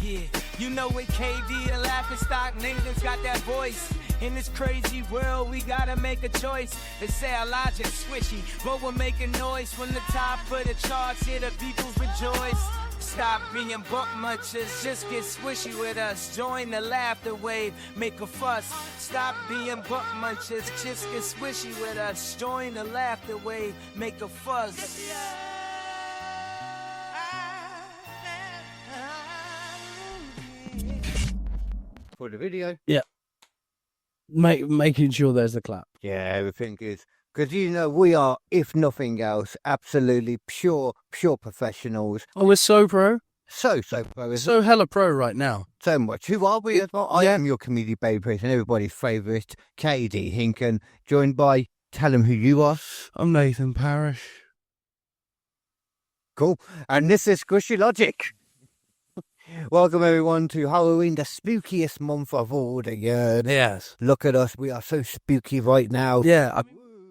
Yeah, you know what KD, the laughing stock, niggas got that voice. In this crazy world, we gotta make a choice. They say our logic's swishy, but we're making noise. From the top of the charts, here the people rejoice. Stop being buck munchers, just get swishy with us. Join the laughter wave, make a fuss. Stop being buck munchers, just get swishy with us. Join the laughter wave, make a fuss. For the video. Yeah. Making sure there's a clap. Yeah, everything is. Because, we are, if nothing else, absolutely pure professionals. Oh, we're so pro. So pro. So hella pro right now. So much. Who are we? I am your community baby person, everybody's favourite, KD Hinken, joined by, tell them who you are. I'm Nathan Parish. Cool. And this is Squishy Logic. Welcome everyone to Halloween, the spookiest month of all the year. Yes. Look at us, we are so spooky right now. Yeah,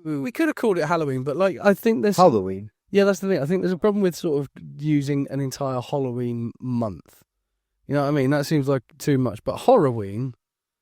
we could have called it Halloween, but I think there's... Halloween? Yeah, that's the thing. I think there's a problem with sort of using an entire Halloween month. You know what I mean? That seems like too much. But Horrorween...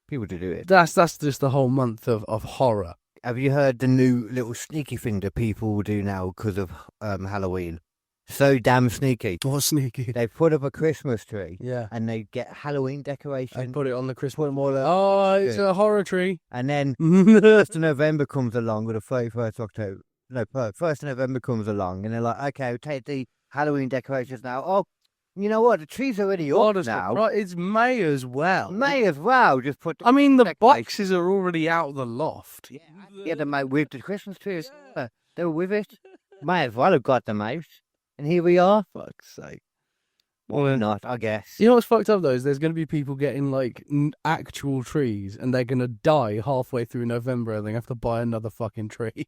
People do it. That's just the whole month of horror. Have you heard the new little sneaky thing that people do now because of Halloween? So damn sneaky. What's sneaky? They put up a Christmas tree. Yeah. And they get Halloween decorations. And put it on the Christmas. Put them all up. Oh, it's a horror tree. And then 1st of November comes along, or the 31st October. No, 1st of November comes along, and they're like, okay, we'll take the Halloween decorations now. Oh, you know what? The tree's already up now. Right, it's May as well. May as well. Just put. I mean, the boxes are already out of the loft. Yeah, they made with the Christmas trees. They were with it. May as well have got them out. And here we are. Fuck's sake. Well, not, I guess. You know what's fucked up though is there's going to be people getting actual trees and they're going to die halfway through November and they have to buy another fucking tree.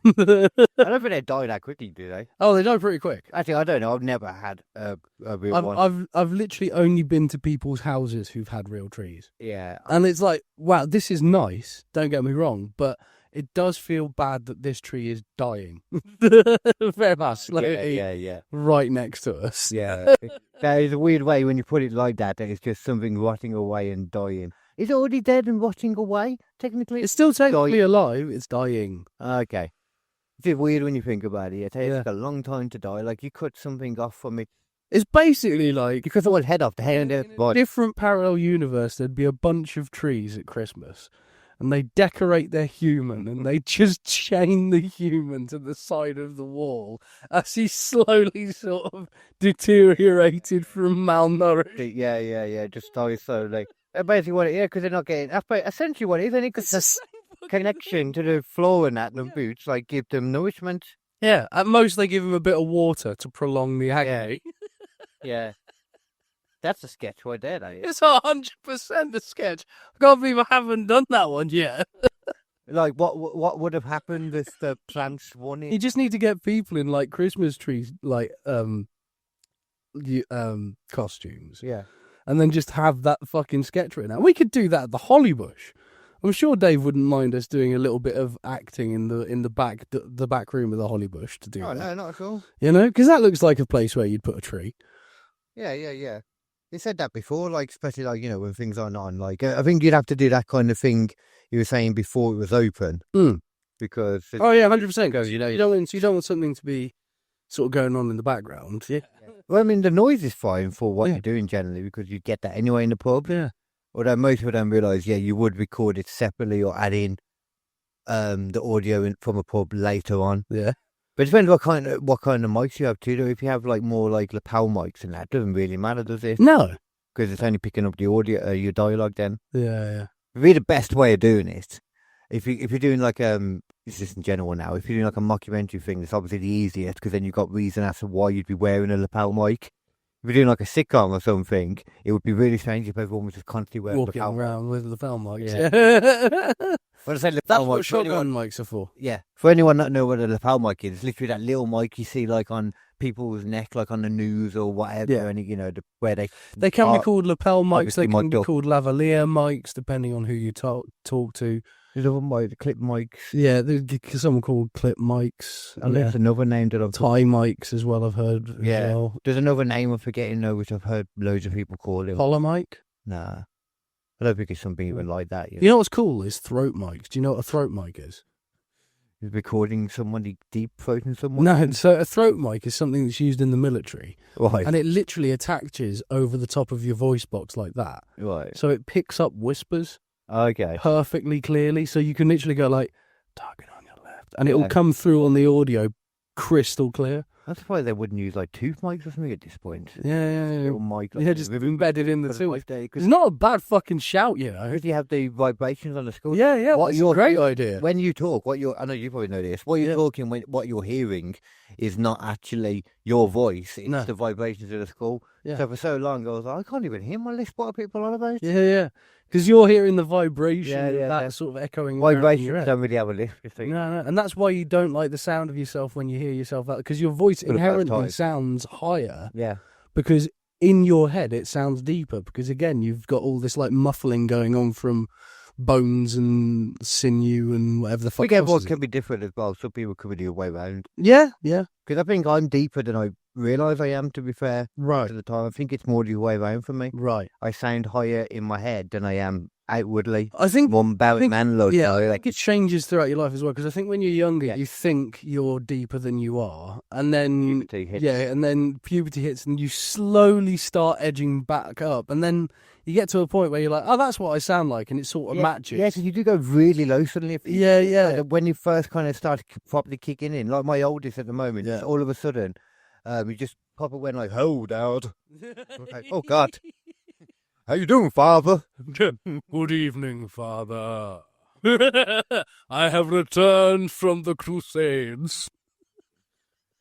I don't think they die that quickly, do they? Oh, they die pretty quick. Actually, I don't know. I've never had a real one. I've literally only been to people's houses w'ho've had real trees. Yeah. And it's like, wow, this is nice. Don't get me wrong, but it does feel bad that this tree is dying. Very much. Yeah. Right next to us. Yeah. That is a weird way when you put it like that it's just something rotting away and dying. Is it already dead and rotting away? Technically? It's still technically alive. It's dying. Okay. It's weird when you think about it. It takes a long time to die. Like, you cut something off from it. It's basically like... You cut someone's head off the head of the body. Different parallel universe, there'd be a bunch of trees at Christmas. And they decorate their human, and they just chain the human to the side of the wall as he slowly sort of deteriorated from malnourishment. Yeah. Just dies slowly. Basically what it is, because they're not getting... That's essentially what it is, isn't it? Because the connection to the floor and that, and the boots, give them nourishment. Yeah, at most they give him a bit of water to prolong the agony. Yeah. That's a sketch right there, that is. It's 100% a sketch. I can't believe I haven't done that one yet. What would have happened if the plants won it? You just need to get people in Christmas trees, costumes. Yeah. And then just have that fucking sketch written out. We could do that at the Hollybush. I'm sure Dave wouldn't mind us doing a little bit of acting in the back room of the Hollybush to do that. No, not at all. You know, because that looks like a place where you'd put a tree. Yeah. They said that before, especially when things aren't on. I think you'd have to do that kind of thing you were saying before it was open. Because 100%. Goes, you don't want something to be sort of going on in the background. Yeah. Well, I mean, the noise is fine for what you're doing generally, because you get that anyway in the pub. Yeah. Although most of them realise, you would record it separately or add in the audio from a pub later on. Yeah. But it depends what kind of mics you have too. Though, if you have more lapel mics and that, doesn't really matter, does it? No, because it's only picking up the audio, your dialogue. Then really the best way of doing it. If you're doing it's just in general now. If you're doing a mockumentary thing, it's obviously the easiest because then you've got reason as to why you'd be wearing a lapel mic. If you're doing a sitcom or something, it would be really strange if everyone was just constantly wearing walking around with lapel mics. Yeah. When I say lapel that's what shotgun mics are for. Yeah. For anyone not know what a lapel mic is, it's literally that little mic you see on people's neck, on the news or whatever. Yeah. And where they can be called lapel mics. They can be called lavalier mics, depending on who you talk to. There's other mic, clip mics. Yeah, there's someone called clip mics. And there's another name that I've tie mics as well. I've heard. As well. There's another name I'm forgetting though, which I've heard loads of people call it. Collar mic. Nah, I don't think it's something even like that. You know what's cool is throat mics. Do you know what a throat mic is? You're recording somebody deep throating someone. No, so a throat mic is something that's used in the military, Right. and it literally attaches over the top of your voice box like that. Right. So it picks up whispers Okay. perfectly clearly, so you can literally go like, target on your left, and it will come through on the audio crystal clear. That's why they wouldn't use like tooth mics or something at this point. Yeah. Little mic, like, Yeah, just embedded in the tooth. It's Because not a bad fucking shout, you know. you have the vibrations on the skull. Yeah, that's a great idea. When you talk, I know you probably know this. What you're talking, what you're hearing, is not actually your voice. It's the vibrations of the skull. Yeah. So for so long, I was like, I can't even hear my list. What are people on about? Yeah. Because you're hearing the vibration, Yeah, that sort of echoing. Vibrations don't really have a lift. No, and that's why you don't like the sound of yourself when you hear yourself out, because your voice inherently sounds higher. Yeah. Because in your head it sounds deeper, because again you've got all this like muffling going on from bones and sinew and whatever the fuck. I think everyone can be different as well. Some people could be the other way around. Yeah. Because I think I'm deeper than I realise I am, to be fair. Right. To the time. I think it's more the way around for me. Right. I sound higher in my head than I am outwardly. I think More about man look. Yeah, though, I think it changes throughout your life as well, because I think when you're younger, Yeah. you think you're deeper than you are, and then Puberty hits. and then puberty hits, and you slowly start edging back up, and then you get to a point where you're like, oh, that's what I sound like, and it sort of matches. Yeah, because you do go really low suddenly. Yeah. Like, when you first kind of start properly kicking in, like my oldest at the moment, just all of a sudden, you just proper went like, "Oh, Dad." Like, oh God. How you doing, Father? Good evening, Father. I have returned from the Crusades.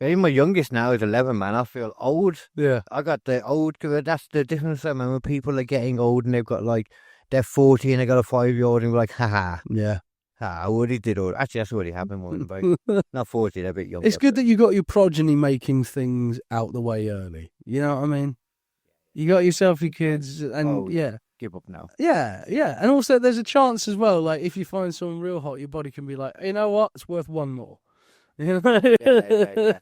Even my youngest now is 11, man. I feel old. Yeah. I got the old, that's the difference. I remember people are getting old and they've got like, they're 40 and they got a 5-year-old and we're like, haha. Yeah. I already did all. Actually, that's already happened. More than about, not 40, they're a bit younger. It's good that you got your progeny making things out the way early. You know what I mean? You got yourself your kids, and give up now. Yeah, and also there's a chance as well. Like if you find someone real hot, your body can be like, you know what, it's worth one more. You know? Yeah.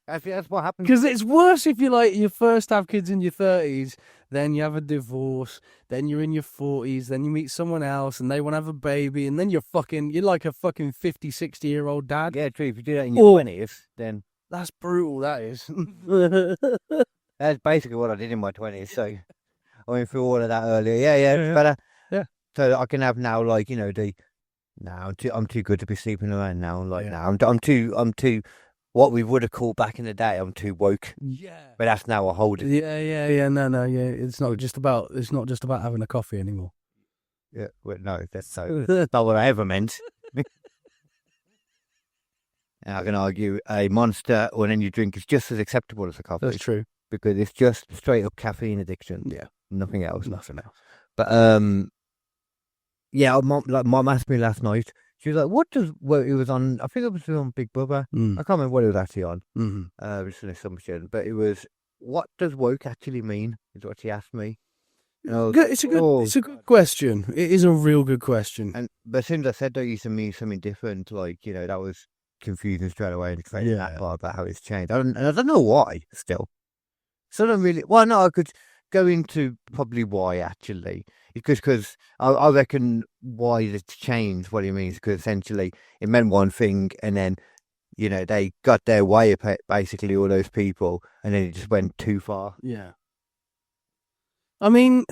That's what happens. Because it's worse if you first have kids in your 30s, then you have a divorce, then you're in your 40s, then you meet someone else and they want to have a baby, and then you're like a fucking 50, 60-year-old dad. Yeah, true. If you do that in your 20s, then that's brutal. That is. That's basically what I did in my 20s. So I went through all of that earlier. Yeah. Better. Yeah. So I can have now, like, you know, I'm too good to be sleeping around now. Like now, I'm too. What we would have called back in the day, I'm too woke. Yeah. But that's now a hold. Yeah. No. Yeah. It's not just about having a coffee anymore. Yeah. Well, no, that's not what I ever meant. I can argue a Monster or an energy drink is just as acceptable as a coffee. That's true. Because it's just straight up caffeine addiction. Yeah. Nothing else. Nothing else. But Mom asked me last night. She was like, it was on, I think it was on Big Brother. I can't remember what it was actually on. Mm-hmm. It's an assumption. But it was, what does woke actually mean? Is what she asked me. It's a good question. It is a real good question. But as soon as I said that, it used to mean something different. Like, you know, that was confusing straight away and explaining that part about how it's changed. I don't know why still. So I don't really. Well, no, I could go into probably why actually. Because I reckon why it's changed what it means. Because essentially it meant one thing, and then, you know, they got their way, basically, all those people, and then it just went too far. Yeah. I mean,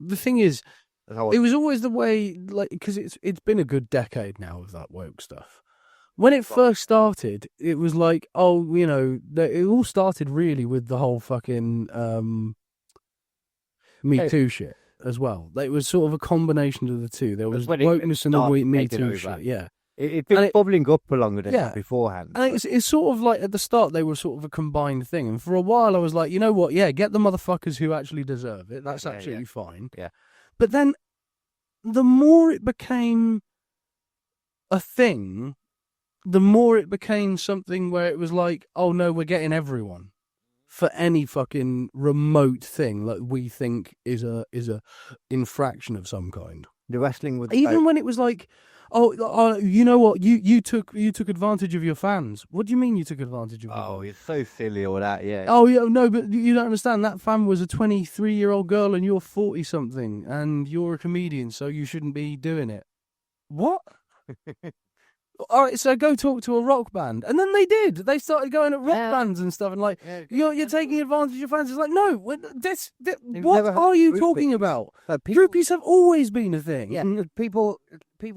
the thing is, it was always the way, like, because it's been a good decade now of that woke stuff. When it first started, it was like, oh, you know, it all started really with the whole fucking Me Too shit as well. Like, it was sort of a combination of the two. There was wokeness and the Me Too shit, yeah. It's been bubbling up for longer than that beforehand. And it's sort of like, at the start, they were sort of a combined thing. And for a while, I was like, you know what? Yeah, get the motherfuckers who actually deserve it. That's absolutely fine. Yeah. But then, the more it became a thing, the more it became something where it was like, oh no, we're getting everyone for any fucking remote thing that we think is a infraction of some kind. The wrestling was Even when it was like, you know what, you took advantage of your fans. What do you mean you took advantage of your oh, fans? it's so silly all that, yeah. Oh yeah, no, but you don't understand. That fan was a 23-year-old girl, and you're 40-something, and you're a comedian, so you shouldn't be doing it. What? All right, so go talk to a rock band, and then they did. They started going at rock bands and stuff, and like you're taking advantage of your fans. It's like, no, what are you talking about? Groupies have always been a thing. Yeah, people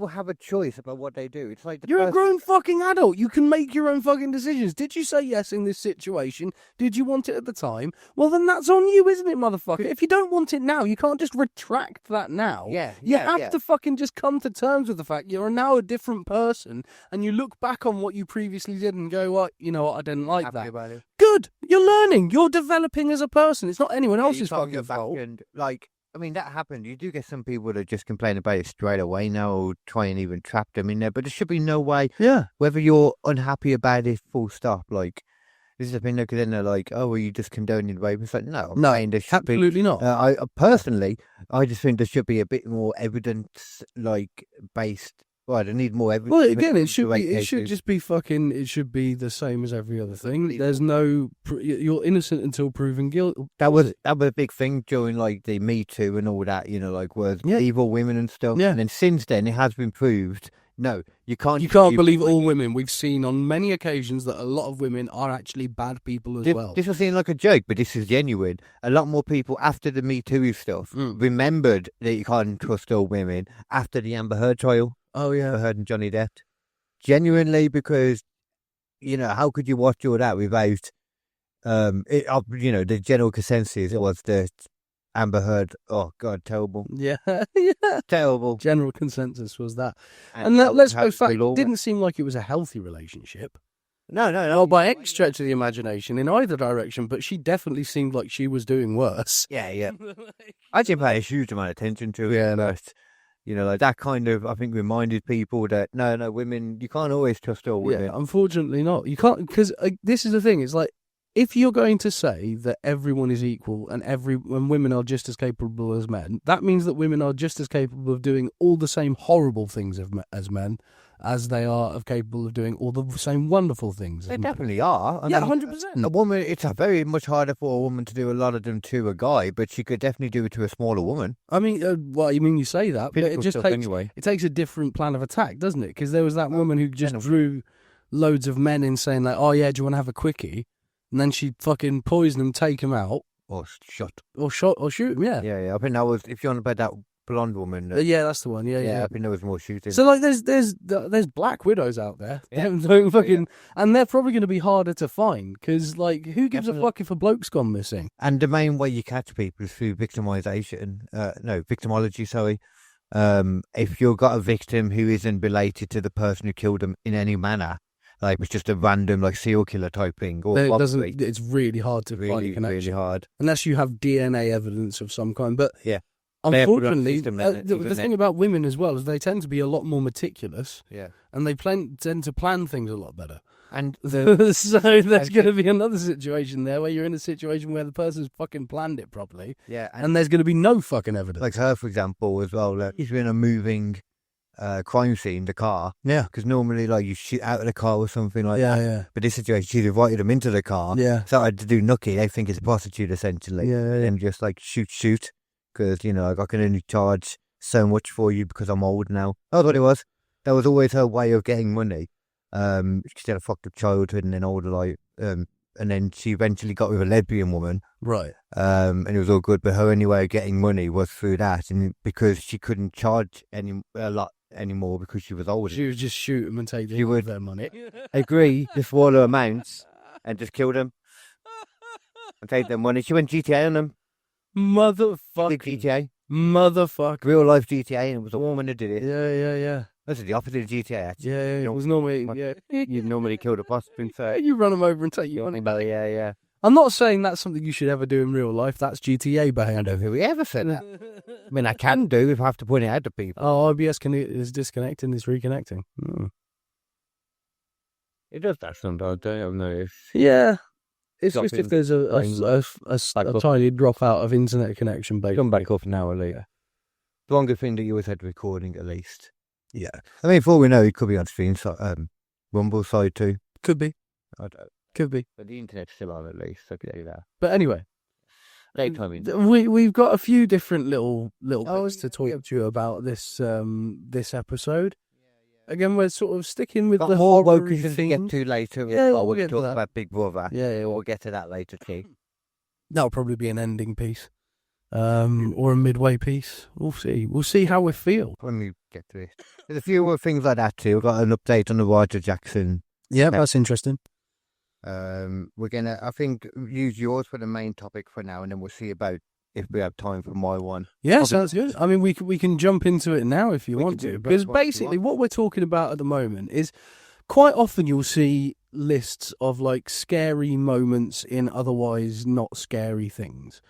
have a choice about what they do. It's like You're a grown fucking adult. You can make your own fucking decisions. Did you say yes in this situation? Did you want it at the time? Well, then that's on you, isn't it, motherfucker? If you don't want it now, you can't just retract that now. You have to fucking just come to terms with the fact you're now a different person, and you look back on what you previously did and go, "What, you know what? I didn't like that." About it. Good. You're learning. You're developing as a person. It's not anyone else's fucking fault. And like, I mean, that happened. You do get some people that just complain about it straight away now, or try and even trap them in there. But there should be no way. Yeah. Whether you're unhappy about it, full stop. Like, this is the thing. Because then they're like, "Oh, well, you just condoning rape." It's like, no, absolutely not. I personally, I just think there should be a bit more evidence, like based. Well, they need more evidence. Well, again, it should just be fucking. It should be the same as every other thing. There's no. You're innocent until proven guilty. That was a big thing during like the Me Too and all that. You know, like was evil women and stuff. Yeah. And then since then, it has been proved. No, you can't. You can't believe all women. We've seen on many occasions that a lot of women are actually bad people as well. This was seen like a joke, but this is genuine. A lot more people after the Me Too stuff remembered that you can't trust all women after the Amber Heard trial. Oh yeah, Amber Heard and Johnny Depp. Genuinely, because you know how could you watch all that without, the general consensus was that Amber Heard. Oh God, terrible. Yeah, terrible. General consensus was that, and let's go fact. It didn't seem like it was a healthy relationship. No. Well, by any stretch of the imagination, in either direction, but she definitely seemed like she was doing worse. Yeah. I didn't pay a huge amount of attention to it. Yeah, but like that kind of, I think, reminded people that no, women, you can't always trust all women. Yeah, unfortunately not. You can't, because this is the thing. It's like, if you're going to say that everyone is equal and women are just as capable as men, that means that women are just as capable of doing all the same horrible things as men as they are capable of doing all the same wonderful things. They definitely are. I mean, 100%. A woman, it's very much harder for a woman to do a lot of them to a guy, but she could definitely do it to a smaller woman. I mean, you say that, but it just takes a different plan of attack, doesn't it? Because there was that woman who just drew loads of men in saying like, "Oh yeah, do you want to have a quickie?" And then she'd fucking poison them, take them out, or shoot them. Yeah. I think that was, if you're on about that blonde woman. Yeah, that's the one. Yeah. I think there was more shooting. So like, there's black widows out there, and they're probably going to be harder to find because like, who gives a fuck if a bloke's gone missing? And the main way you catch people is through victimology. Sorry. If you've got a victim who isn't related to the person who killed them in any manner, like it's just a random like serial killer type thing, it's really hard to find a connection. Really hard unless you have DNA evidence of some kind. But yeah. Unfortunately, the thing about women as well is they tend to be a lot more meticulous. Yeah. And they tend to plan things a lot better. And so there's going to be another situation there where you're in a situation where the person's fucking planned it properly. Yeah. And there's going to be no fucking evidence. Like her, for example, as well. Like, he's in a moving crime scene, the car. Yeah. Because normally, like, you shoot out of the car or something like that. Yeah. But this situation, she's invited him into the car. Yeah. Started to do nookie. They think it's a prostitute, essentially. Yeah. And just, like, shoot. Because, I can only charge so much for you because I'm old now. That's what it was. That was always her way of getting money. She had a fucked up childhood and then older life. And then she eventually got with a lesbian woman. Right. And it was all good. But her only way of getting money was through that. And because she couldn't charge a lot anymore because she was older. She would just shoot them and take their money. Agree to smaller amounts and just kill them. And take their money. She went GTA on them. Motherfucker. GTA. Motherfucker. Real life GTA, and it was a woman that did it. Yeah. That's the opposite of GTA, actually. Yeah. It was normally, you normally kill the prostitute. You run them over and take your money. Yeah. I'm not saying that's something you should ever do in real life. That's GTA behind. I don't think we ever said that. I mean, I can do if I have to point it out to people. Oh, OBS is disconnecting, it's reconnecting. It does that sometimes, don't you? I've noticed. Yeah. It's just if there's a tiny drop out of internet connection, basically. Come back up an hour later. The one good thing that you always had recording at least. Yeah. I mean, for all we know, it could be on stream, Rumble side too. Could be. I don't. Could be. But the internet's still on at least, so I could do that. But anyway, we've got a few different little bits to talk to you about this this episode. Again, we're sort of sticking with the more horror woke to theme. get to later. Yeah, we'll get to talk that. about Big Brother. Yeah, We'll get to that later too. That'll probably be an ending piece, or a midway piece. We'll see. We'll see how we feel. When we get to it, there's a few more things like that too. We've got an update on the Roger Jackson. Yeah, that's interesting. We're gonna, I think, use yours for the main topic for now, and then we'll see about if we have time for my one. Yeah, sounds good. I mean, we can jump into it now if you want to, because both basically what we're talking about at the moment is quite often you'll see lists of like scary moments in otherwise not scary things.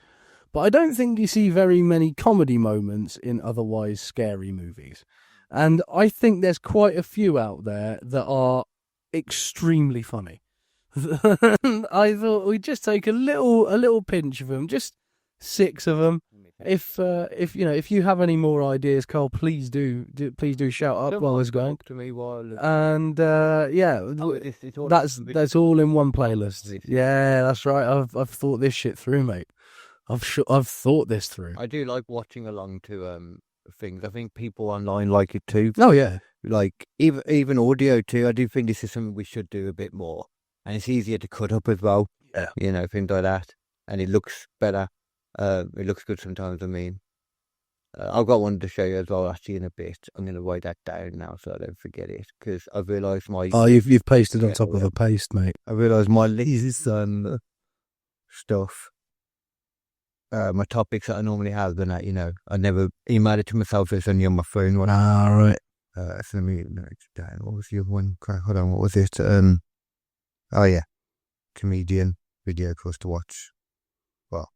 But I don't think you see very many comedy moments in otherwise scary movies. And I think there's quite a few out there that are extremely funny. I thought we'd just take a little pinch of them, just 6 of them. If you have any more ideas, Carl, please do shout up while it's going. To me while And that's all in one playlist. Yeah, that's right. I've thought this shit through, mate. I've thought this through. I do like watching along to things. I think people online like it too. Oh yeah, like even audio too. I do think this is something we should do a bit more, and it's easier to cut up as well. Yeah, things like that, and it looks better. It looks good sometimes. I mean, I've got one to show you as well. Actually, in a bit, I'm going to write that down now so I don't forget it, because I've realised my. Oh, you've pasted on top of a paste, mate. I realised my list and stuff. My topics that I normally have, then I never email it to myself. It's only on my phone. Right. So let me note it down. What was the other one? Hold on. What was it? Oh yeah, comedian video course to watch. Well.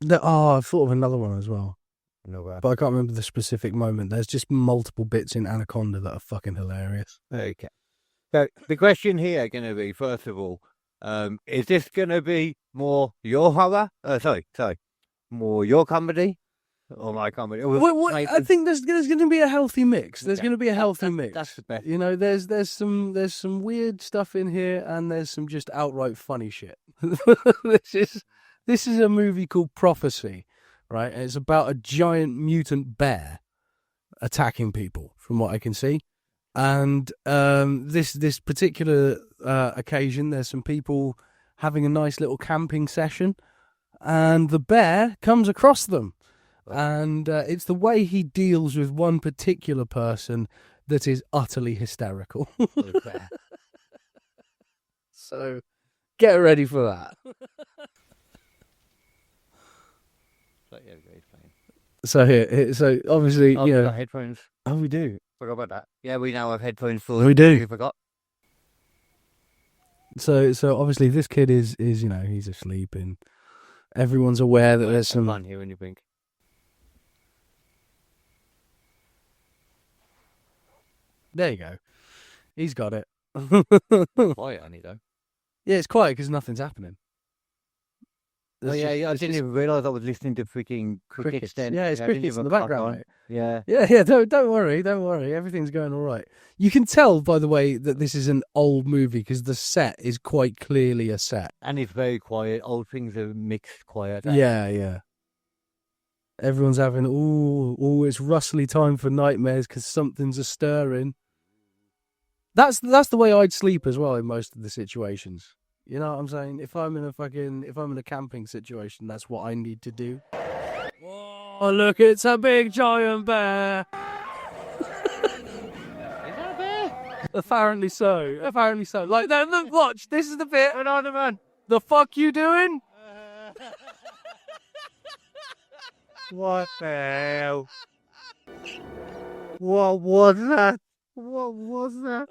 I've thought of another one as well. No, but I can't remember the specific moment. There's just multiple bits in Anaconda that are fucking hilarious. Okay. So the question here going to be, first of all, is this going to be more your horror? More your comedy or my comedy? I think there's going to be a healthy mix. There's going to be a healthy mix. That's the best. There's some weird stuff in here, and there's some just outright funny shit. This is a movie called Prophecy, right? And it's about a giant mutant bear attacking people, from what I can see. And this particular occasion, there's some people having a nice little camping session, and the bear comes across them. And it's the way he deals with one particular person that is utterly hysterical. So get ready for that. So obviously, got headphones. Oh, we do. Forgot about that. Yeah, we now have headphones full. We do. We forgot. So obviously this kid is he's asleep, and everyone's aware that there's some fun here when you think. There you go. He's got it. Quiet, Annie, though. Yeah, it's quiet because nothing's happening. I didn't even realise I was listening to freaking crickets then. Yeah, it's crickets in the background, mate. Yeah. Yeah, don't worry. Everything's going all right. You can tell, by the way, that this is an old movie because the set is quite clearly a set. And it's very quiet. Old things are mixed quiet. Yeah. Everyone's having, it's rustly time for nightmares because something's a-stirring. That's the way I'd sleep as well in most of the situations. You know what I'm saying? If I'm in a camping situation, that's what I need to do. Oh, look, it's a big giant bear. Is that a bear? Apparently so. Like, look, watch. This is the bit. Another man. The fuck you doing? What the hell? What was that? What was that?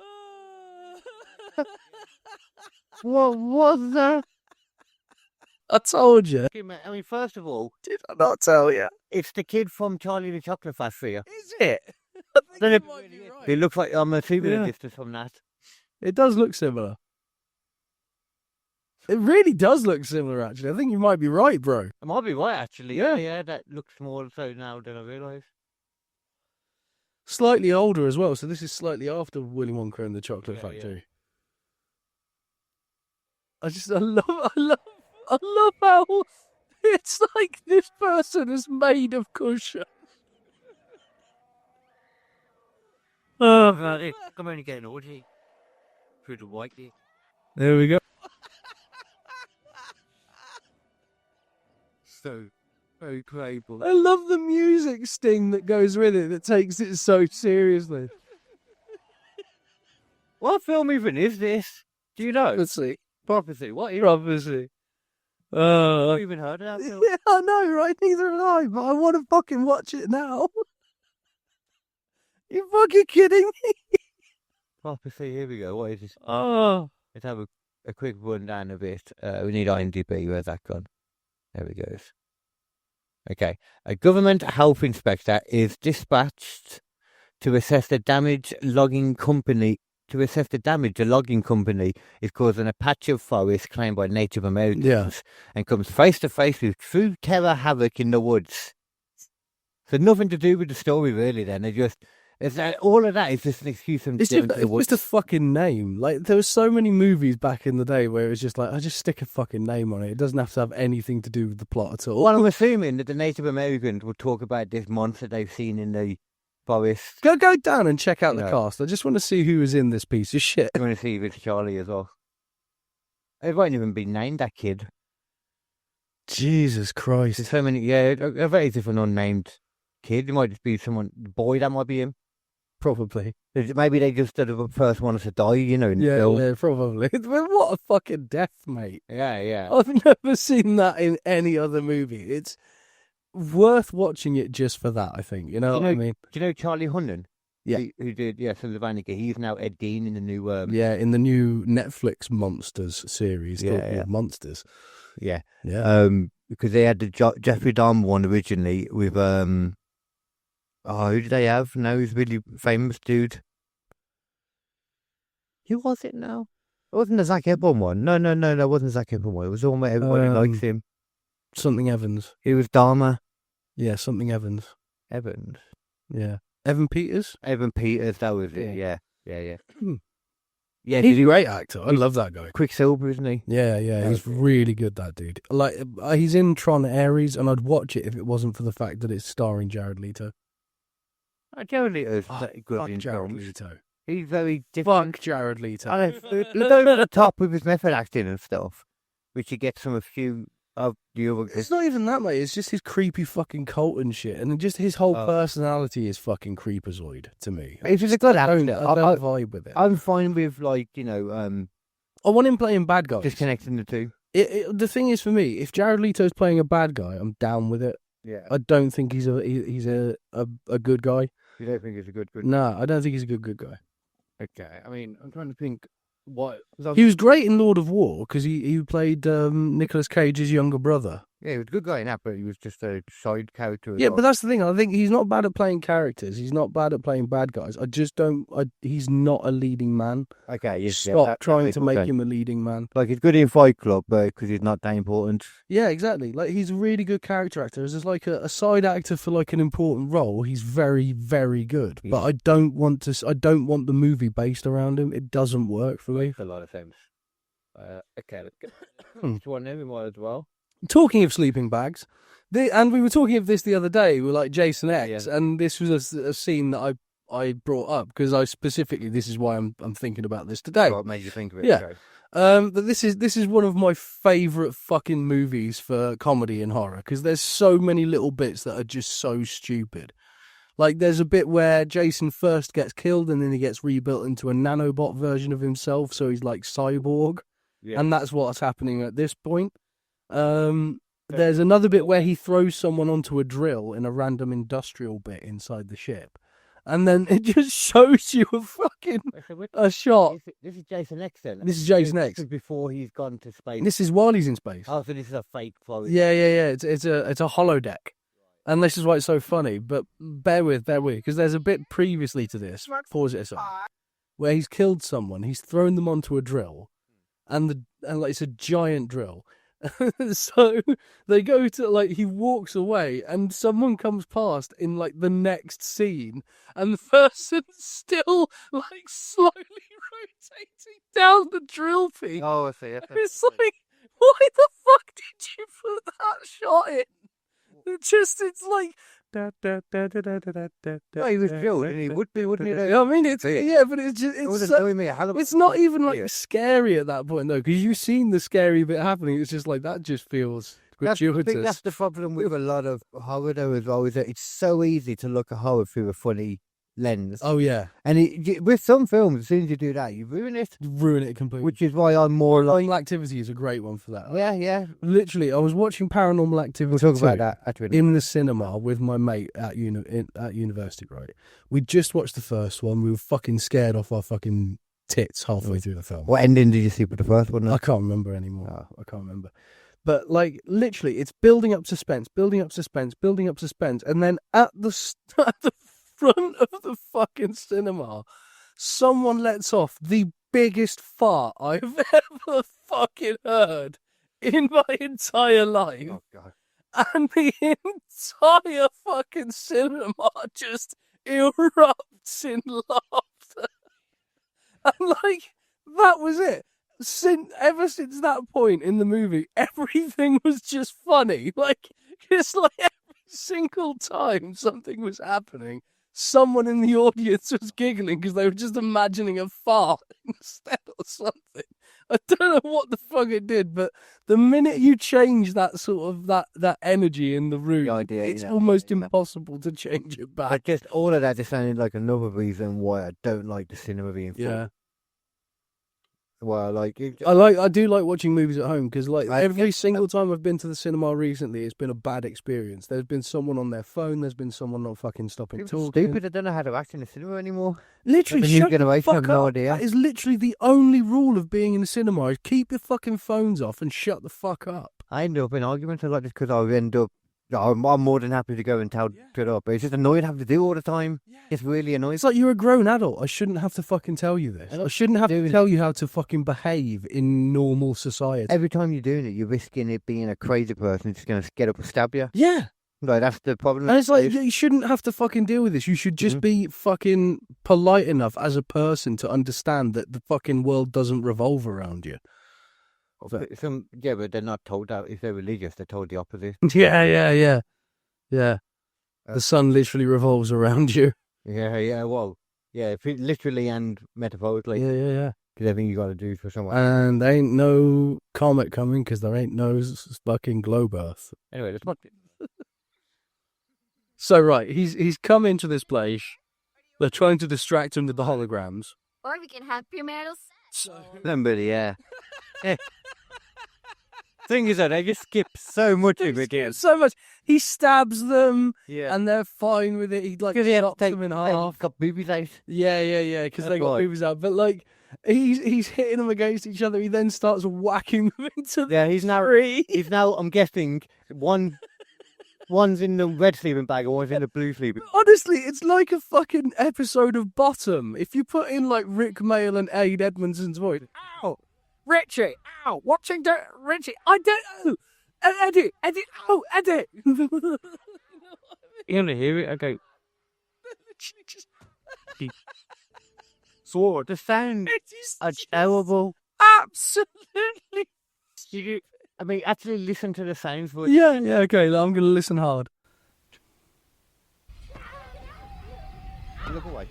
What was that? I told you. I mean, first of all, Did I not tell you? it's the kid from Charlie and the Chocolate Factory. Is it? Then you might be right. It looks like I'm assuming Yeah. a distance from that. It does look similar. It really does look similar, actually. I think you might be right, bro. I might be right, actually. Yeah. Yeah, that looks more so now than I realised. Slightly older as well, so this is slightly after Willy Wonka and the Chocolate Factory. I love how it's like this person is made of cushion. Oh, man, I'm only getting orgy through the white bit. There we go. So very credible. I love the music sting that goes with it that takes it so seriously. What film even is this? Do you know? Prophecy. Prophecy. What is Prophecy. I've even heard of that film. Yeah, I know, right? Neither have I, but I want to fucking watch it now. You fucking kidding me? Prophecy, here we go. What is this? Oh. Let's have a quick rundown of it. We need IMDb. Where's that gone? There we go. Okay. A government health inspector is dispatched to assess the damage a logging company is causing a patch of forest claimed by Native Americans and comes face to face with true terror havoc in the woods. So nothing to do with the story really then. All of that is just an excuse for them to It's go into the woods. just a fucking name. Like, there were so many movies back in the day where it was just like, I just stick a fucking name on it. It doesn't have to have anything to do with the plot at all. Well, I'm assuming that the Native Americans will talk about this monster they've seen in the forest. Go down and check out the cast. I just want to see who is in this piece of shit. I want to see if it's Charlie as well. It won't even be named, that kid. Jesus Christ. There's so many, I bet it's an unnamed kid. It might just be boy, that might be him. Probably. Maybe they just sort of the first ones to die, in the film. Yeah, probably. What a fucking death, mate. Yeah. I've never seen that in any other movie. It's worth watching it just for that, I think. You know what I mean? Do you know Charlie Hunnam? Yeah. Who did, Sons of Anarchy. He's now Ed Gein in the new... in the new Netflix Monsters series. Called Monsters. Yeah. Yeah. Because they had the Jeffrey Dahmer one originally with... who did they have? No, he's a really famous dude. Who was it now? It wasn't the Zac Efron one. No, it wasn't Zac Efron one. It was the one where everybody likes him. Something Evans. He was Dahmer. Yeah, something Evans. Evans. Yeah. Evan Peters? Evan Peters, that was it. Yeah. Yeah, He's a great actor. I love that guy. Quicksilver, isn't he? Yeah. He's really good, that dude. Like, he's in Tron Ares, and I'd watch it if it wasn't for the fact that it's starring Jared Leto. Jared Leto's good in Jared films. Leto. He's very different. Fuck Jared Leto. Look over the top with his method acting and stuff, which you get from a few of the other... It's not even that, mate. It's just his creepy fucking cult and shit. And just his whole personality is fucking creepazoid to me. He's just a good actor. I don't vibe with it. I'm fine with, I want him playing bad guys. disconnecting the two. The thing is, for me, if Jared Leto's playing a bad guy, I'm down with it. Yeah. I don't think he's a good guy. You don't think he's a good? No, I don't think he's a good guy. Okay. I mean, I'm trying to think what... He was great in Lord of War because he played Nicolas Cage's younger brother. Yeah, he was a good guy in that, but he was just a side character. Yeah, but that's the thing. I think he's not bad at playing characters. He's not bad at playing bad guys. I just don't... he's not a leading man. Okay, yes. Stop trying to make him a leading man. Like, he's good in Fight Club, because he's not that important. Yeah, exactly. Like, he's a really good character actor. As like a side actor for like an important role, he's very, very good. Yeah. But I don't want the movie based around him. It doesn't work for me. Makes a lot of sense. Okay, let's get one everyone as well. Talking of sleeping bags, and we were talking of this the other day with like Jason X, and this was a scene that I brought up because this is why I'm thinking about this today. What made you think of it? Yeah. But this is one of my favourite fucking movies for comedy and horror because there's so many little bits that are just so stupid. Like, there's a bit where Jason first gets killed and then he gets rebuilt into a nanobot version of himself, so he's like cyborg, and that's what's happening at this point. There's another bit where he throws someone onto a drill in a random industrial bit inside the ship. And then it just shows you a shot. This is Jason X then? This is Jason X. This is before he's gone to space. This is while he's in space. Oh, so this is a fake quality. Yeah. It's a holodeck. And this is why it's so funny. But bear with, because there's a bit previously to this, pause it a second, where he's killed someone, he's thrown them onto a drill, and like it's a giant drill. So they go to like he walks away, and someone comes past in like the next scene, and the person's still like slowly rotating down the drill piece. Oh, I see. It's like, why the fuck did you put that shot in? It's like. Well, he was drilled, and he would be, wouldn't he? I mean, it's yeah, but it's just It was it's annoying me a hell of a it's not even like Yeah. scary at that point though, because you've seen the scary bit happening. It's just like that just feels I think gratuitous. that's the problem with a lot of horror, though, as well, is that it's so easy to look at horror through a funny lens. Oh yeah, And with some films, as soon as you do that, you ruin it. ruin it completely. Which is why I'm more like, Paranormal Activity is a great one for that. yeah. Literally, I was watching Paranormal Activity We'll talk 2 about that actually. in the cinema with my mate at university. Right, we just watched the first one. We were fucking scared off our fucking tits halfway through the film. What ending did you see for the first one? I can't remember anymore. I can't remember. But like literally, it's building up suspense, building up suspense, building up suspense, and then at the front of the fucking cinema, someone lets off the biggest fart I've ever fucking heard in my entire life. Oh, God. And the entire fucking cinema just erupts in laughter. And like, that was it. Ever since that point in the movie, everything was just funny. Like, it's like every single time something was happening, someone in the audience was giggling because they were just imagining a fart instead or something. I don't know what the fuck it did, but the minute you change that sort of that energy in the room, The idea, it's yeah. almost impossible to change it back. But just all of that just sounded like another reason why I don't like the cinema being full. Yeah. Well, like I do like watching movies at home because like I every get- single time I've been to the cinema recently, it's been a bad experience. There's been someone on their phone. There's been someone not fucking stopping people are talking. stupid. I don't know how to act in the cinema anymore. Literally, The new shut the generation have fuck no up. idea. That is literally the only rule of being in the cinema: is keep your fucking phones off and shut the fuck up. I end up in arguments a lot just because I end up. I'm more than happy to go and tell shut up. But it's just annoying having to do all the time. It's really annoying. It's like you're a grown adult. I shouldn't have to fucking tell you this. I shouldn't have to tell you how to fucking behave in normal society. Every time you're doing it, you're risking it being a crazy person who's just going to get up and stab you. Yeah. Like, that's the problem. And it's like, you shouldn't have to fucking deal with this. You should just be fucking polite enough as a person to understand that the fucking world doesn't revolve around you. But they're not told that. If they're religious, they're told the opposite. Yeah. The sun literally revolves around you. Yeah, well, yeah, literally and metaphorically. Yeah. Because everything you got to do for someone. And there ain't no comet coming because there ain't no fucking globe Earth. Anyway, that's not. So, right, he's come into this place. They're trying to distract him with the holograms. Or we can have premarital sex. Somebody, yeah. Thing is that they just skip so much of it. So much. He stabs them, Yeah. and they're fine with it. He like Because he had to chops take them in half. got boobies out. Yeah. Because they That's got right. boobies out. But like, he's hitting them against each other. He then starts whacking them into the Yeah, he's now. tree. He's now. I'm guessing one's in the red sleeping bag and one's in the blue sleeping. Honestly, it's like a fucking episode of Bottom. If you put in like Rick Mail and Aid Edmondson's voice. Ow, Richie. Ow, watching Richie. I don't know. Eddie. Oh, Eddie. You gonna hear it? Okay. Sword. The sound It is are terrible. absolutely. I mean, actually listen to the sounds. But Yeah. Okay, I'm gonna listen hard. look away.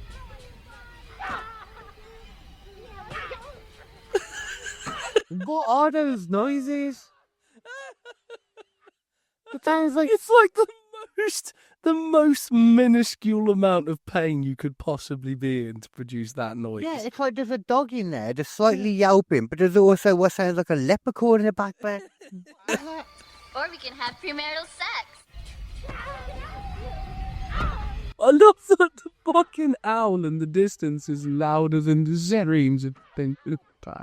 What are those noises? It sounds like It's like the most minuscule amount of pain you could possibly be in to produce that noise. yeah, it's like there's a dog in there, just slightly yelping, but there's also what sounds like a leprechaun in the background. Or we can have premarital sex. I love that the fucking owl in the distance is louder than the screams of things.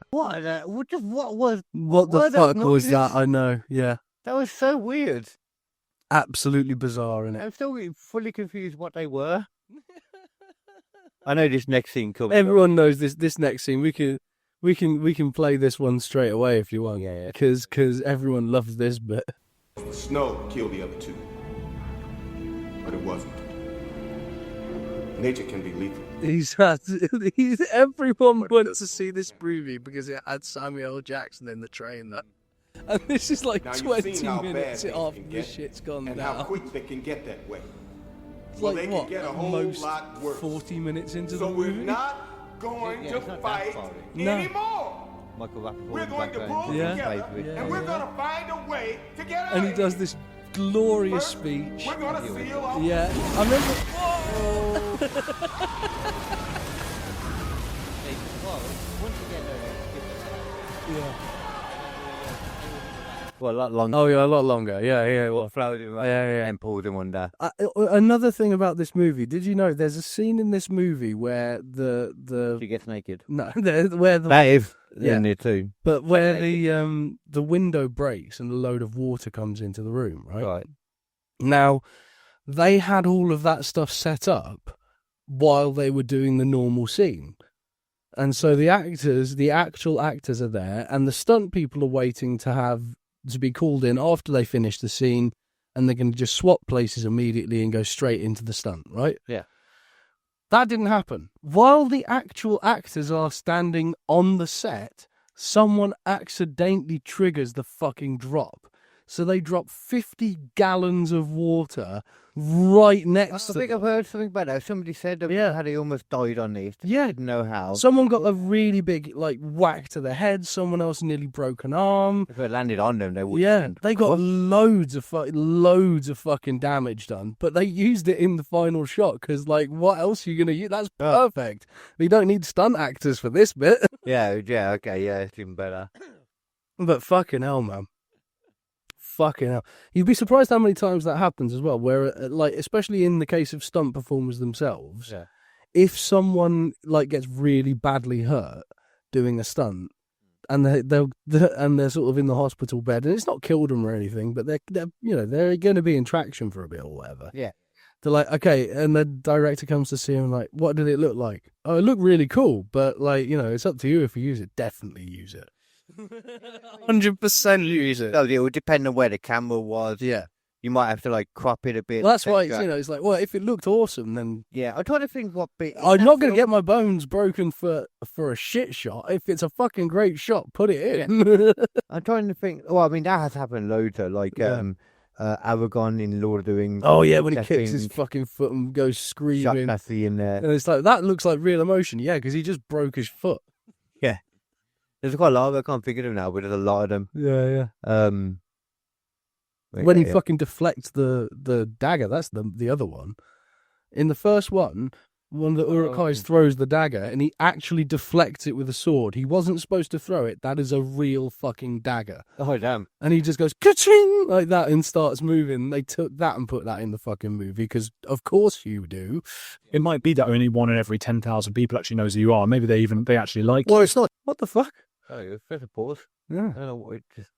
What? What was? What the What are fuck those was noises? that? I know, yeah. That was so weird. Absolutely bizarre, innit? I'm still fully confused what they were. I know this next scene comes. Everyone knows this next scene. We can play this one straight away if you want. Yeah. Because everyone loves this bit. The snow killed the other two. But it wasn't. Nature can be lethal. Everyone went to see this movie because it had Samuel L. Jackson in the trailer. And this is like Now, you've 20 seen how minutes bad things after can the get shit's gone and down. how quick they can get that way. It's Well, like they what? can get a At whole most lot worse. 40 minutes into So the we're movie. not going Yeah, to it's not that fight far. No. anymore. Michael Rappaport We're in the going to background. pull Yeah. together, Yeah. and we're going to find a way to get out And he of does here. this glorious First, speech. We're going to seal off. Yeah, I remember. Yeah. Well, a lot longer. Oh yeah, a lot longer. Yeah. Well, floated him, Yeah. and pulled him under. Another thing about this movie, did you know there's a scene in this movie where She gets naked. where the Dave Yeah. in there too. but where the window breaks and a load of water comes into the room, right? Right. Now, they had all of that stuff set up while they were doing the normal scene. And so the actual actors are there, and the stunt people are waiting to be called in after they finish the scene, and they're going to just swap places immediately and go straight into the stunt, right? Yeah. That didn't happen. While the actual actors are standing on the set, someone accidentally triggers the fucking drop. So they drop 50 gallons of water right next I to think I've heard something about that. Somebody said that Yeah. had he almost died on this. Yeah. Didn't know how. Someone got a really big whack to the head. Someone else nearly broke an arm. If it landed on them, they would. Yeah, they got loads of fucking damage done, but they used it in the final shot because, what else are you gonna use? That's perfect. We don't need stunt actors for this bit. Yeah, okay, yeah, it's even better. But fucking hell, man. Fucking hell. You'd be surprised how many times that happens as well, where, especially in the case of stunt performers themselves, Yeah. if someone, gets really badly hurt doing a stunt, and they're sort of in the hospital bed, and it's not killed them or anything, but they're going to be in traction for a bit or whatever. Yeah. They're like, okay, and the director comes to see him like, what did it look like? Oh, it looked really cool, but it's up to you if you use it. Definitely use it. 100% use it. So it would depend on where the camera was. Yeah. You might have to crop it a bit. Well, that's why etc. it's like, well, if it looked awesome, then Yeah, I'm trying to think what bit. I'm not going to get my bones broken for a shit shot. If it's a fucking great shot, put it in. I'm trying to think. Well, I mean that has happened loads. Aragon in Lord of the Rings. Oh yeah, when he That's kicks been his fucking foot and goes shot screaming, Cassie in there. and it's like that looks like real emotion. Yeah, because he just broke his foot. There's quite a lot of them. I can't think of them now, but there's a lot of them. Yeah. But When he yeah. fucking deflects the dagger, that's the other one. In the first one of the Uruk-hais throws the dagger, and he actually deflects it with a sword. He wasn't supposed to throw it. That is a real fucking dagger. Oh damn! And he just goes ka-ching like that and starts moving. They took that and put that in the fucking movie because, of course, you do. It might be that only 1 in every 10,000 people actually knows who you are. Maybe they actually like you. Well, it's not. What the fuck? Oh, you first a pause. Yeah. I don't know what it just.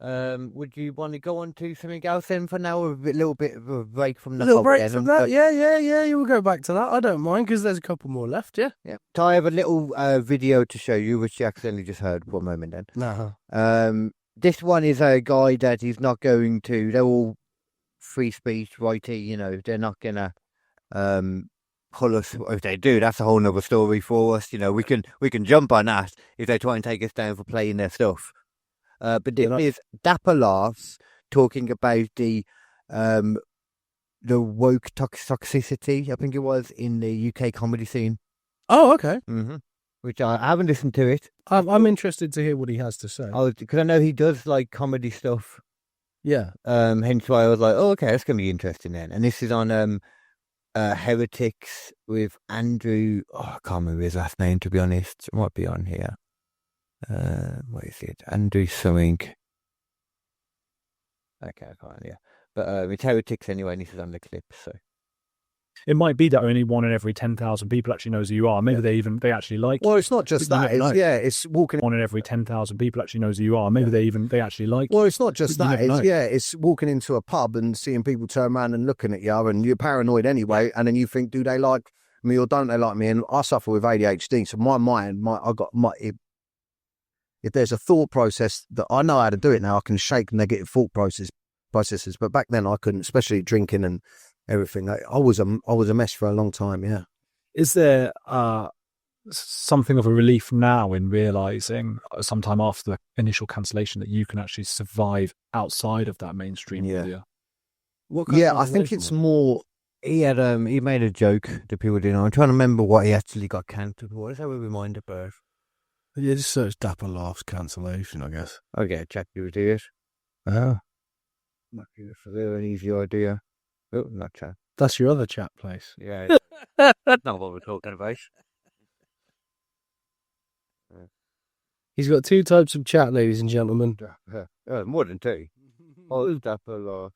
Would you want to go on to something else then for now, or a little bit of a break from the A little hog break then? from that. Yeah. You will go back to that. I don't mind because there's a couple more left. Yeah. Yeah. So I have a little video to show you, which you accidentally just heard for a moment then. No. This one is a guy that he's not going to. They're all free speech, righty. They're not gonna pull us. If they do, that's a whole nother story for us. We can jump on that if they try and take us down for playing their stuff. But this is Dapper Laughs talking about the woke toxicity, I think it was, in the UK comedy scene. Oh, okay. Mm-hmm. Which I haven't listened to it. I'm interested to hear what he has to say. Because I know he does comedy stuff. Yeah. Hence why I was like, oh, okay, that's going to be interesting then. And this is on Heretics with Andrew. Oh, I can't remember his last name, to be honest. It might be on here. What is it? Andrew something. Okay, I can't, yeah. But it's Heretics anyway, and this is on the clip, so. It might be that only 1 in every 10,000 people actually knows who you are. Maybe they actually like you. Well, it's not just that. It's walking. 1 in every 10,000 people actually knows who you are. Maybe they actually like you. Well, it's not just You that. never know. It's walking into a pub and seeing people turn around and looking at you, and you're paranoid anyway. And then you think, do they like me or don't they like me? And I suffer with ADHD, so my mind, if there's a thought process that I know how to do it now, I can shake negative thought processes. But back then I couldn't, especially drinking and everything. I was a mess for a long time. Yeah. Is there something of a relief now in realizing sometime after the initial cancellation that you can actually survive outside of that mainstream media? I think it's more. He made a joke that people didn't know. I'm trying to remember what he actually got cancelled for. Let's have a reminder, Bert. Yeah, just search Dapper Laughs cancellation, I guess. Okay, chat to it. Oh. Might be a very easy idea. Oh, not chat. That's your other chat place. Yeah. That's not what we're talking about. He's got 2 types of chat, ladies and gentlemen. More than 2. Oh, Dapper Laughs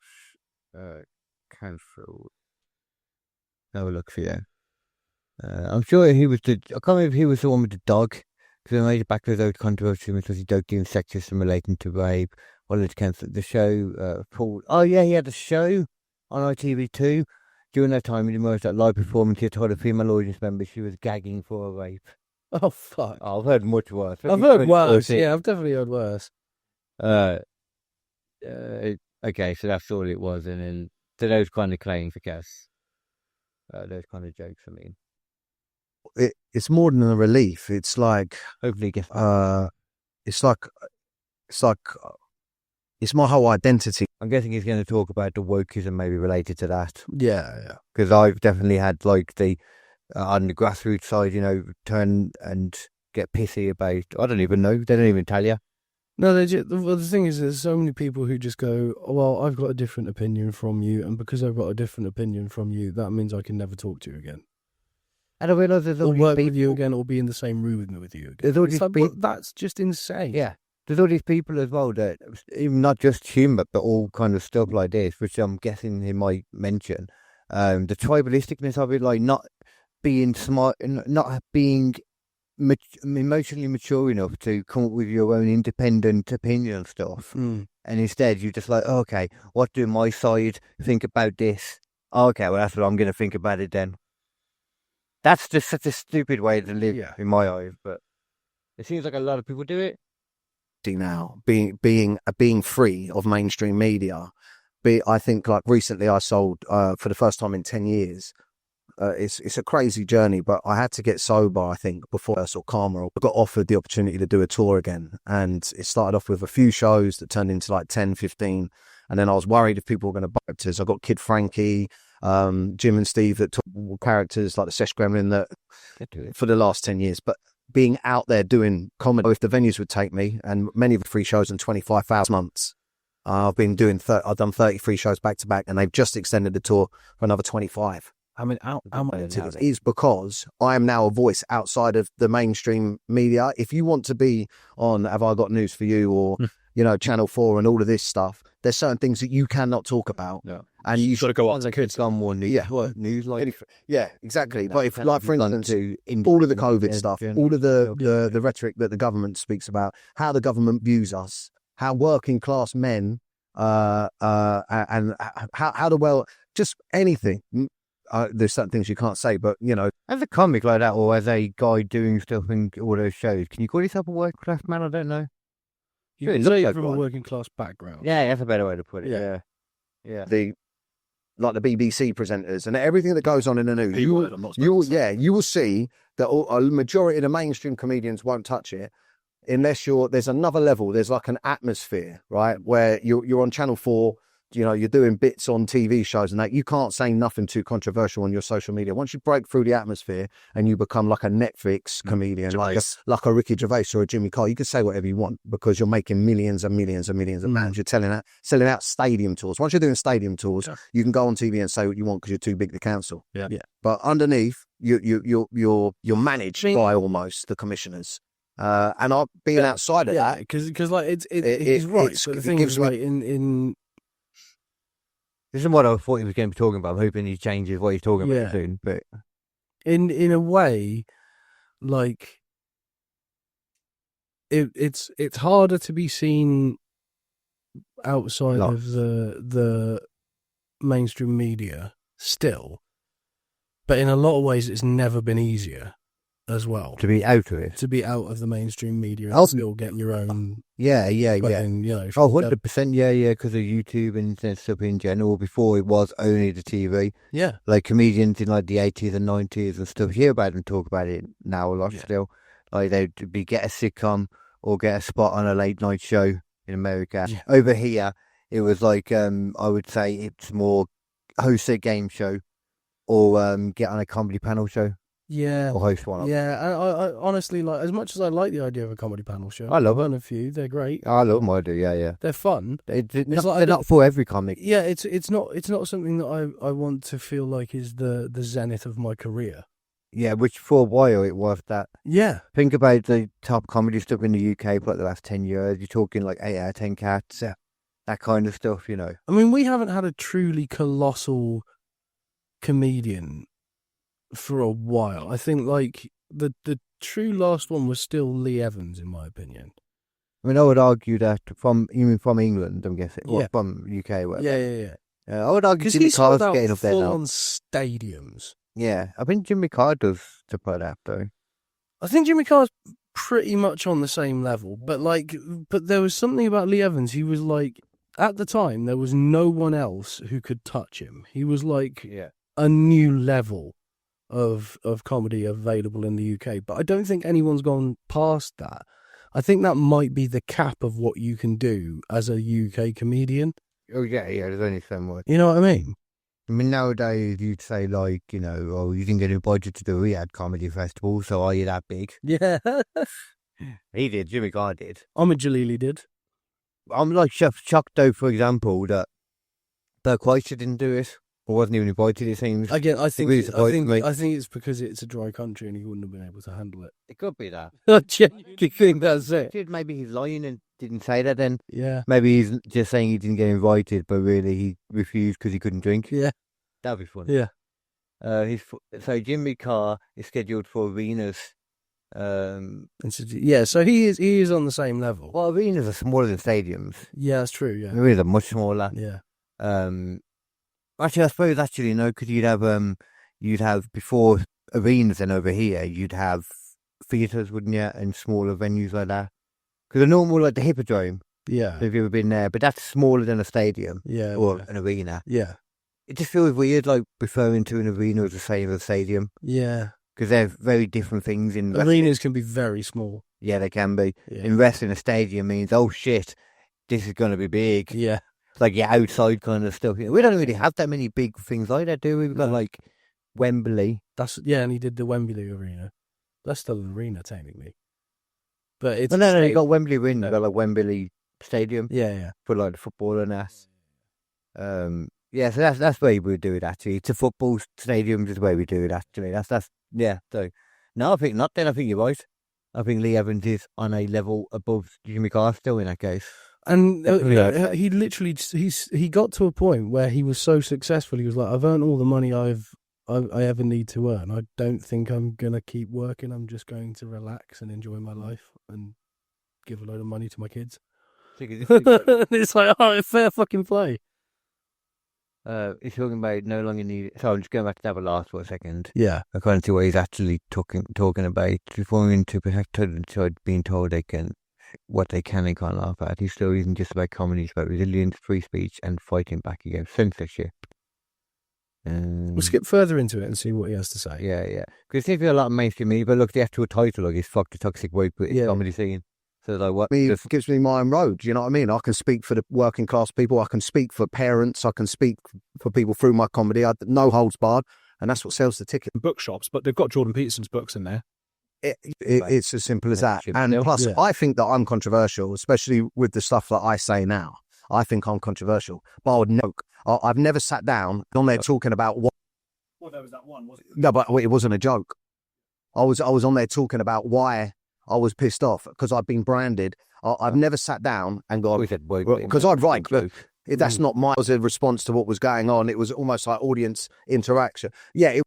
cancelled. Have a look for you. I'm sure he was I can't remember if he was the one with the dog, because I made it back to those controversy because he joked in sexist and relating to rape. Well, it cancelled the show. Paul. Oh yeah, he had a show on ITV2. During that time, he emerged that live performance. He told a female audience member she was gagging for a rape. Oh fuck! I've heard much worse. I've heard worse. Yeah, I've definitely heard worse. Okay, so that's all it was, and then to those kind of claims, I guess. Those kind of jokes. I mean, it's more than a relief. It's like hopefully, it's my whole identity. I'm guessing he's going to talk about the wokeism maybe related to that. Yeah. Because I've definitely had like the on the grassroots side, turn and get pissy about. I don't even know. They don't even tell you. No, the thing is, there's so many people who just go, oh, well, I've got a different opinion from you, and because I've got a different opinion from you, that means I can never talk to you again. And I realise there's all or these work people with you again, or be in the same room with you again. There's all these well, that's just insane. Yeah. There's all these people as well that, even not just humour, but all kind of stuff like this, which I'm guessing he might mention. The tribalisticness of it, like not being smart, not being emotionally mature enough to come up with your own independent opinion and stuff. And instead, you're just like, oh, okay, what do my side think about this? Oh, okay, well, that's what I'm going to think about it then. That's just such a stupid way to live in my eyes, but it seems like a lot of people do it. Now, being free of mainstream media, I think like recently I sold for the first time in 10 years. It's a crazy journey, but I had to get sober, I think, before I saw Karma. I got offered the opportunity to do a tour again, and it started off with a few shows that turned into like 10, 15, and then I was worried if people were going to buy it. I got Kid Frankie, Jim and Steve that took characters like the Sesh Gremlin that for the last 10 years, but being out there doing comedy, if the venues would take me, and many of the free shows in 25,000 months. I've been doing, I've done 33 shows back to back, and they've just extended the tour for another 25. I mean, how much is because I am now a voice outside of the mainstream media. If you want to be on Have I Got News for You or, Channel 4 and all of this stuff, there's certain things that you cannot talk about. Yeah. And you've got to go on to kids. Someone news. News like exactly. But if, like for instance, all of the COVID stuff, all of the rhetoric that the government speaks about, how the government views us, how working class men, and how just anything. There's certain things you can't say, but as a comic like that, or as a guy doing stuff in all those shows, can you call yourself a working class man? I don't know. You can say from a working class background. Yeah, that's a better way to put it. Yeah. The BBC presenters and everything that goes on in the news. You will see that a majority of the mainstream comedians won't touch it unless there's another level. There's like an atmosphere, right, where you're on Channel 4. You're doing bits on TV shows and that you can't say nothing too controversial on your social media. Once you break through the atmosphere and you become like a Netflix comedian, like a Ricky Gervais or a Jimmy Carr, you can say whatever you want because you're making millions and millions and millions of pounds. You're selling out stadium tours. Once you're doing stadium tours, you can go on TV and say what you want because you're too big to cancel. Yeah. But underneath, you're managed by almost the commissioners. And I've been outside of that because like he's right. But the thing is, like in this is what I thought he was going to be talking about. I'm hoping he changes what he's talking about soon. But in a way, like it's harder to be seen outside of the mainstream media still, But in a lot of ways, it's never been easier as well. To be out of it. To be out of the mainstream media and Oh. still get your own Yeah. fucking, you know. Oh, 100%, yeah, because of YouTube and internet stuff in general. Before it was only the TV. Yeah. Like comedians in like the 80s and 90s and stuff. Hear about them talk about it now a lot still. Like they'd get a sitcom or get a spot on a late night show in America. Yeah. Over here, it was like, I would say it's more host a game show or get on a comedy panel show Yeah. or host one. Yeah, and I honestly, like, as much as I like the idea of a comedy panel show, I love I've done a few. They're great. I love them, I do, yeah. They're fun. They're like I not don't- for every comic. Yeah, it's not something that I want to feel like is the zenith of my career. Yeah, which for a while it was that. Yeah. Think about the top comedy stuff in the UK for like the last 10 years. You're talking like 8 out of 10 cats, that kind of stuff, you know. I mean, we haven't had a truly colossal comedian for a while. I think like the true last one was still Lee Evans, in my opinion. I mean, I would argue that from England, I'm guessing, or Yeah. from UK, whatever. Yeah. I would argue Because Jimmy he's sold Carr's out getting up there full now. on stadiums. Yeah, I think Jimmy Carr does to put that though. I think Jimmy Carr's pretty much on the same level, but there was something about Lee Evans. He was like, at the time, there was no one else who could touch him. He was like a new level of comedy available in the UK, but I don't think anyone's gone past that. I think that might be the cap of what you can do as a UK comedian. Oh yeah, there's only so much. You know what I mean? I mean, nowadays you'd say like, you know, oh, you didn't get invited to the Riyadh Comedy Festival, so are you that big? Yeah. He did, Jimmy Carr did. Ahmed Jalili did. I'm like shocked though, for example, that Bert Kreischer didn't do it, or wasn't even invited, it seems. Again, I think really surprised me. I think it's because it's a dry country and he wouldn't have been able to handle it. It could be that. I genuinely think that's it. Dude, maybe he's lying and didn't say that then. Yeah. Maybe he's just saying he didn't get invited, but really he refused because he couldn't drink. Yeah. That'd be funny. Yeah. So Jimmy Carr is scheduled for arenas. So he is on the same level. Well, arenas are smaller than stadiums. Yeah, that's true. Yeah. Arenas are much smaller. Yeah. Actually, I suppose no, because you'd have before arenas and over here, you'd have theatres, wouldn't you, and smaller venues like that. Because a normal like the Hippodrome. Yeah. Have you ever been there? But that's smaller than a stadium. Yeah. Or an arena. Yeah. It just feels weird, like referring to an arena as the same as a stadium, Yeah. because they're very different things. In Arenas can be very small. yeah, they can be. Yeah. In wrestling, a stadium means, oh shit, this is going to be big. Yeah. It's like your outside kind of stuff. We don't really have that many big things like that, do we? We've got like Wembley. And he did the Wembley Arena. That's still an arena technically, but it's No, you got Wembley Arena. You got like Wembley Stadium Yeah. for like the football and that. Yeah, so that's where we do it actually. It's a football stadium is where we do it actually. That's yeah. So no, I think not. Then I think you're right. I think Lee Evans is on a level above Jimmy Carr still in that case. And Yeah. he literally he got to a point where he was so successful. He was like, I've earned all the money I ever need to earn. I don't think I'm gonna keep working. I'm just going to relax and enjoy my life and give a load of money to my kids. It's like, oh, fair fucking play. He's talking about no longer need. So I'm just going back to that last for a second. Yeah. I can't see what he's actually talking about. Referring to protect the child, being told they can what they can and can't laugh at. His story isn't just about comedy; it's about resilience, free speech, and fighting back against censorship. We'll skip further into it and see what he has to say. Yeah. Because if you're a lot of mainstream media, but look, the actual title like is "Fuck the Toxic White British Comedy Scene." So like what? It gives me my own road. You know what I mean? I can speak for the working class people. I can speak for parents. I can speak for people through my comedy. No holds barred, and that's what sells the ticket. Bookshops, but they've got Jordan Peterson's books in there. It's as simple as that. And still. plus, I think that I'm controversial, especially with the stuff that I say now. I think I'm controversial, but I would never. I've never sat down on there talking about what. Well, there was that one, wasn't it? No, but it wasn't a joke. I was on there talking about why I was pissed off because I've been branded. I've never sat down and gone because I'd write. But that's not my. It was a response to what was going on. It was almost like audience interaction. Yeah,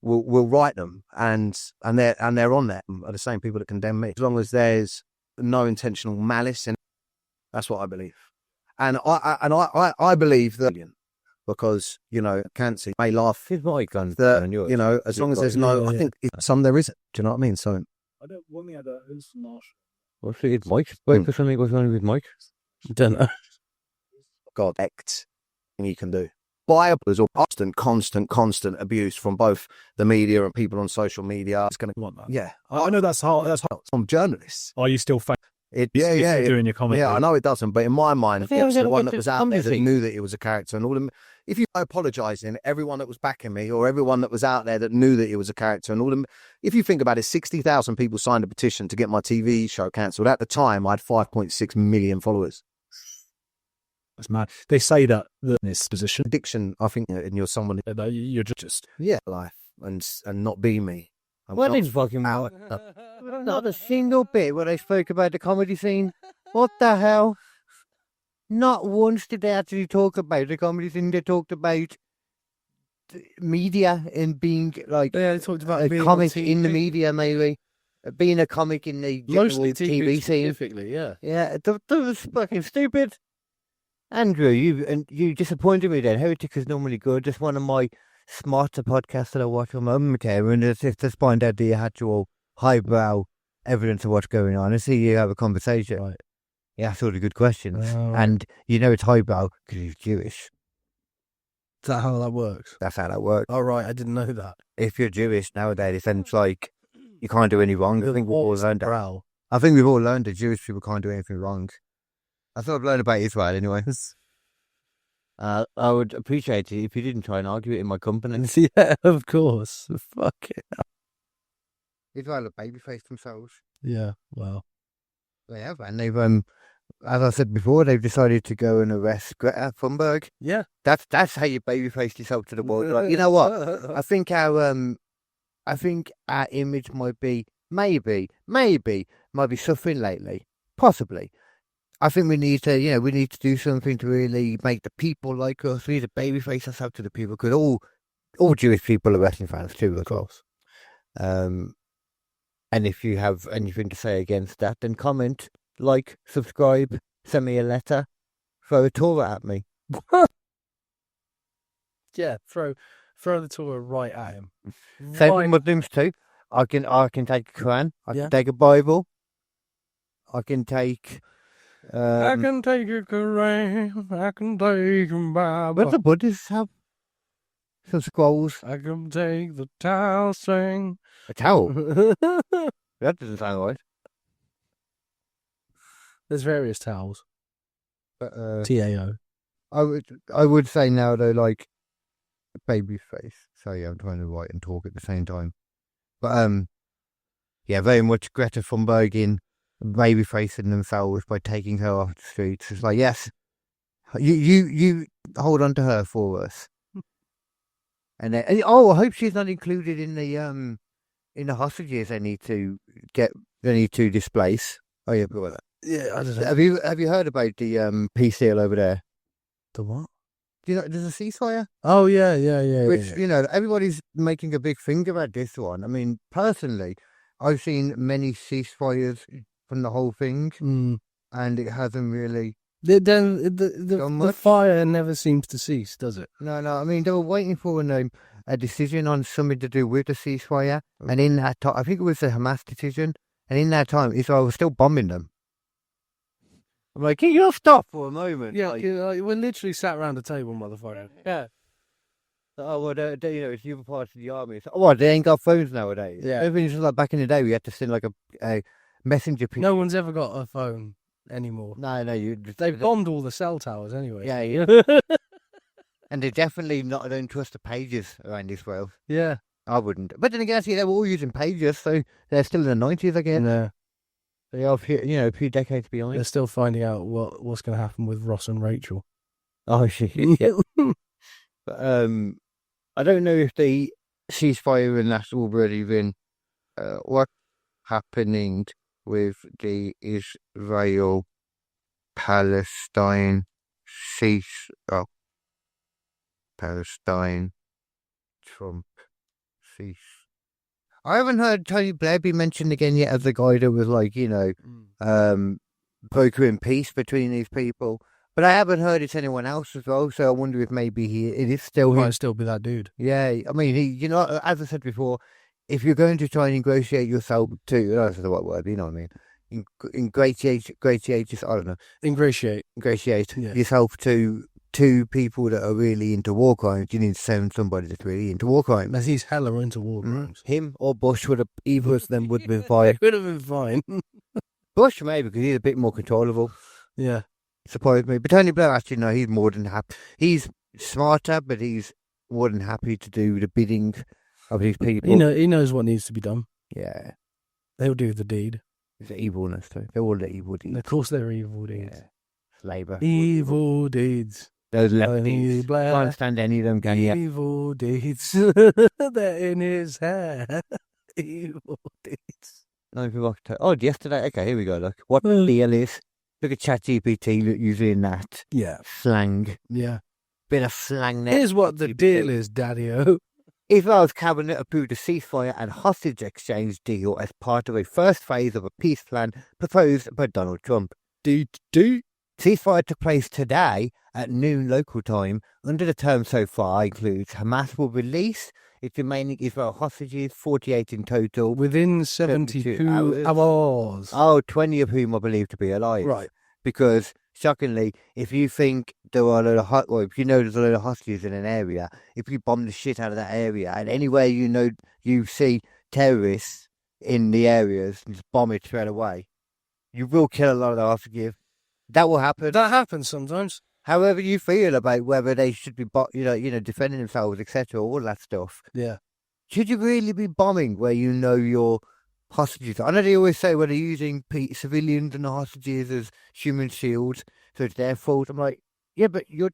we'll write them and they're on there. Are the same people that condemn me as long as there's no intentional malice in. That's what I believe, and I believe that because, cancer may laugh. His mic on That, yours. as long as there's no, I think some there isn't. Do you know what I mean? So, I don't want the other. It's not. What's his mic? Wait for something was wrong with his mic. Don't know. God, act you can do. Bible is all constant abuse from both the media and people on social media. It's going to Want that? Yeah, I know that's hard. That's hard. from journalists. Are you still If you're doing your comedy? Yeah, I know it doesn't, but in my mind, I think I was the gonna one get that to was out there that comedy. knew that it was a character, and all them. If you apologising, everyone that was backing me, or everyone that was out there that knew that it was a character, and all them. If you think about it, 60,000 people signed a petition to get my TV show cancelled. At the time, I had 5.6 million followers. That's mad. They say that this position, Addiction, I think, and you're someone, that you're just life, and not be me. I'm What not- is fucking out? Not a single bit where they spoke about the comedy scene. What the hell? Not once did they actually talk about the comedy scene. They talked about the media and being like Yeah, they talked about a being on comic in the TV. media, maybe being a comic in the Mostly general TV TV scene. specifically, yeah. Yeah, that was fucking stupid. Andrew, you disappointed me then. Heretic is normally good. Just one of my smarter podcasts that I watch on momentarily, and just find out the actual highbrow evidence of what's going on and see you have a conversation. Right. Yeah, that's all the good questions. Oh. And it's highbrow because he's Jewish. Is that how that works? That's how that works. Oh, right, I didn't know that. If you're Jewish nowadays, then it's like you can't do any wrong. I think we've all learned that. Brow. I think we've all learned that Jewish people can't do anything wrong. I thought I've learned about Israel anyway. I would appreciate it if you didn't try and argue it in my company. Yeah, of course. Fuck it. Israel have babyfaced themselves. Yeah, well. They have, and they've as I said before, they've decided to go and arrest Greta Thunberg. Yeah. That's how you babyface yourself to the world. Like, you know what? I think our image might be suffering lately, possibly. I think we need to do something to really make the people like us. We need to babyface ourselves to the people, because all Jewish people are wrestling fans too, of course. And if you have anything to say against that, then comment, like, subscribe, send me a letter, throw a Torah at me. Yeah, throw the Torah right at him. Same Right. with Muslims too. I can take a Quran. I Yeah. can take a Bible. I can take. I can take a Quran, I can take a What do Bible, the Buddhists have? Some scrolls. I can take the Tao string. A towel. That doesn't sound right. There's various towels. But TAO. I would say now though, like, baby face. Sorry, I'm trying to write and talk at the same time. But yeah, very much Greta Thunberg in baby facing themselves by taking her off the streets. It's like, yes, you hold on to her for us. And then, I hope she's not included in the hostages they need to displace. Oh yeah, but Yeah, I don't know. have you heard about the peace deal over there? The what? Do you know there's a ceasefire? Oh, yeah. Which, everybody's making a big thing about this one. I mean, personally, I've seen many ceasefires from the whole thing, and it hasn't really. The fire never seems to cease, does it? No. I mean, they were waiting for a decision on something to do with the ceasefire, and in that time, I think it was the Hamas decision, and in that time, Israel was still bombing them. I'm like, can you not stop for a moment? Yeah, Like, we're literally sat around a table, motherfucker. Yeah. oh, well, it's the other parts of the army. So, oh, they ain't got phones nowadays. Yeah. Everything's just like back in the day. We had to send like a messenger. No one's ever got a phone anymore. No, They've bombed all the cell towers anyway. Yeah. And they definitely don't trust the pages around Israel. Yeah. I wouldn't. But then again, see, they were all using pages, so they're still in the 90s again. Yeah. They are, a few decades behind. They're still finding out what's going to happen with Ross and Rachel. Oh, shit. Yeah. But I don't know if the ceasefire and that's already been what's happening with the Israel-Palestine Palestine Trump cease. I haven't heard Tony Blair be mentioned again yet as the guy that was like, brokering peace between these people. But I haven't heard it's anyone else as well, so I wonder if maybe it is still him. Might still be that dude. Yeah, I mean, as I said before, if you're going to try and ingratiate yourself to, that's the right word, you know what I mean? Ingratiate, I don't know. Ingratiate. Ingratiate Yeah. yourself to people that are really into war crimes. You need to send somebody that's really into war crimes. As he's hella into war crimes. Him or Bush either of them would have been fine. Would have been fine. Bush maybe, because he's a bit more controllable. Yeah. Surprised me. But Tony Blair, actually, no, he's more than happy. He's smarter, but he's more than happy to do the bidding of these people. He knows what needs to be done. Yeah. They'll do the deed. It's the evilness, too. They're all the evil deeds. And of course they're evil deeds. Yeah. Labour. Evil deeds. Those Tony lefties. Blair. Can't stand any of them, can you? Evil deeds. They're in his hair. Evil deeds. Yesterday. Okay, here we go. Look. What the deal is. Look at ChatGPT using that Yeah. slang. Yeah. Bit of slang there. Here's what the deal is, Daddy-O. Israel's cabinet approved a ceasefire and hostage exchange deal as part of a first phase of a peace plan proposed by Donald Trump. Ceasefire took place today at noon local time. Under the terms so far includes Hamas will release its remaining Israel hostages, 48 in total. Within 72 hours. hours. 20 of whom are believed to be alive. Right. Because, shockingly, if you think there are a load of if you know there's a load of hostages in an area, if you bomb the shit out of that area, and anywhere you see terrorists in the areas, and just bomb it straight away, you will kill a lot of the hostages. That will happen. That happens sometimes. However you feel about whether they should be, defending themselves, etc., all that stuff. Yeah. Should you really be bombing where you know your hostages? I know they always say when they're using civilians and the hostages as human shields, so it's their fault. I'm like, yeah, but you're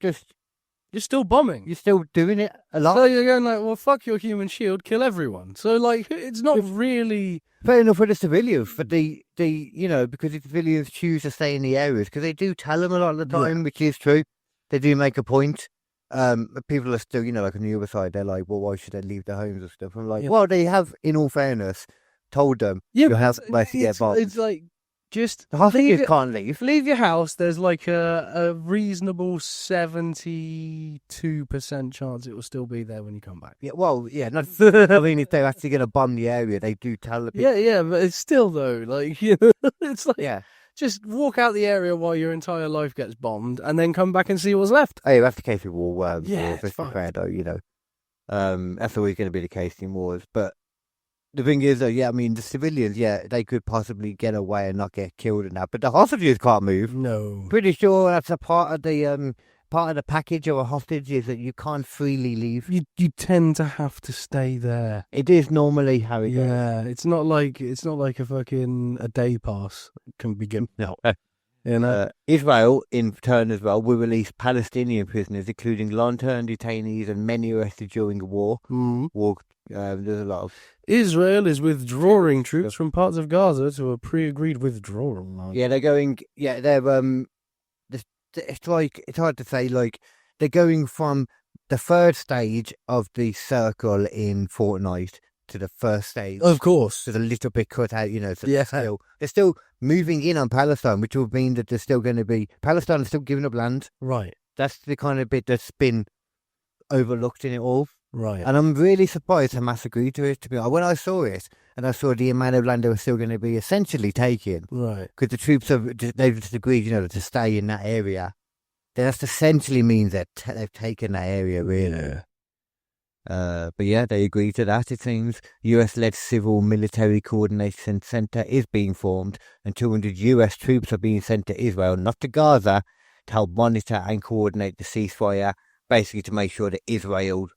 still bombing. You're still doing it a lot. So you're going like, well, fuck your human shield, kill everyone. So, like, it's not really... Fair enough for the civilians, for because the civilians choose to stay in the areas, because they do tell them a lot of the time, which is true. They do make a point. But people are still, like on the other side, they're like, well, why should they leave their homes and stuff? I'm like, well, they have, in all fairness, told them you have to get bombed. It's like, just the hostages can't leave. Leave your house. There's like a reasonable 72% chance it will still be there when you come back. Yeah, well, yeah. Not, I mean, if they're actually going to bomb the area, they do tell the people. Yeah, but it's still though, like, it's like, just walk out the area while your entire life gets bombed, and then come back and see what's left. Hey, that's the case with war. It's fine. Fair, though, that's always going to be the case in wars. But the thing is, though, the civilians, they could possibly get away and not get killed and that, but the hostages can't move. No. Pretty sure that's a part of the package of a hostage is that you can't freely leave. You tend to have to stay there. It is normally how it goes. Yeah, it's not like a fucking a day pass can be given. No. Israel, in turn as well, will release Palestinian prisoners, including long-term detainees and many arrested during the war. There's a lot of... Israel is withdrawing troops from parts of Gaza to a pre-agreed withdrawal. Yeah, they're going... Yeah, they're... It's hard to say, like, they're going from the third stage of the circle in Fortnite to the first stage. Of course. There's a little bit cut out, so yeah. they're still moving in on Palestine, which will mean that there's still going to be... Palestine is still giving up land. Right. That's the kind of bit that's been overlooked in it all. Right. And I'm really surprised Hamas agreed to it, to be honest. When I saw it, and I saw the amount of land they were still going to be essentially taking, right, because the troops they've just agreed, to stay in that area, then that essentially means that they've taken that area, really. Yeah. But yeah, they agreed to that, it seems. US-led civil military coordination center is being formed, and 200 US troops are being sent to Israel, not to Gaza, to help monitor and coordinate the ceasefire, basically to make sure that Israel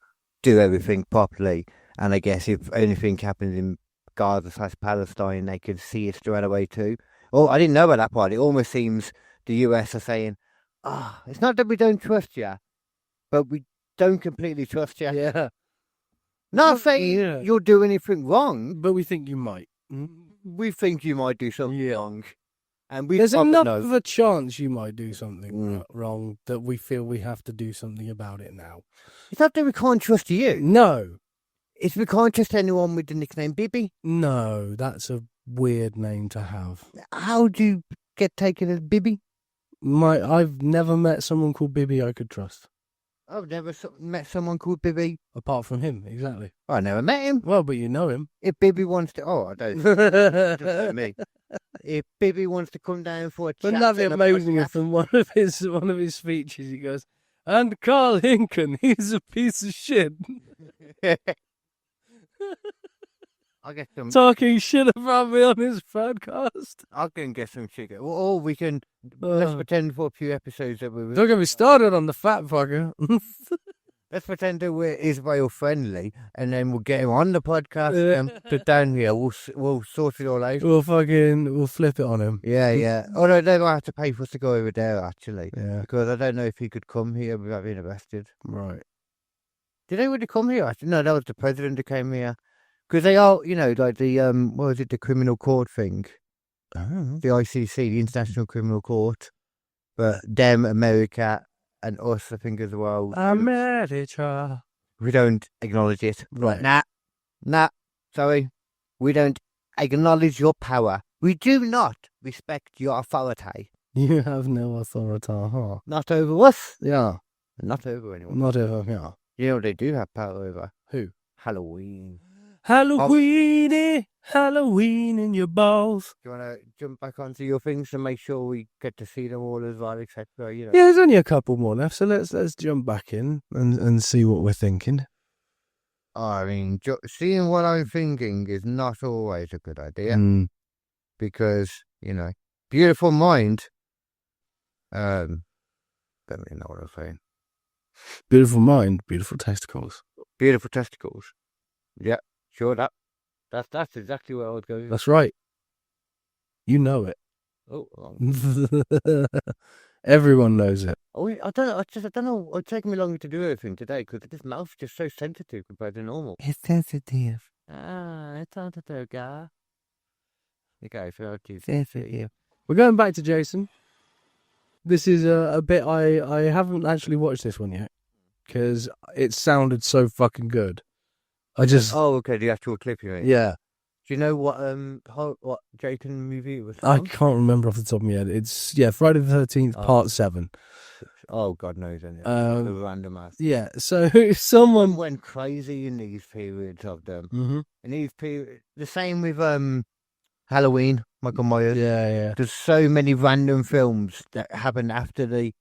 do everything properly. And I guess if anything happens in Gaza/Palestine, they could see it straight away too. Oh, I didn't know about that part. It almost seems the US are saying, it's not that we don't trust you, but we don't completely trust you. Yeah. Not saying you'll do anything wrong, but we think you might. We think you might do something wrong. And there's enough of a chance you might do something wrong that we feel we have to do something about it now. It's not that we can't trust you. No. It's we can't trust anyone with the nickname Bibi. No, that's a weird name to have. How do you get taken as Bibi? I've never met someone called Bibby I could trust. I've never met someone called Bibby. Apart from him, exactly. I never met him. Well, but you know him. If Bibby wants to, I don't. Just like me. If Bibby wants to come down for a chat, But nothing and a amazing podcast- is from one of his speeches. He goes, "And Carl Hinken, he's a piece of shit, I get some. talking shit about me on his podcast." I can get some chicken. Or we can let's pretend for a few episodes that we're. Don't get me started on the fat fucker. Let's pretend that we're Israel friendly, and then we'll get him on the podcast Yeah. and put down here. We'll sort it all out. we'll flip it on him. Yeah, yeah. Although they might have to pay for us to go over there actually, Yeah, because I don't know if he could come here without being arrested. right. Did anybody come here? Actually, no, that was the president who came here. Because they are, like the what was it, the criminal court thing, Oh. the ICC, the International Criminal Court, but them, America, and us, I think as well. America. We don't acknowledge it. Right. Nah. Sorry, we don't acknowledge your power. We do not respect your authority. You have no authority, huh? Not over us. Yeah. Not over anyone. Not ever, yeah. You know they do have power over Who? Halloween. Halloween in your balls. Do you want to jump back onto your things to make sure we get to see them all as well, etc.? Yeah, there's only a couple more left, so let's jump back in and see what we're thinking. I mean, seeing what I'm thinking is not always a good idea Mm. because, beautiful mind. Don't really know what I'm saying. Beautiful mind, beautiful testicles. Beautiful testicles. Yeah, sure. That's exactly where I was going. That's right. You know it. Oh, wrong. Everyone knows it. Oh, I don't know. I don't know. It's taking me longer to do everything today because this mouth's just so sensitive compared to normal. It's sensitive. It's sensitive, guy. Okay, so Sensitive. We're going back to Jason. This is a bit I haven't actually watched this one yet because it sounded so fucking good. I just Oh, okay. The actual clip you mean? yeah. Do you know what what Jason movie it was I from? can't remember off the top of my head. It's Friday the 13th, Oh. part 7. Oh, God knows, isn't it? Um, The random ass. Yeah, so someone Went crazy in these periods of them. Mhm. In these periods, the same with Halloween, Michael Myers. Yeah. There's so many random films that happen after the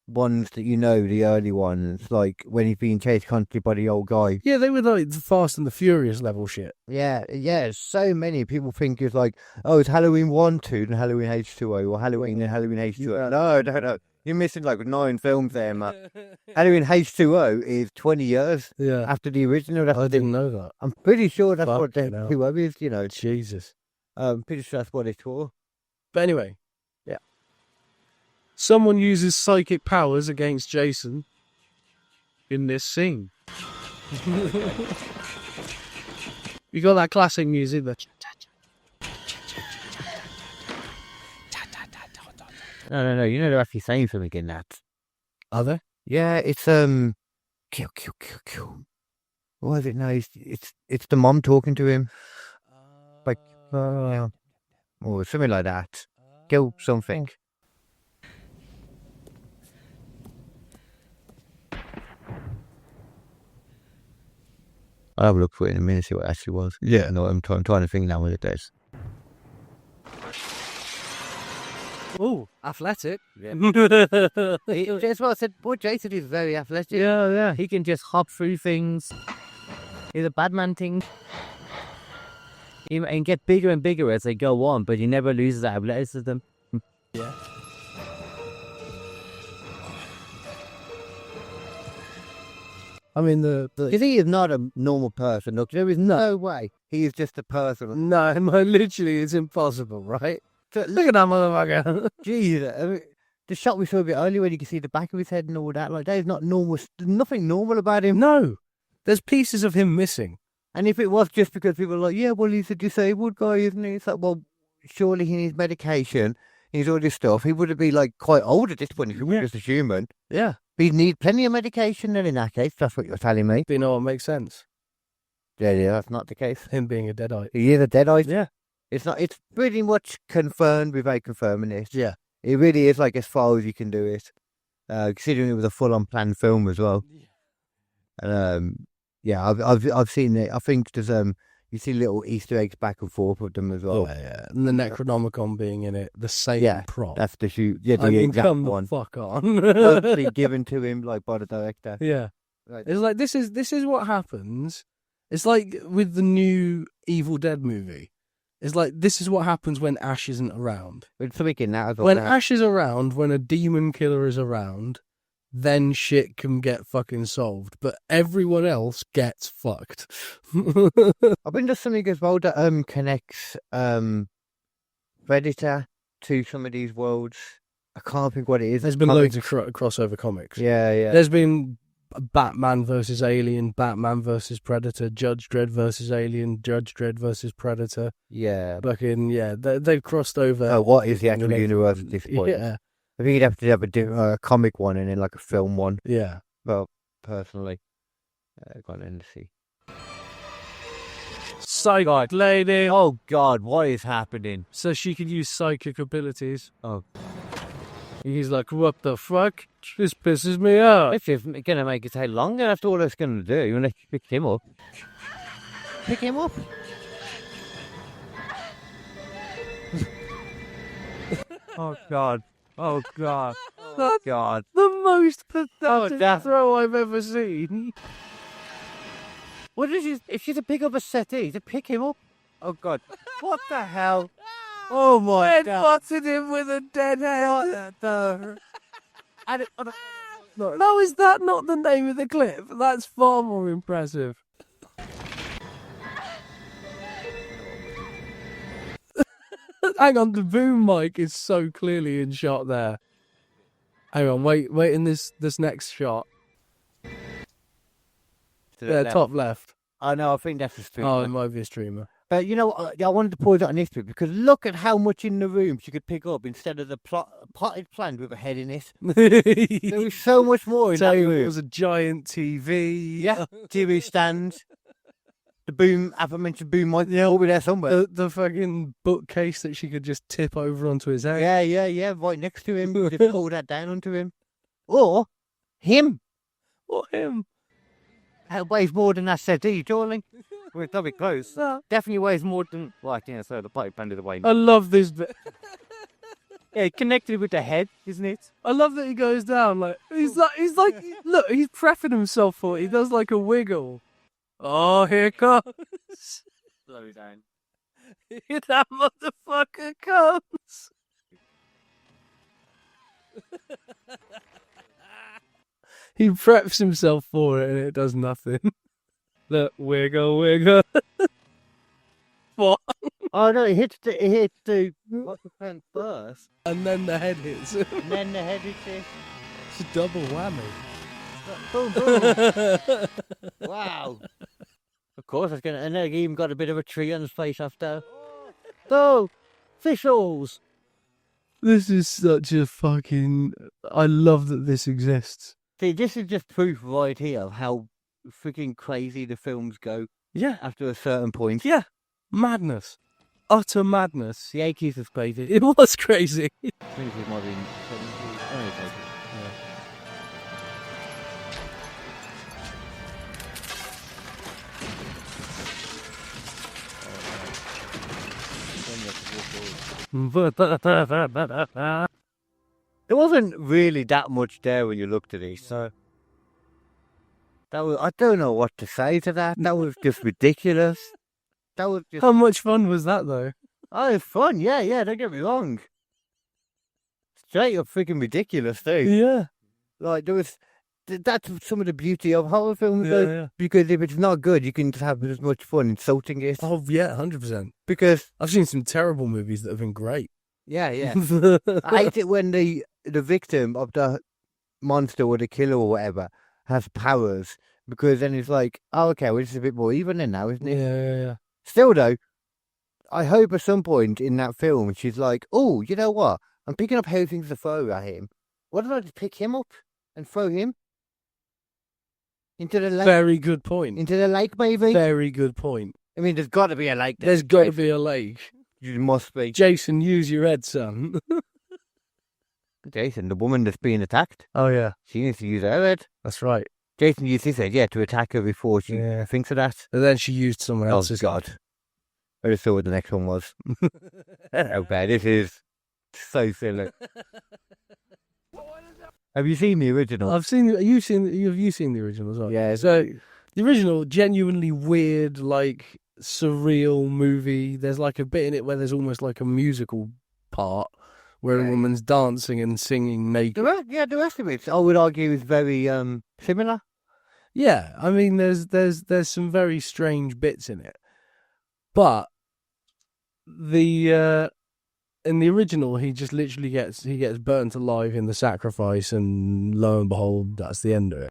ones that the early ones, like when he's being chased constantly by the old guy. Yeah, they were like the Fast and the Furious level shit. Yeah. So many people think it's like, oh, it's Halloween 1, 2, and Halloween H2O, or Halloween and Halloween H2O. No. You're missing like 9 films there, man. Halloween H2O is 20 years Yeah. after the original. I didn't know that. I'm pretty sure that's what the Fucking hell. H2O is, Jesus. pretty sure that's what it's for. But anyway. Yeah. Someone uses psychic powers against Jason in this scene. You got that classic music, the No. They're actually saying something in that. Are they? Yeah, it's kill. What is it now? It's the mom talking to him, like or something like that. Kill something. I'll have a look for it in a minute, see what it actually was. Yeah. No, I'm trying to think now what it is. Oh, athletic. Yeah. That's what I said. Boy, Jason is very athletic. Yeah. He can just hop through things. He's a Batman thing. And get bigger and bigger as they go on, but he never loses that athleticism. Yeah. I mean, You think he's not a normal person? Look, there is no way he is just a person. no, literally, it's impossible, right? So, Look at that motherfucker. Jesus, I mean, the shot we saw a bit earlier when you can see the back of his head and all that, like that is not normal. There's nothing normal about him. No, there's pieces of him missing. And if it was just because people are like, yeah, well, he's a disabled guy, isn't he? It's like, well, surely he needs medication. He needs all this stuff. He would have been like quite old at this point if he was just a human. Yeah. But he'd need plenty of medication then in that case. That's what you're telling me. Do you know what makes sense? Yeah, that's not the case. Him being a deadite. He is a deadite. Yeah. It's not. It's pretty much confirmed without confirming it. Yeah. It really is like as far as you can do it, considering it was a full-on planned film as well. And yeah, I've seen it. I think there's you see little Easter eggs back and forth with them as well. Yeah. And the Necronomicon being in it, the same prop. That's the shoot. Yeah, the I mean, exact come one. the fuck on. Purposely given to him like by the director. Yeah. Right. It's like this is what happens. It's like with the new Evil Dead movie. It's like this is what happens when Ash isn't around. It's something in that as well. When Ash is around, when a demon killer is around, then shit can get fucking solved. But everyone else gets fucked. I think there's something as well that connects Predator to some of these worlds. I can't think what it is. There's been loads of crossover comics. Yeah. There's been Batman versus Alien, Batman versus Predator, Judge Dredd versus Alien, Judge Dredd versus Predator. Yeah. Fucking, yeah, they've crossed over. What is the actual universe at this point? Yeah. I think you'd have to have a comic one and then like a film one. Yeah. Well, personally. Go on, let's see. Psychic lady. Oh God, what is happening? So she can use psychic abilities. Oh. He's like, what the fuck? This pisses me off. If you're going to make it take longer, that's all it's going to do. You want to pick him up. Pick him up. Oh God. Oh God. Oh God. The most pathetic throw I've ever seen. What is she? If she's to pick up a settee, to pick him up? Oh God. What the hell? Oh my God. Headbutted him with a dead head. No, is that not the name of the clip? That's far more impressive. Hang on, the boom mic is so clearly in shot there. Hang on, wait in this next shot. Yeah, top left. Oh no, I think that's a streamer. Oh, it might be a streamer. But you know, I wanted to pause it on this bit because look at how much in the room she could pick up instead of the potted plant with a head in it. There was so much more in that room. It was a giant TV. Yeah, TV stand. The boom, aforementioned boom mic, all be there somewhere. The fucking bookcase that she could just tip over onto his head. Yeah, right next to him. Just pull that down onto him. Or him. That weighs more than that settee, darling. We're probably close. Definitely weighs more than. Well, yeah, so the pipe under the weight. I love this bit. Yeah, connected with the head, isn't it? I love that he goes down like he's like look, he's prepping himself for it. He does like a wiggle. Oh, here comes. Slow down. Here that motherfucker comes. He preps himself for it and it does nothing. Look, wiggle. What? Oh no, it hits the what's the plant first, And then the head hits him. and then the head hits it. It's a double whammy. Boom, boom. Wow. Of course, it's gonna. And then he even got a bit of a tree on his face after. Oh, fish holes. This is such a fucking. I love that this exists. See, this is just proof right here of how freaking crazy the films go. Yeah. After a certain point. Yeah. Madness. Utter madness. The 80s was crazy. It was crazy. I think it might be 70s. Oh, it's okay. There wasn't really that much there when you looked at it, so that was, I don't know what to say to that. That was just ridiculous. That was just, How much fun was that, though? oh, it's fun, yeah, don't get me wrong. Straight up freaking ridiculous too. Yeah. Like that's some of the beauty of horror films, Yeah, though, yeah. because if it's not good, you can just have as much fun insulting it. Oh, yeah, 100%. Because I've seen some terrible movies that have been great. yeah, I hate it when the victim of the monster or the killer or whatever has powers, because then it's like, oh, okay, well, this is a bit more even then now, isn't it? Yeah. Still though, I hope at some point in that film she's like, oh, you know what? I'm picking up heavy things to throw at him. Why don't I just pick him up and throw him into the lake? Very good point. Into the lake, maybe? Very good point. I mean, there's got to be a lake. There's got to be a lake. There must be. Jason, use your head, son. Jason, the woman that's being attacked, Oh yeah, she needs to use her head. that's right. Jason used his head, to attack her before she Yeah. thinks of that. And then she used someone Oh, else's. God. I just saw what the next one was. How bad this is. So silly. Have you seen the original? I've seen. Have you seen the original as well? Yeah. So the original, genuinely weird, like surreal movie. There's like a bit in it where there's almost like a musical part where a woman's dancing and singing naked. The rest of it, I would argue, is very similar. Yeah, I mean, there's some very strange bits in it, but in the original, he just literally gets burnt alive in the sacrifice, and lo and behold, that's the end of it.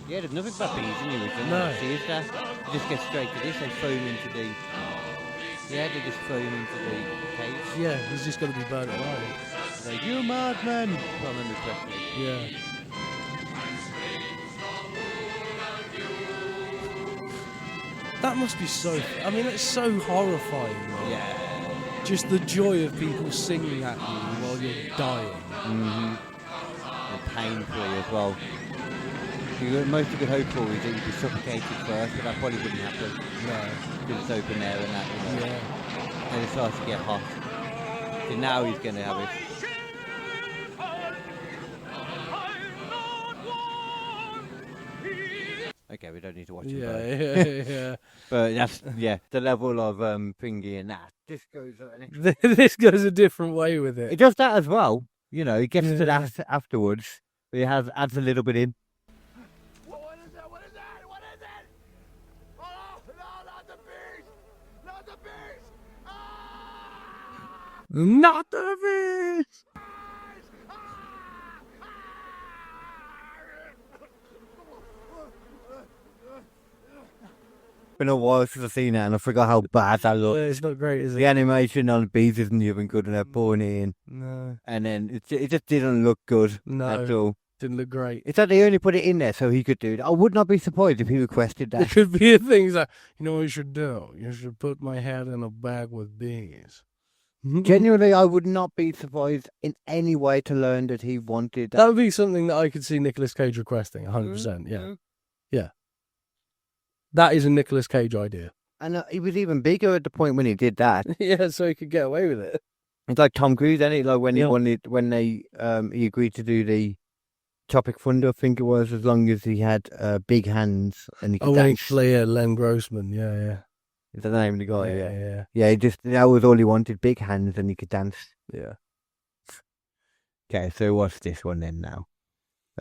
Yeah, there's nothing about bees in the original. No. See, is there? They just get straight to this. They throw him into the. Yeah, they just throw him into the cage. Yeah, he's just got to be burnt alive. Like, you madman! If I remember correctly. Yeah. That must be so. I mean, it's so horrifying. Man. Yeah. Just the joy of people singing at you while you're dying. Mm-hmm. And pain-free as well. Most you could hope for is that you'd be suffocated first, but that probably wouldn't happen. No. Because it's open air and that, you know. Yeah. And it starts to get hot. So now he's going to have it. Okay, we don't need to watch it. Yeah. But that's, the level of thingy and that. This goes This goes a different way with It it. does that as well. You know, it gets to that afterwards. But it adds a little bit in. What is that? What is that? What is it? Oh, no, not the bees! Not the bees! Ah! Not the beast. Been a while since I've seen it, and I forgot how bad that looked. It's not great, is The it? animation on the bees isn't even good enough, pulling it in. No. And then it just didn't look good No. at all. Didn't look great. It's like they only put it in there so he could do it. I would not be surprised if he requested It that. could be a thing. It's like, you know what you should do? You should put my head in a bag with bees. Genuinely, I would not be surprised in any way to learn that he wanted That that. would be something that I could see Nicolas Cage requesting, 100%. Yeah. Yeah. That is a Nicolas Cage idea. And he was even bigger at the point when he did that. Yeah, so he could get away with it. It's like Tom Cruise, isn't it? Like when Yeah. he agreed to do the Tropic Thunder, I think it was, as long as he had big hands and he could Oh, dance. Len Grossman. Yeah. Is that the name of the guy? Yeah. Yeah, that was all he wanted, big hands and he could dance. Yeah. Okay, so what's this one then now?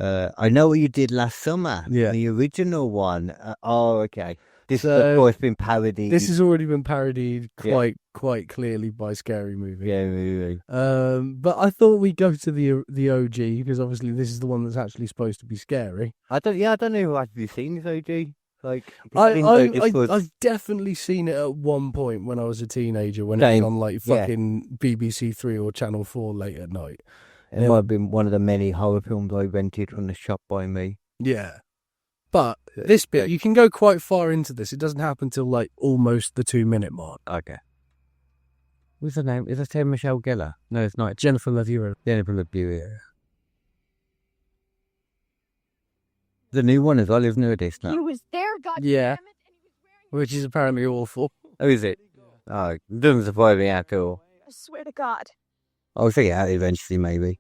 I know what you did last summer. Yeah. The original one. Okay. This So, has, of course, been parodied. This has already been parodied Yeah. quite clearly by Scary Movie. Yeah, really. But I thought we'd go to the OG because obviously this is the one that's actually supposed to be scary. I don't know who actually seen this OG. Like, it didn't know this was- I've definitely seen it at one point when I was a teenager when it Same. was on like Yeah. fucking BBC 3 or Channel 4 late at night. It might have been one of the many horror films I rented from the shop by me. Yeah. But this bit, you can go quite far into this. It doesn't happen till like almost the 2-minute mark. Okay. What's her name? Is it Sarah Michelle Gellar? No, it's not. Jennifer Love Hewitt. Jennifer Love Hewitt. The new one as well, isn't it? This now. He was there, Yeah. goddammit, and he was wearing. Which is apparently awful. Oh, is it? Oh, it doesn't surprise me at all. I swear to God. I'll figure it out eventually, maybe.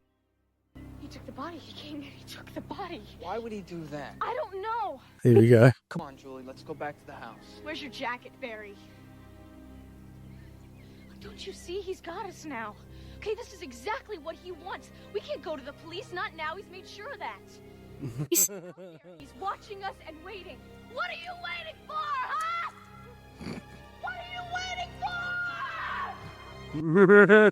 He took the body. He came here. He took the body. Why would he do that? I don't know. Here we go. Come on, Julie, let's go back to the house. Where's your jacket, Barry? Don't you see? He's got us now. Okay, this is exactly what he wants. We can't go to the police. Not now. He's made sure of that. He's watching us and waiting. What are you waiting for, huh? What are you waiting for?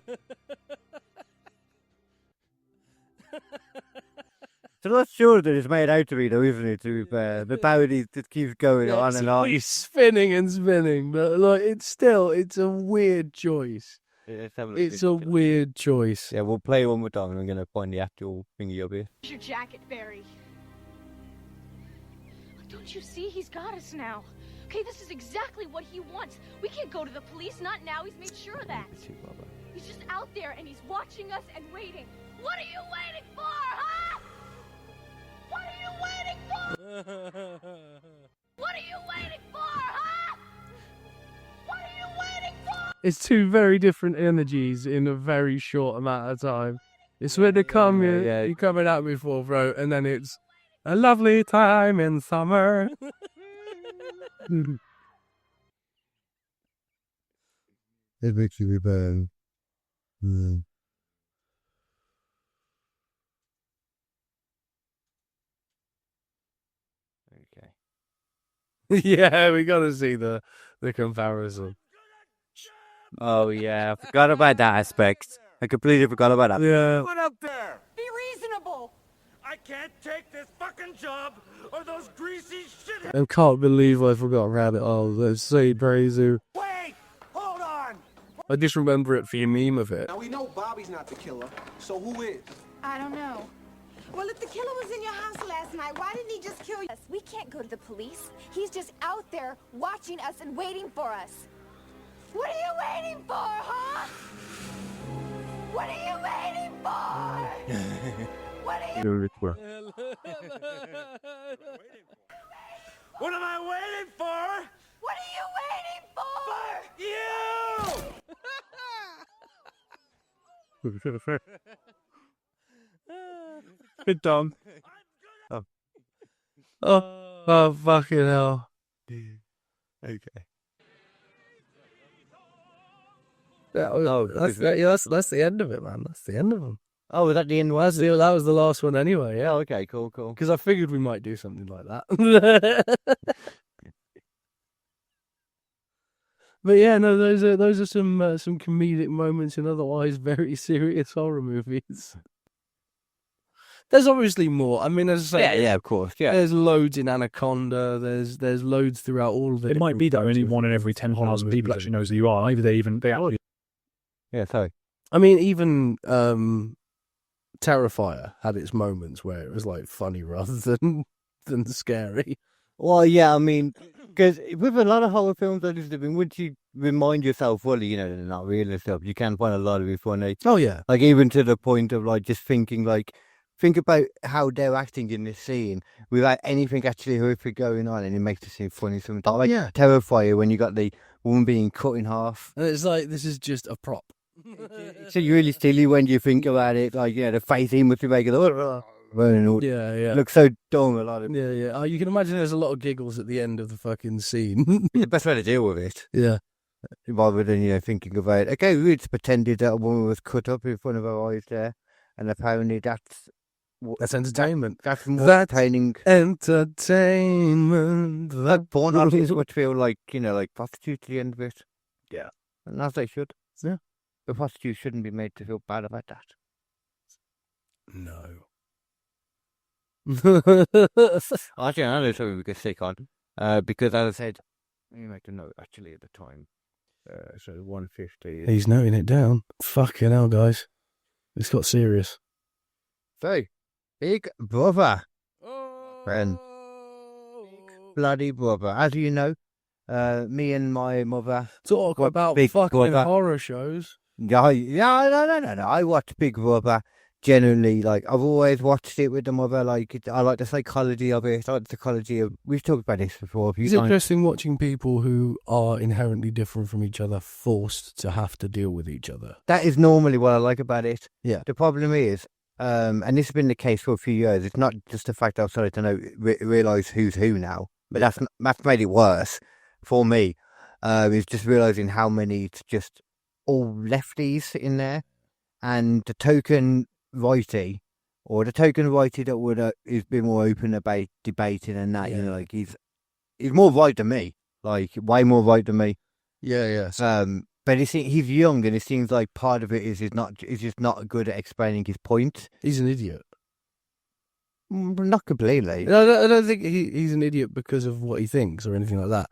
So that's sure that it's made out to be, though, isn't it? To be fair, the parody just keeps going on and on. He's spinning and spinning, but like it's a weird choice. Yeah, let's have a look It's at a it. weird choice. Yeah, we'll play one more time and I'm going to find the actual thingy up here. Where's your jacket, Barry? Don't you see? He's got us now. Okay, this is exactly what he wants. We can't go to the police, not now. He's made sure of that. He's just out there and he's watching us and waiting. What are you waiting for, huh? What are you waiting for? What are you waiting for, huh? What are you waiting for? It's two very different energies in a very short amount of time. It's when they come, you're coming at me for, bro, and then it's a lovely time in summer. It makes you burn. Okay. Yeah, we gotta see the comparison. Oh yeah, I forgot about that aspect. I completely forgot about that. Yeah. Put up there! Be reasonable. I can't take this fucking job or those greasy shit. I can't believe I forgot about it. Oh, that's so crazy. Wait! Hold on! I just remember it for your meme of it. Now we know Bobby's not the killer, so who is? I don't know. Well, if the killer was in your house last night, why didn't he just kill you? We can't go to the police. He's just out there watching us and waiting for us. What are you waiting for, huh? What are you waiting for? What are you What am I waiting for? What are you waiting for? You! Bit dumb. Oh, fucking hell. Okay. That's the end of it, man. That's the end of them. Oh, was that the end? That was the last one anyway, yeah. Oh, okay, cool. Because I figured we might do something like that. But yeah, no, those are some comedic moments in otherwise very serious horror movies. There's obviously more. I mean, as I say, Yeah, of course, yeah. There's loads in Anaconda. There's loads throughout all of it. It might be that only one in every 10,000 people actually knows who you are. Maybe they actually. Yeah, sorry. I mean, even Terrifier had its moments where it was like funny rather than scary. Well, yeah, I mean, because with a lot of horror films, once you remind yourself, well, you know, they're not real and stuff, you can find a lot of it funny. Oh, yeah. Like, even to the point of, like, just thinking, like, think about how they're acting in this scene without anything actually horrific going on, and it makes the scene funny sometimes. Like, Terrifier, when you got the woman being cut in half. And it's like, this is just a prop. It's really silly when you think about it. Like, you know, the face he must be making. Yeah. Looks so dumb, a lot of. Yeah. Oh, you can imagine there's a lot of giggles at the end of the fucking scene. The best way to deal with it. Yeah. Rather than, you know, thinking about, okay, we just pretended that a woman was cut up in front of our eyes there, and apparently that's entertainment. That's more entertaining. Entertainment. That porn artists would feel like, you know, like prostitutes at the end of it. Yeah. And as they should. Yeah. The prostitutes shouldn't be made to feel bad about that. No. Actually, I know something we could stick on. Because as I said, let me make a note actually at the time. So 150. He's noting it down. Fucking hell, guys. It's got serious. So, Big Brother. Friend. Bloody brother. As you know, me and my mother talk about Big fucking Brother. horror shows. No. I watch Big Brother. Generally, like, I've always watched it with the mother. Like, I like the psychology of it. I like the psychology of. We've talked about this before. It's interesting watching people who are inherently different from each other forced to have to deal with each other. That is normally what I like about it. Yeah. The problem is, and this has been the case for a few years. It's not just the fact I've started to realise who's who now, but that's made it worse for me. Is just realising how many it's just all lefties in there, and the token righty, or the token righty that would is been more open about debating and that. You know, like he's more right than me, like way more right than me. Yeah. But he's young, and it seems like part of it is he's just not good at explaining his point. He's an idiot. Not completely. No, I don't think he's an idiot because of what he thinks or anything like that.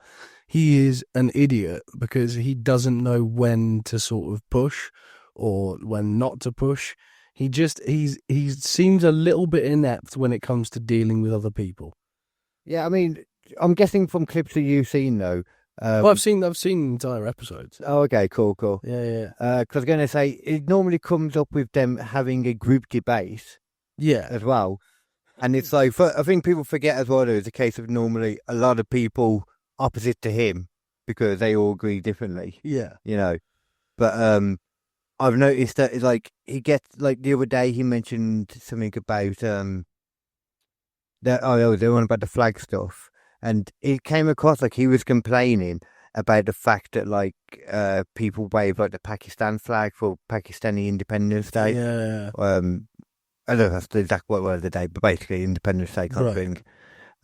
He is an idiot because he doesn't know when to sort of push or when not to push. He seems a little bit inept when it comes to dealing with other people. Yeah, I mean, I'm guessing from clips that you've seen though. Well, I've seen entire episodes. Oh, okay, cool. Yeah. Because I was going to say it normally comes up with them having a group debate Yeah. as well, and it's like I think people forget as well. There's a case of normally a lot of people opposite to him because they all agree differently. Yeah. You know, but I've noticed that it's like he gets like the other day he mentioned something about they were on about the flag stuff, and it came across like he was complaining about the fact that like people wave like the Pakistan flag for Pakistani Independence Day. Yeah. I don't know if that's the exact word of the day, but basically Independence Day kind of Right.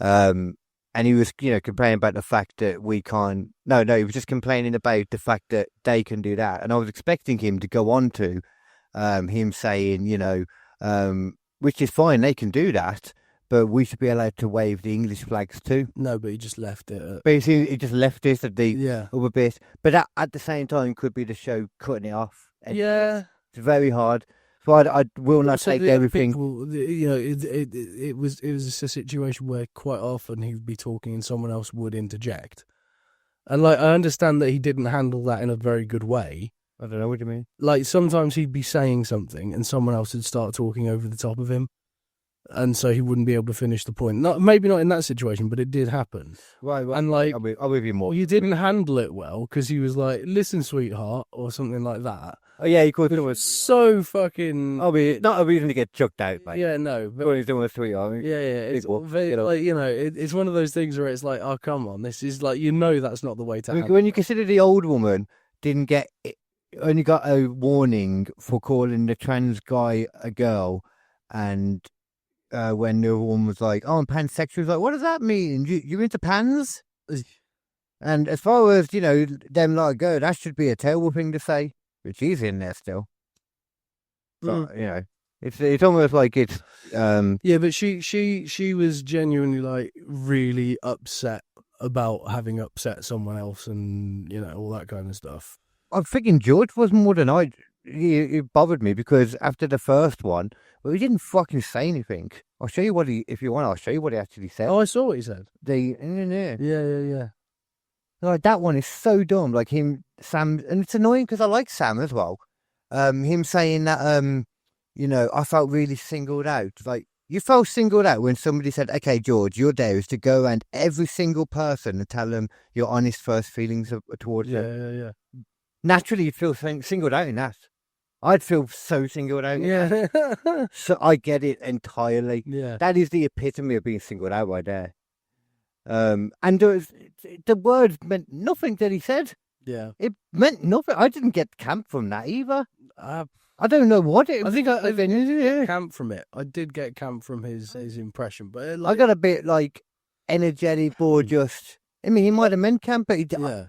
thing. And he was, complaining about the fact that we can't. No, he was just complaining about the fact that they can do that. And I was expecting him to go on to him saying, which is fine, they can do that, but we should be allowed to wave the English flags too. No, but he just left it. But he just left it at the other bit. But that, at the same time, could be the show cutting it off. Yeah. It's very hard. So I will not take everything. People, it was a situation where quite often he'd be talking and someone else would interject, and like I understand that he didn't handle that in a very good way. I don't know what you mean. Like sometimes he'd be saying something and someone else would start talking over the top of him, and so he wouldn't be able to finish the point. Maybe not in that situation, but it did happen. Right. And like, I'll with you more. Well, you didn't handle it well because he was like, "Listen, sweetheart," or something like that. Oh yeah, he could. It was so fucking. Not a reason to get chucked out, mate. Yeah, no. But What he's doing with sweetheart. yeah. It's Big whoop, very, like it's one of those things where it's like, oh come on, this is like that's not the way to. When you consider the old woman only got a warning for calling the trans guy a girl, and when the other one was like, "Oh, I'm pansexual," like, what does that mean? You into pans? And as far as them lot go, that should be a terrible thing to say. But she's in there still. But, it's almost like it's. Yeah, but she was genuinely like really upset about having upset someone else, and all that kind of stuff. I'm thinking George was more than I. It bothered me because after the first one, he didn't fucking say anything. I'll show you if you want, I'll show you what he actually said. Oh, I saw what he said. Yeah. Like, that one is so dumb. Like him, Sam, and it's annoying because I like Sam as well. Him saying that, I felt really singled out. Like, you felt singled out when somebody said, "Okay, George, your day is to go around every single person and tell them your honest first feelings towards them." Yeah. Naturally, you'd feel singled out in that. I'd feel so singled out. Yeah. So I get it entirely. Yeah. That is the epitome of being singled out right there. And the words meant nothing that he said. Yeah. It meant nothing. I didn't get camp from that either. I don't know what it was. I think I did camp from it. I did get camp from his impression, but I got a bit like energetic or just. I mean, he might have meant camp, but he did. Yeah.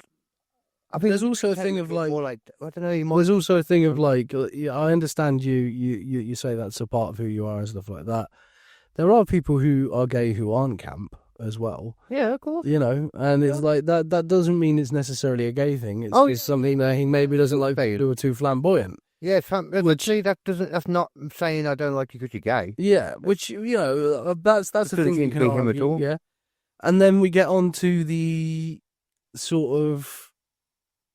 I think there's also a thing of like, more like I don't know. There's also a thing of like, I understand you say that's a part of who you are and stuff like that. There are people who are gay who aren't camp as well. Yeah, of course. And it's like that doesn't mean it's necessarily a gay thing. It's just something that he maybe doesn't like who are too flamboyant. Yeah, see, that's not saying I don't like you because you're gay. Yeah, which that's the thing you can him at all. Yeah, and then we get on to the sort of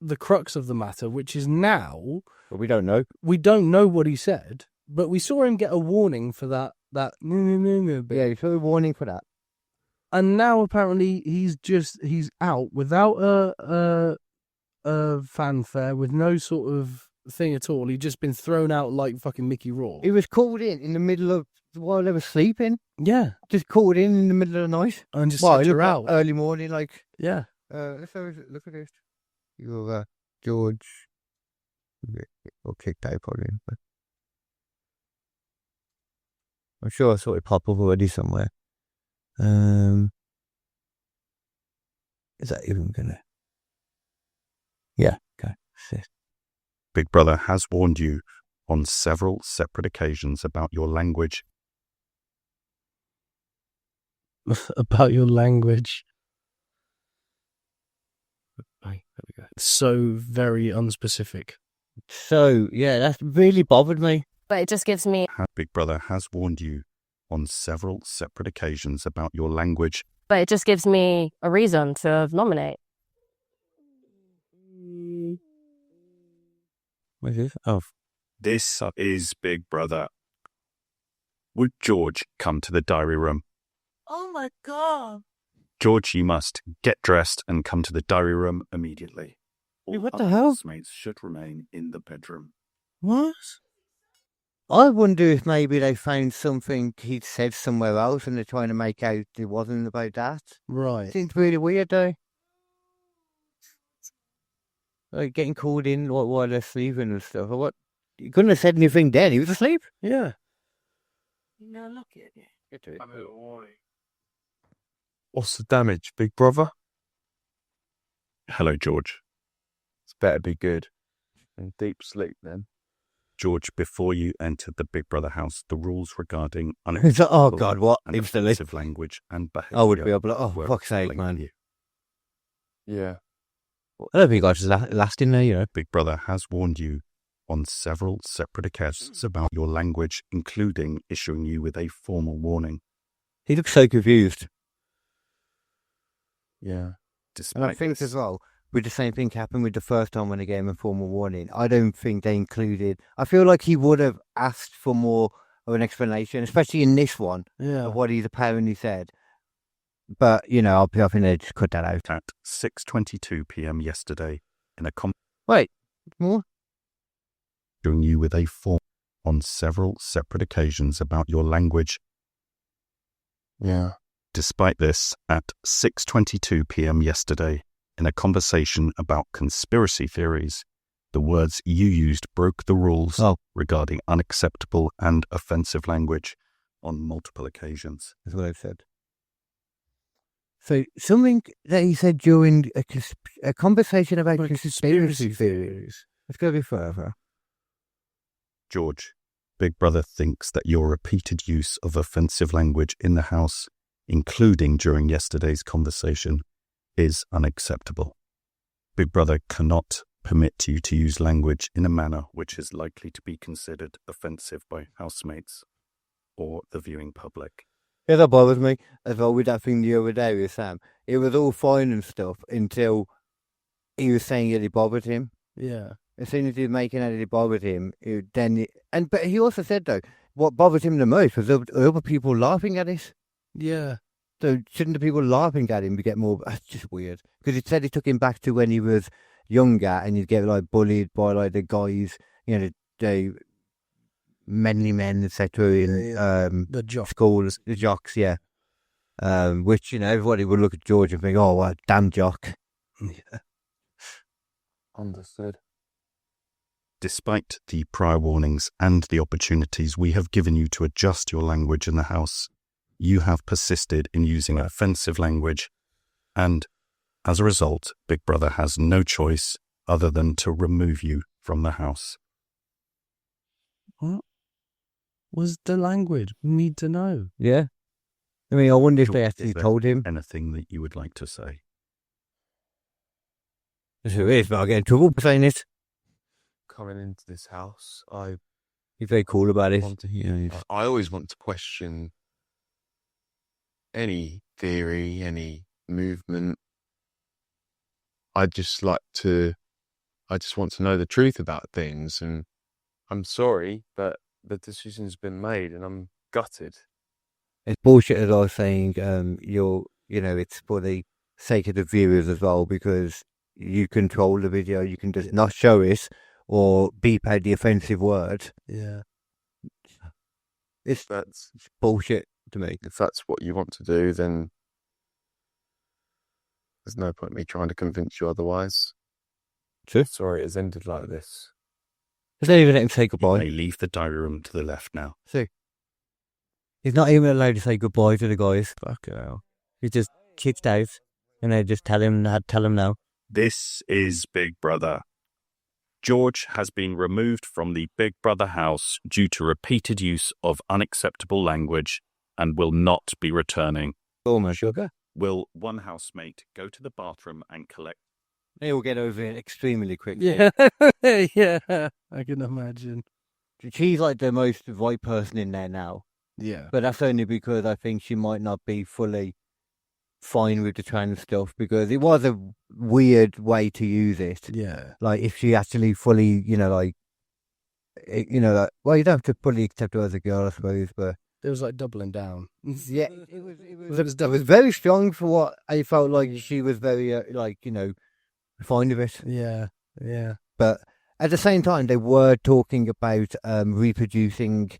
the crux of the matter, which is now. But we don't know. We don't know what he said, but we saw him get a warning for that bit. Yeah, he saw a warning for that. And now apparently he's out without a fanfare, with no sort of thing at all. He'd just been thrown out like fucking Mickey Rourke. He was called in the middle of while they were sleeping. Yeah, just called in the middle of the night and just sent her out early morning. Like, yeah. Let's look at this. You're George. Or kicked out probably. But I'm sure I saw it pop up already somewhere. Is that even gonna? Yeah. Okay. Big Brother has warned you on several separate occasions about your language. About your language. Right, there we go. So very unspecific. So, yeah, that's really bothered me. But it just gives me... Big Brother has warned you on several separate occasions about your language but it just gives me a reason to nominate. What is this? Oh, This is Big Brother. Would George come to the diary room? Oh my God. George, you must get dressed and come to the diary room immediately. Hey, what Other the hell? housemates should remain in the bedroom. what? I wonder if maybe they found something he'd said somewhere else and they're trying to make out it wasn't about that. Right. Seems really weird, though. Like getting called in while they're sleeping and stuff. Or what? You couldn't have said anything then. He was asleep. Yeah. No, look at it. Get to it. What's the damage, big brother? Hello, George. It's better be good. In deep sleep then. George, before you entered the Big Brother house, the rules regarding Oh, unacceptable God, what? and Instantly. offensive language and behaviour I would be able to, oh, were fuck's sake, explained to man. you. Yeah. I don't think I was last in there, you know. Big Brother has warned you on several separate occasions about your language, including issuing you with a formal warning. He looks so confused. Yeah. Despite And I think as well, with the same thing happened with the first time when they gave him a formal warning, I don't think they included... I feel like he would have asked for more of an explanation, especially in this one, of what he's apparently said. But, you know, I think they just cut that out. At 6:22 p.m. yesterday, in a Wait, more? issuing you with a form on several separate occasions about your language. Yeah. Despite this, at 6:22 p.m. yesterday, in a conversation about conspiracy theories, the words you used broke the rules regarding unacceptable and offensive language on multiple occasions. That's what I've said. So, something that he said during a conversation about conspiracy theories. Let's go a bit further. George, Big Brother thinks that your repeated use of offensive language in the house, including during yesterday's conversation, is unacceptable. Big Brother cannot permit you to use language in a manner which is likely to be considered offensive by housemates or the viewing public. Yeah, that bothers me as well with that thing the other day with Sam. It was all fine and stuff until he was saying that it bothered him. Yeah. As soon as he was making out that it bothered him, but he also said though, what bothered him the most was other people laughing at it. Yeah. So shouldn't the people laughing at him get more? That's just weird. Because he said he took him back to when he was younger and he'd get like bullied by like the guys, you know, the manly men, etc. in the jocks. Schools, the jocks, yeah. Which, you know, everybody would look at George and think, oh, well, damn jock. Yeah. Understood. Despite the prior warnings and the opportunities we have given you to adjust your language in the house, you have persisted in using offensive language, and as a result, Big Brother has no choice other than to remove you from the house. What was the language? We need to know. Yeah. I mean, I wonder if they Is actually there told him. anything that you would like to say? That's who it is, but I'll get in trouble for saying it. Coming into this house, He's very cool about it. I always want to question any theory, any movement. I just want to know the truth about things, and I'm sorry, but the decision's been made, and I'm gutted. It's bullshit, as I was saying. It's for the sake of the viewers as well, because you control the video. You can just not show it or beep out the offensive word. Yeah. That's bullshit to me. If that's what you want to do, then there's no point in me trying to convince you otherwise. True. Sorry, it's ended like this. Let's not even let him say goodbye. You may leave the diary room to the left now. See, he's not even allowed to say goodbye to the guys. Fucking hell. He just kicked out, and they just tell him now. This is Big Brother. George has been removed from the Big Brother house due to repeated use of unacceptable language and will not be returning. Oh, my sugar. Will one housemate go to the bathroom and collect? They will get over it extremely quickly. Yeah. Yeah. I can imagine. She's like the most right person in there now. Yeah. But that's only because I think she might not be fully fine with the trans stuff because it was a weird way to use it. Yeah. Like if she actually fully, like, like, well, you don't have to fully accept her as a girl, I suppose, but It was like doubling down. yeah, it was very strong for what I felt like. She was very, fond of it. Yeah, yeah. But at the same time, they were talking about reproducing.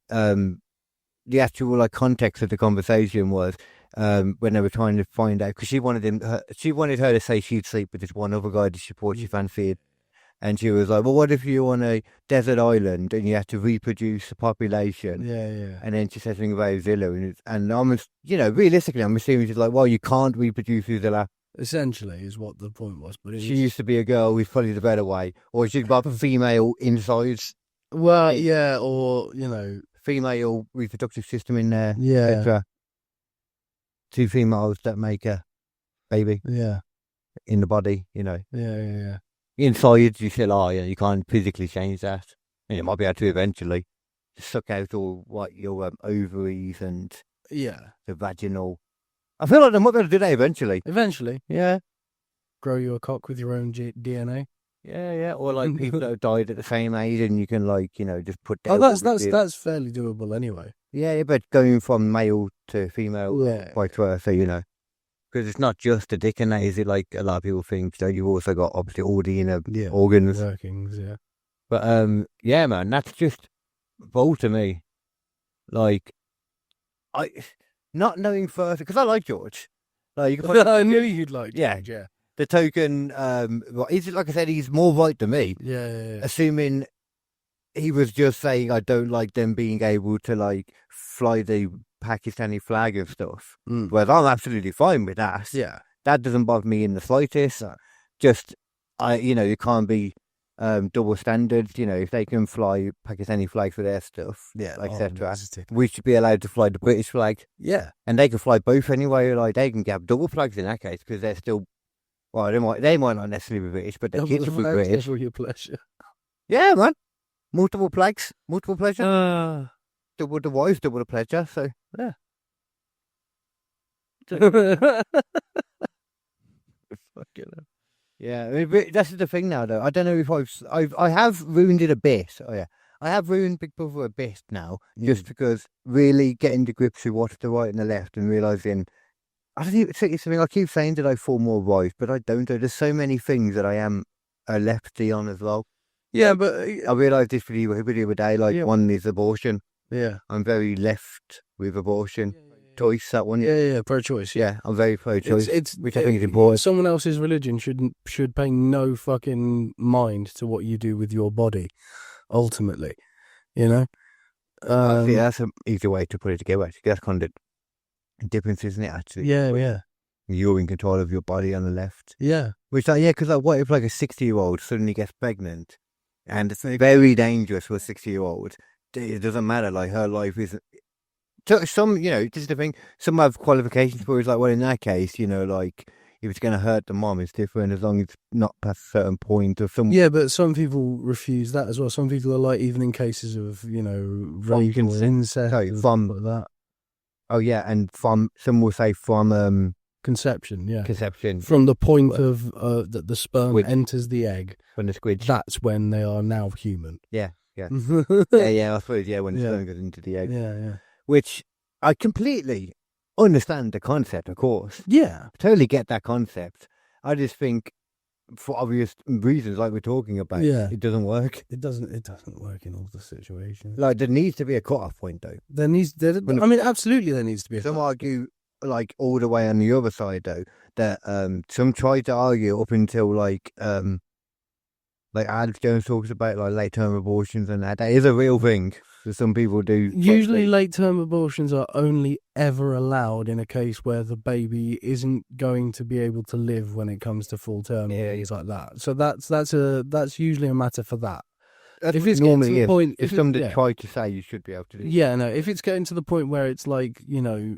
The actual context of the conversation was when they were trying to find out, because she wanted her to say she'd sleep with this one other guy that she thought she fancied, and she was like, "Well, what if you're on a desert island and you have to reproduce the population?" Yeah. And then she said something about Zilla, and I'm, realistically, I'm assuming she's like, "Well, you can't reproduce with Zilla." Essentially, is what the point was. But She used to be a girl with probably the better way, or she's got female insides. Well, yeah, or female reproductive system in there. Yeah. etc. Two females that make a baby. Yeah. In the body, Yeah. Inside, you still are, you can't physically change that. And you might be able to eventually suck out all your ovaries and Yeah. the vaginal. I feel like they might be able to do that eventually. Eventually. Yeah. Grow you a cock with your own DNA. Yeah. Or like people that have died at the same age, and you can just put. Oh, that's fairly doable anyway. Yeah, but going from male to female, vice versa, because it's not just the dick and that, is it? Like a lot of people think, you've also got obviously all the inner organs, workings. Yeah. But yeah, man, that's just bull to me. Like, I not knowing first, because I like George. Like, you can I knew you'd like George. Yeah. The token, is it, like I said, he's more right than me. Yeah. Assuming he was just saying, I don't like them being able to fly the Pakistani flag and stuff. Whereas I'm absolutely fine with that. Yeah. That doesn't bother me in the slightest. No. Just, you can't be double standards. If they can fly Pakistani flags for their stuff, etc., we should be allowed to fly the British flag. Yeah. And they can fly both anyway. Like, they can have double flags in that case, because they're still, well, they might not necessarily be British, but their kids will be British. For your pleasure. Yeah, man. Multiple flags, multiple pleasure. Double the wives, double the pleasure. So yeah. Yeah, I mean, that's the thing now, though. I don't know if I have ruined it a bit. Oh yeah, I have ruined Big Brother a bit now, just because really getting to grips with what's the right and the left, and realizing I don't even think it's something I keep saying that I fall more right, but I don't. There's so many things that I am a lefty on as well. Yeah, but I realised this the other day. One is abortion. Yeah, I'm very left with abortion. Choice, that one. Yeah, pro-choice. Yeah, I'm very pro-choice, which I think is important. Someone else's religion should pay no fucking mind to what you do with your body. Ultimately, see, that's an easy way to put it together. Actually, that's kind of the difference, isn't it? Actually, yeah. You're in control of your body on the left. Yeah, which because what if a 60-year-old suddenly gets pregnant, and it's very dangerous for a 60-year-old. It doesn't matter. Her life isn't. Some, this is the thing. Some have qualifications for it. Well, in that case, if it's going to hurt the mom, it's different as long as it's not past a certain point or some. Yeah, but some people refuse that as well. Some people are even in cases of rape or incest, from like that. Oh yeah, and from some will say from conception. Yeah, conception from the point of that the sperm enters the egg. From the squid. That's when they are now human. Yeah. yeah. I suppose when the sperm goes into the egg. Yeah. Which I completely understand the concept, of course. Yeah. I totally get that concept. I just think, for obvious reasons, like we're talking about, it doesn't work. It doesn't work in all the situations. There needs to be a cut-off point, though. Absolutely there needs to be. Some argue, all the way on the other side, though, that some try to argue up until, Alex Jones talks about, late-term abortions and that. That is a real thing. So some people do. Usually late-term abortions are only ever allowed in a case where the baby isn't going to be able to live when it comes to full term. Yeah, things like that. So that's usually a matter for that. If it's normally to the point, if somebody tried to say you should be able to do. Yeah, no. If it's getting to the point where it's oh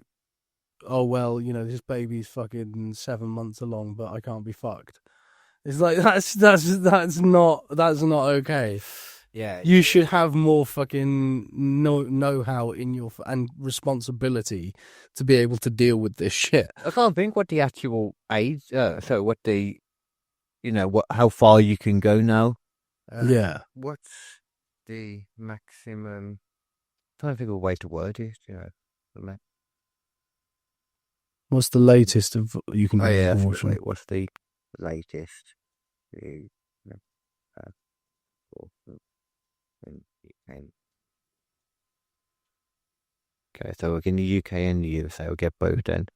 well, this baby's fucking 7 months along, but I can't be fucked. It's that's not okay. Yeah. You should have more fucking know-how in your and responsibility to be able to deal with this shit. I can't think what the actual age. So what the, how far you can go now. Yeah. What's the maximum? I'm trying to think of a way to word it. What's the latest of you can do yeah. abortion? Wait, what's the latest? Okay, so in the UK and the USA, we'll get both then.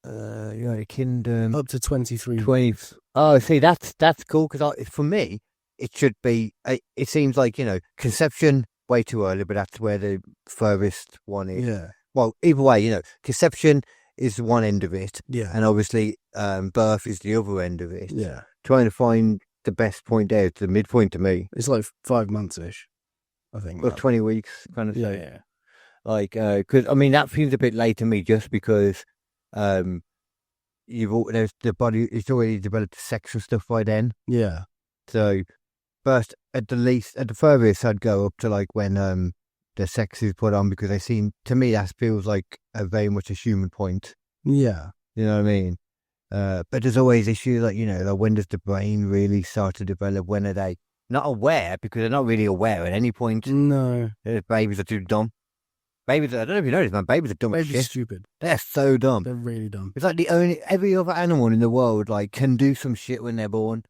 United Kingdom Up to 23. 20. Oh, see, that's cool because for me, it should be. It seems like conception way too early, but that's where the furthest one is. Yeah. Well, either way, conception is one end of it, Yeah. and obviously, birth is the other end of it. Yeah. Trying to find the best point there, the midpoint to me. It's like 5 months ish, I think. Well, 20 weeks kind of thing. Yeah. Like, because that seems a bit late to me, just because, there's the body, it's already developed sex and stuff by then. Yeah. So, first, at the furthest, I'd go up to like when the sex is put on, because to me, that feels like very much a human point. Yeah. You know what I mean? But there's always issues like, like when does the brain really start to develop? When are they not aware? Because they're not really aware at any point. No. Babies are too dumb. Babies, I don't know if you noticed, man. Babies are dumb as Babies are shit. stupid. They're so dumb. They're really dumb. It's like every other animal in the world like can do some shit when they're born.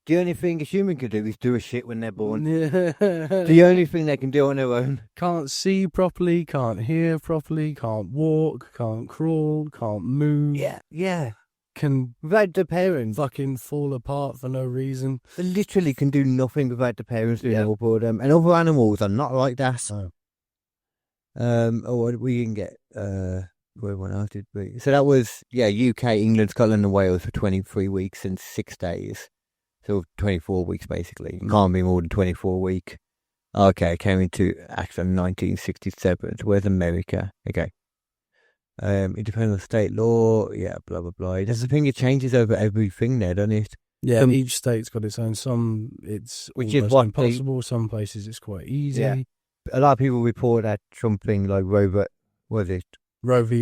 The only thing a human can do is do a shit when they're born. Yeah. The only thing they can do on their own. Can't see properly, can't hear properly, can't walk, can't crawl, can't move. Yeah. Can Without the parents. fucking fall apart for no reason. They literally can do nothing without the parents doing help for them. And other animals are not like that. No. We can get where one else did we? So that was UK, England, Scotland, and Wales for 23 weeks and 6 days. So 24 weeks basically. Can't be more than 24 week. Okay, came into action in 1967. So where's America? Okay. It depends on state law. Yeah, blah blah blah. There's the thing, it changes over everything there, doesn't it? Yeah, each state's got its own. Some it's Which almost is what impossible. Some places it's quite easy. Yeah. A lot of people report that something like Roe v.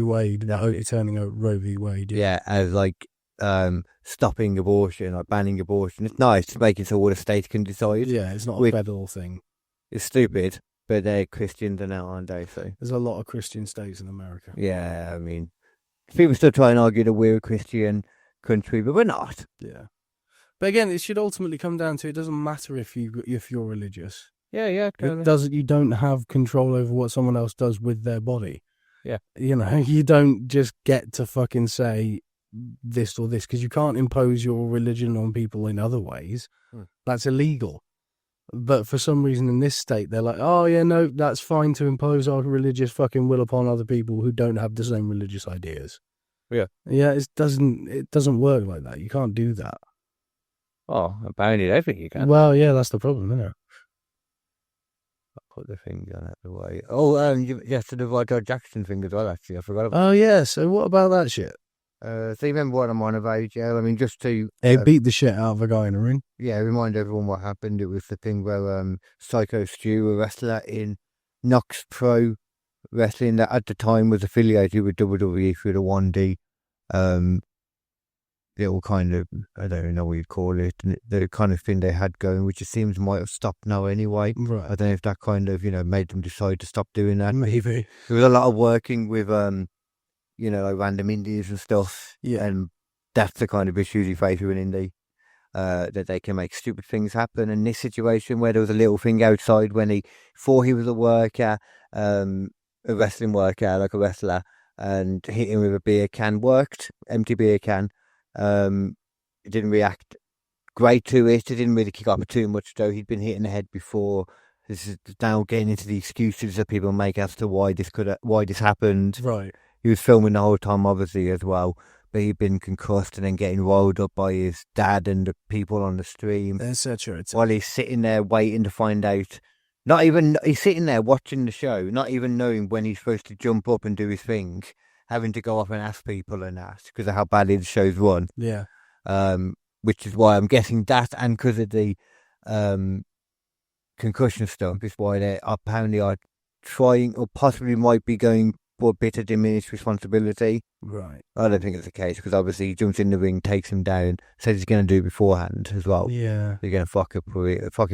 Wade, turning out Roe v. Wade. Yeah, as like stopping abortion, like banning abortion. It's nice to make it so all the states can decide. Yeah, it's not a federal thing. It's stupid, but they're Christians now, aren't they? So there's a lot of Christian states in America. Yeah, people still try and argue that we're a Christian country, but we're not. Yeah, but again, it should ultimately come down to it doesn't matter if you're religious. Yeah, totally. It doesn't. You don't have control over what someone else does with their body. Yeah, you don't just get to fucking say this or this because you can't impose your religion on people in other ways. That's illegal. But for some reason in this state, they're like, oh yeah, no, that's fine to impose our religious fucking will upon other people who don't have the same religious ideas. Yeah, it doesn't work like that. You can't do that. Oh, apparently they think you can. Well, yeah, that's the problem, isn't it? I'll put the thing down out the way. Oh, you have to do the Michael Jackson thing as well, actually. I forgot about Oh, yeah, so what about that shit? So you remember what I'm on about, yeah? Just to... They beat the shit out of a guy in a ring. Yeah, remind everyone what happened. It was the thing where Psycho Stu, a wrestler in Knox Pro Wrestling, that at the time was affiliated with WWE through the 1D. Little kind of, I don't even know what you'd call it, the kind of thing they had going, which it seems might have stopped now anyway. Right. I don't know if that kind of, made them decide to stop doing that. Maybe. There was a lot of working with, like random indies and stuff. Yeah. And that's the kind of issues you face with an indie. That they can make stupid things happen. And this situation where there was a little thing outside when he thought he was a worker, a wrestling worker, like a wrestler, and hit him with a beer can, worked, empty beer can. It didn't react great to it. It didn't really kick up too much, though. He'd been hit in the head before. This is now getting into the excuses that people make as to why this happened. Right. He was filming the whole time, obviously, as well. But he'd been concussed and then getting rolled up by his dad and the people on the stream. Etc. While he's sitting there waiting to find out. He's sitting there watching the show, not even knowing when he's supposed to jump up and do his thing. Having to go off and ask people and ask because of how badly the show's run. Yeah. Which is why I'm guessing that, and because of the concussion stuff is why they apparently are trying or possibly might be going for a bit of diminished responsibility. Right. I don't think it's the case because obviously he jumps in the ring, takes him down, says he's going to do it beforehand as well. Yeah. They're going to fuck him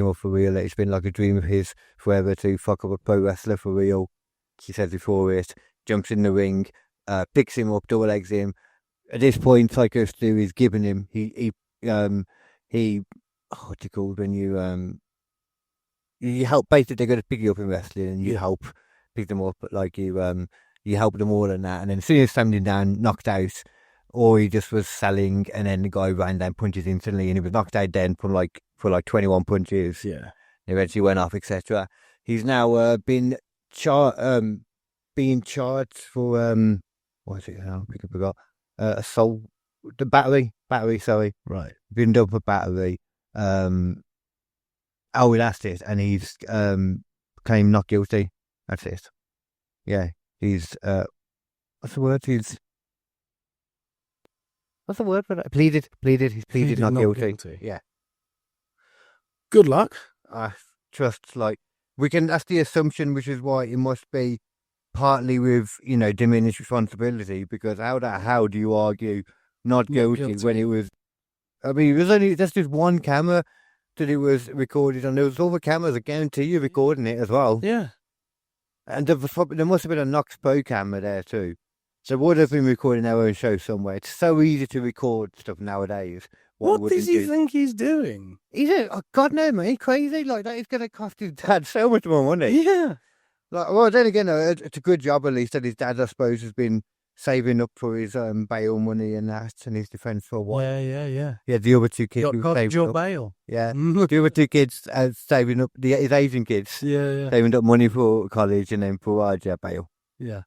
up for real. It's been like a dream of his forever to fuck up a pro wrestler for real. He said before it, jumps in the ring, picks him up, double legs him. At this point, Psycho Stu is giving him, what do you call it when you help, basically they're going to pick you up in wrestling and you help pick them up, but like you help them all and that, and then as soon as standing down, knocked out, or he just was selling, and then the guy ran down, punches instantly, and he was knocked out then for like 21 punches. Yeah. He eventually went off, etc. He's now being charged for what is it now? I forgot. Assault, the battery, sorry. Right. Been done for battery. We that's it, and he's claimed not guilty. That's it. Yeah, he's what's the word? What's the word for that? Pleaded. He's pleaded not guilty. Yeah. Good luck. I trust, like, we can, that's the assumption, which is why it must be partly with, diminished responsibility, because how do you argue not guilty when it was, I mean, that's just one camera that it was recorded on. There was other cameras, I guarantee you, recording it as well. Yeah. And there must have been a Knox Pro camera there too. So would have been recording their own show somewhere. It's so easy to record stuff nowadays. What does he think he's doing? God no, man, he's crazy. Like, that is going to cost his dad so much more money. Yeah. Like, well, then again, it's a good job at least that his dad, I suppose, has been saving up for his bail money and that, and his defence for a while. Yeah. Yeah, the other two kids. Got your bail. Yeah, the other two kids saving up, his Asian kids. Yeah. Saving up money for college and then for bail. Yeah.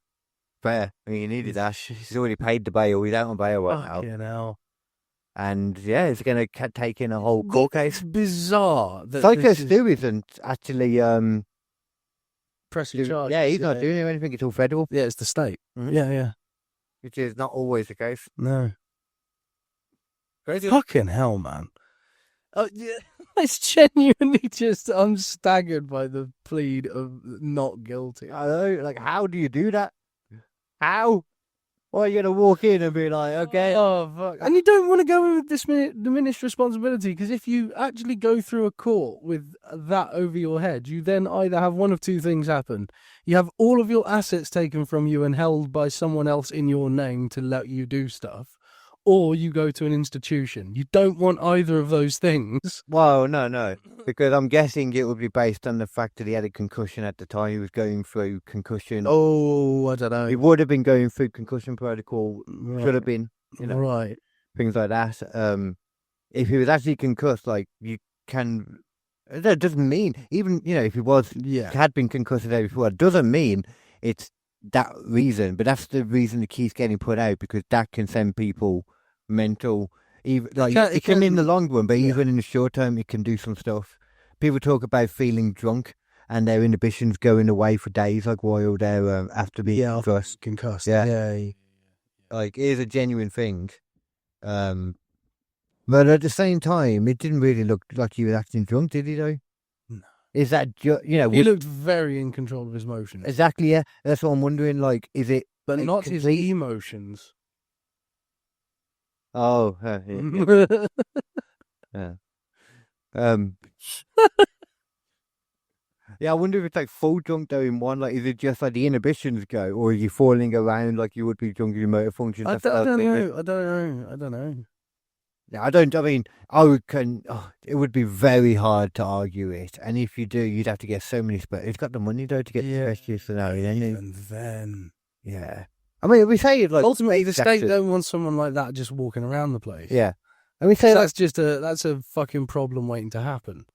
Fair. I mean, he needed that. He's already paid the bail. He's out on bail right now. And yeah, it's going to take in a whole court case. It's bizarre. Psycho Stu isn't actually pressing charges. Yeah, he's not doing anything. It's all federal. Yeah, it's the state. Mm-hmm. Yeah. Which is not always the case. No. Crazy. Fucking hell, man. It's genuinely just, I'm staggered by the plead of not guilty. I know. Like, how do you do that? How? Why are you going to walk in and be like, okay? Oh, fuck. And you don't want to go in with this diminished responsibility, because if you actually go through a court with that over your head, you then either have one of two things happen. You have all of your assets taken from you and held by someone else in your name to let you do stuff, or you go to an institution. You don't want either of those things. Well, no. Because I'm guessing it would be based on the fact that he had a concussion at the time. He was going through concussion. Oh, I don't know. He would have been going through concussion protocol. Right. Should have been. Right. Things like that. If he was actually concussed, like, you can... That doesn't mean, even, if he had been concussed the day before, it doesn't mean it's that reason. But that's the reason it keeps getting put out, because that can send people mental... It can in the long run, but even in the short term, it can do some stuff. People talk about feeling drunk and their inhibitions going away for days, like while they're after being concussed. Yeah. Like, it is a genuine thing. But at the same time, it didn't really look like he was acting drunk, did he, though? No. Is that, he looked very in control of his emotions. Exactly, yeah. That's what I'm wondering, like, is it... But not his emotions. Oh, yeah. Yeah. Yeah, I wonder if it's like full drunk though in one. Like, is it just like the inhibitions go, or are you falling around like you would be drunk in your motor functions? I don't know. Yeah, I mean, it would be very hard to argue it, and if you do, you'd have to get so many. But he's got the money though to get specialists and everything. And then, yeah. I mean, we say it like ultimately the state don't want someone like that just walking around the place. Yeah, and we say that's a fucking problem waiting to happen.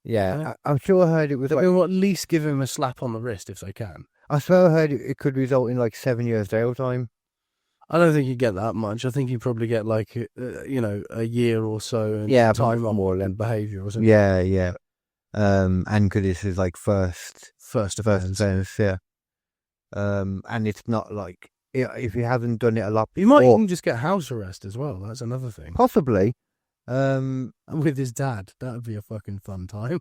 Yeah, I'm sure I heard it was. They will at least give him a slap on the wrist if they can. I swear I heard it could result in like 7 years jail time. I don't think you get that much. I think you probably get like a year or so. And time on more than behaviour or something. Yeah. And because this is like first offence, yeah. And it's not like if you haven't done it a lot, you might even just get house arrest as well. That's another thing. Possibly. With his dad. That would be a fucking fun time.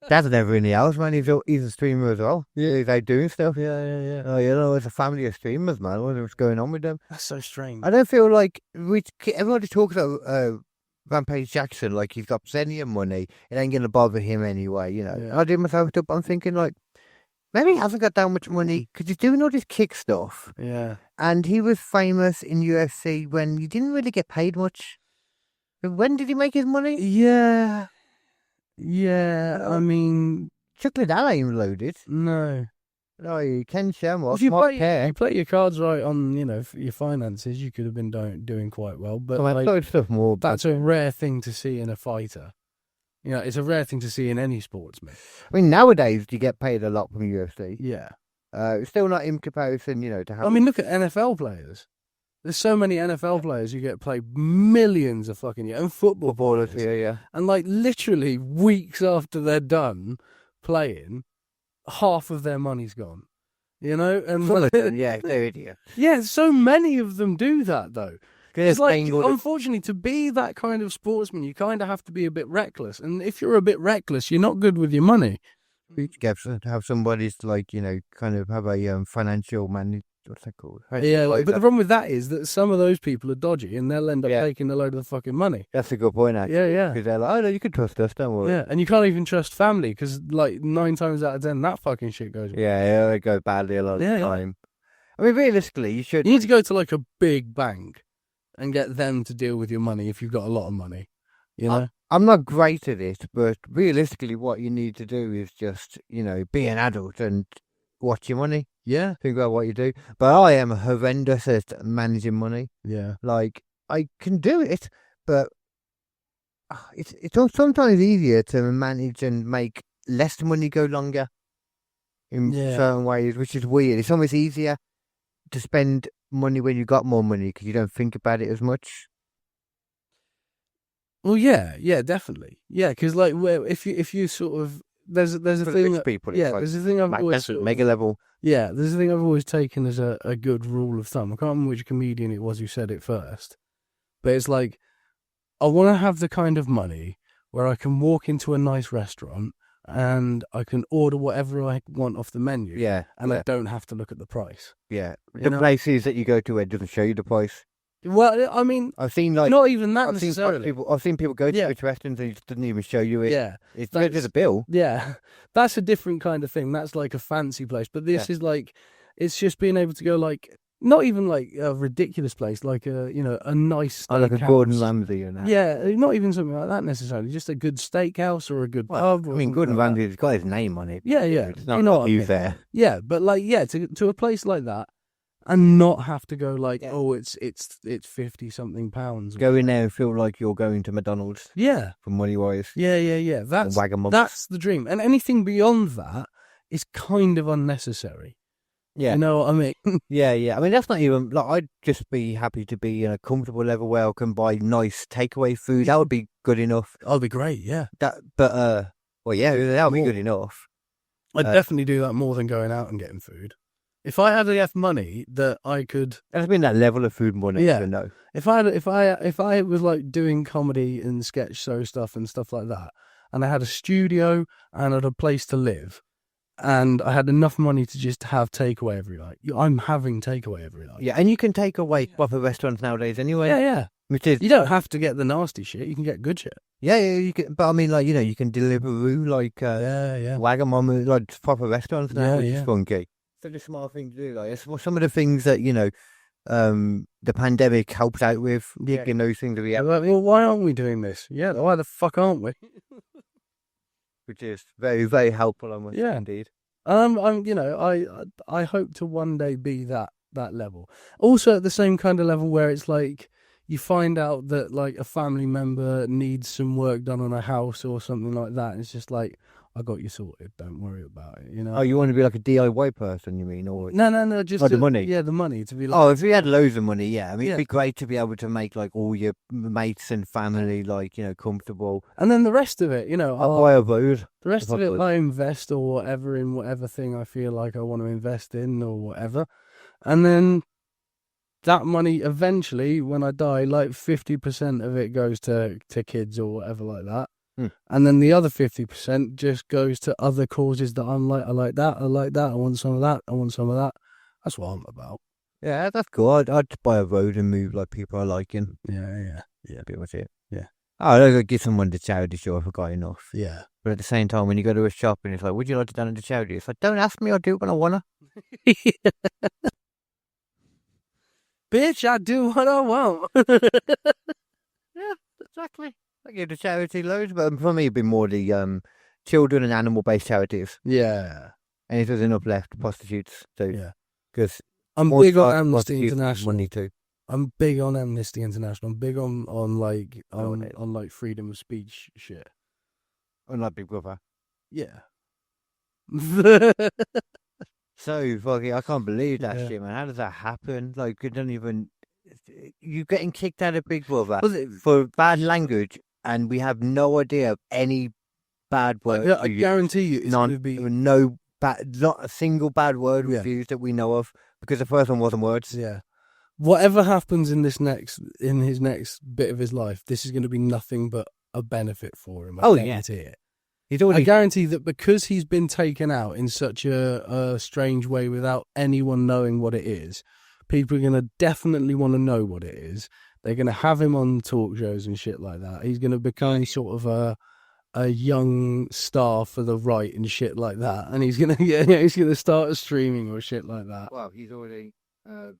Dad's never in the house, man. He's a streamer as well. Yeah, he's out doing stuff. Yeah. Oh, it's a family of streamers, man. I wonder what's going on with them. That's so strange. I don't feel like everybody talks about Rampage Jackson like he's got plenty of money. It ain't gonna bother him anyway, Yeah. I did myself up. I'm thinking like maybe he hasn't got that much money because he's doing all this kick stuff. Yeah. And he was famous in UFC when he didn't really get paid much. When did he make his money? Yeah. I mean, Chocolate that ain't loaded. no. No, you can share more. If you Smart pair. play your cards right on, your finances, you could have been doing quite well. But I thought stuff more. that's a rare thing to see in a fighter. It's a rare thing to see in any sportsman. I mean, nowadays you get paid a lot from UFC. Yeah. It's still not in comparison, to have. I mean, look at NFL players. There's so many NFL players who get paid millions of fucking years, and football ballers, players. yeah. And like literally weeks after they're done playing, half of their money's gone. And Yeah, they're idiots. yeah, so many of them do that though. It's like, paying all the- unfortunately, to be that kind of sportsman, you kind of have to be a bit reckless. And if you're a bit reckless, you're not good with your money. To have somebody like kind of have a financial what's that called? Yeah, but the problem with that is that some of those people are dodgy, and they'll end up taking a load of the fucking money. That's a good point, actually. Yeah. Because they're like, oh no, you can trust us, don't worry. Yeah, and you can't even trust family because, like, 9 times out of 10, that fucking shit goes wrong. Yeah, it goes badly a lot of the time. I mean, realistically, you should. You need to go to like a big bank and get them to deal with your money if you've got a lot of money. I'm not great at it, but realistically, what you need to do is just, be an adult and watch your money. Yeah. Think about what you do. But I am horrendous at managing money. Yeah. Like, I can do it, but it's sometimes easier to manage and make less money go longer in certain ways, which is weird. It's almost easier to spend money when you got more money because you don't think about it as much. Well, yeah, definitely. Yeah, because like, if you sort of there's a For thing rich that people, it's there's a thing I've always sort of- mega level. Yeah, there's a thing I've always taken as a good rule of thumb. I can't remember which comedian it was who said it first, but it's like, I want to have the kind of money where I can walk into a nice restaurant and I can order whatever I want off the menu. Yeah, and I don't have to look at the price. Yeah, the places that you go to where it doesn't show you the price. Well, I mean, I've seen like not even that I've seen necessarily. I've seen people go to rich restaurants and it doesn't even show you it. Yeah, it's just a bill. Yeah, that's a different kind of thing. That's like a fancy place, but this is like, it's just being able to go like, not even like a ridiculous place, like a a nice steakhouse. Like a Gordon Ramsay and that. Yeah, not even something like that necessarily. Just a good steakhouse or a good pub. I mean, Gordon Ramsay's got his name on it. Yeah. It's not what I mean? there. Yeah, but like, to a place like that, and not have to go like, oh, it's 50 something pounds. Go in there and feel like you're going to McDonald's. Yeah, for money wise. Yeah. That's the dream, and anything beyond that is kind of unnecessary. Yeah. You know what I mean? Yeah. I mean, that's not even, like, I'd just be happy to be in a comfortable level where I can buy nice takeaway food. That would be good enough. That'd be great, yeah. That would be good enough. I'd definitely do that more than going out and getting food. If I had enough money that I could... There's been that level of food money, no. If I was like doing comedy and sketch show stuff and stuff like that, and I had a studio and I had a place to live, and I had enough money to just have takeaway every night. I'm having takeaway every night. Yeah, and you can take away proper restaurants nowadays anyway. Yeah. Which is, you don't have to get the nasty shit. You can get good shit. Yeah, you can. But I mean, like, you can Deliveroo, like Wagamama, like proper restaurants now, which is funky. Such a smart thing to do. Like, it's some of the things that the pandemic helped out with. Making those things. Well, why aren't we doing this? Yeah, why the fuck aren't we? Which is very, very helpful, I must say, indeed. I hope to one day be that level. Also at the same kind of level where it's like you find out that like a family member needs some work done on a house or something like that. And it's just like, I got you sorted. Don't worry about it. Oh, you want to be like a DIY person, you mean? Or no, just the money. Yeah, the money to be like. Oh, if you had loads of money, yeah. I mean, it'd be great to be able to make like all your mates and family like comfortable. And then the rest of it, I'll buy a boat. The rest of it, I invest or whatever in whatever thing I feel like I want to invest in or whatever, and then that money eventually, when I die, like 50% of it goes to kids or whatever like that. And then the other 50% just goes to other causes that I'm like, I like that, I like that, I want some of that, I want some of that. That's what I'm about. Yeah, that's cool. I'd buy a road and move like people are liking. Yeah. Bit with it. Yeah. Oh, I'd give someone the charity shop if I got enough. Yeah. But at the same time, when you go to a shop and it's like, would you like to donate to charity? It's like, don't ask me, I'll do it when I wanna. Bitch, I do what I want. Yeah, exactly. I give the charity loads, but for me, it'd be more the children and animal-based charities. Yeah. And if there's enough left, prostitutes too. Yeah. Because I'm big on Amnesty prostitutes International. money too. I'm big on Amnesty International. I'm big on like freedom of speech shit. Unlike Big Brother. Yeah. So fucking, I can't believe that Yeah. shit, man. How does that happen? Like, you don't even. You're getting kicked out of Big Brother for bad language, and we have no idea of any bad word. Yeah, I guarantee you, it's going to be no bad, not a single bad word was used that we know of, because the first one wasn't words. Yeah. Whatever happens in his next bit of his life, this is going to be nothing but a benefit for him. I guarantee it. I guarantee that because he's been taken out in such a strange way without anyone knowing what it is, people are going to definitely want to know what it is. They're going to have him on talk shows and shit like that. He's going to become sort of a young star for the right and shit like that. And he's going to start streaming or shit like that. Well, he's already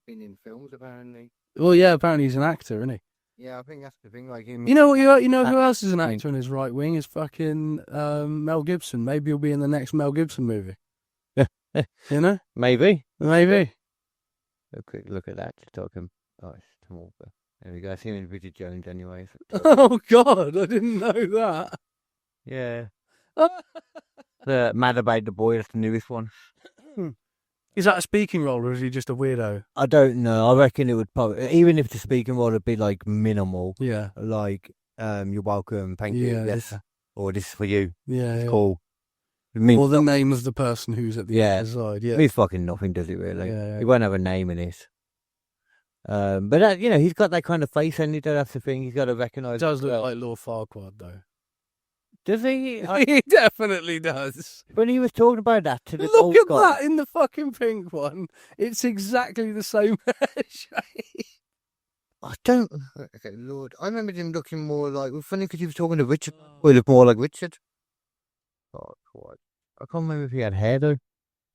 been in films apparently. Well, yeah, apparently he's an actor, isn't he? Yeah, I think that's the thing. Like him. You know who else is an actor on his right wing is fucking Mel Gibson. Maybe he'll be in the next Mel Gibson movie. You know? Maybe. A quick look at that. Talking. Oh, it's Tom Walker. There we go. I see him in Bridget Jones, anyways. Oh God, I didn't know that. Yeah. The Mad About the Boy. That's the newest one. Is that a speaking role or is he just a weirdo? I don't know. I reckon it would probably, even if the speaking role would be like minimal. Yeah. Like, you're welcome, thank you. Yes. Yeah. Or this is for you. Yeah. It's Yeah. cool. Or the name of the person who's at the other side. Yeah. It means fucking nothing, does it really? Yeah. He won't have a name in it. But he's got that kind of face, and that's the thing. He's got to recognise. He does look like Lord Farquaad, though. Does he? He definitely does. When he was talking about that to the Look at guy. that in the fucking pink one. It's exactly the same shape. I don't. Okay, Lord. I remember him looking more like. It was funny because he was talking to Richard. Well, he looked more like Richard. Oh, God. I can't remember if he had hair, though.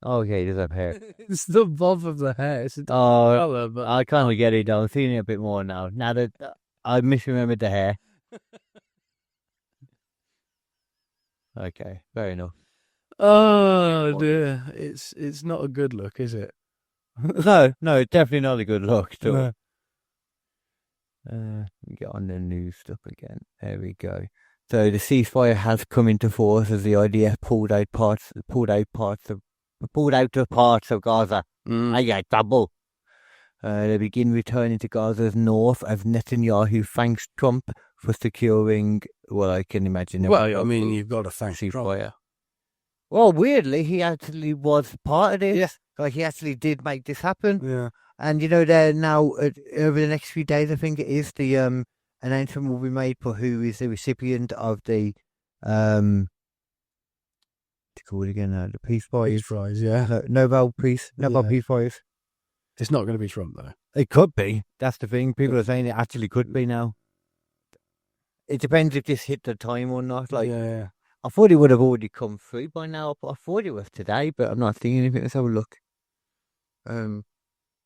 Oh, okay, he does have hair. It's the bob of the hair. It's colour, but I kind of get it, though. I'm seeing it a bit more now. Now that I misremembered the hair. Okay, fair enough. Oh dear, it's not a good look, is it? No, definitely not a good look. No. We get on the news stuff again. There we go. So the ceasefire has come into force as the IDF pulled out of parts of Gaza. I got double. They begin returning to Gaza's north as Netanyahu thanks Trump for securing. Well, I can imagine. Well, I mean, you've got to thank ceasefire. Trump. Well, weirdly, he actually was part of this. Yeah. Like, he actually did make this happen. Yeah. And, they're now, over the next few days, I think it is, the announcement will be made for who is the recipient of the, what's it called again now? The Peace Prize. Peace Prize, yeah. Nobel Peace Prize. It's not going to be Trump, though. It could be. That's the thing. People are saying it actually could be now. It depends if this hit the time or not. Like, yeah. I thought it would have already come through by now. I thought it was today, but I'm not seeing anything. Let's have a look.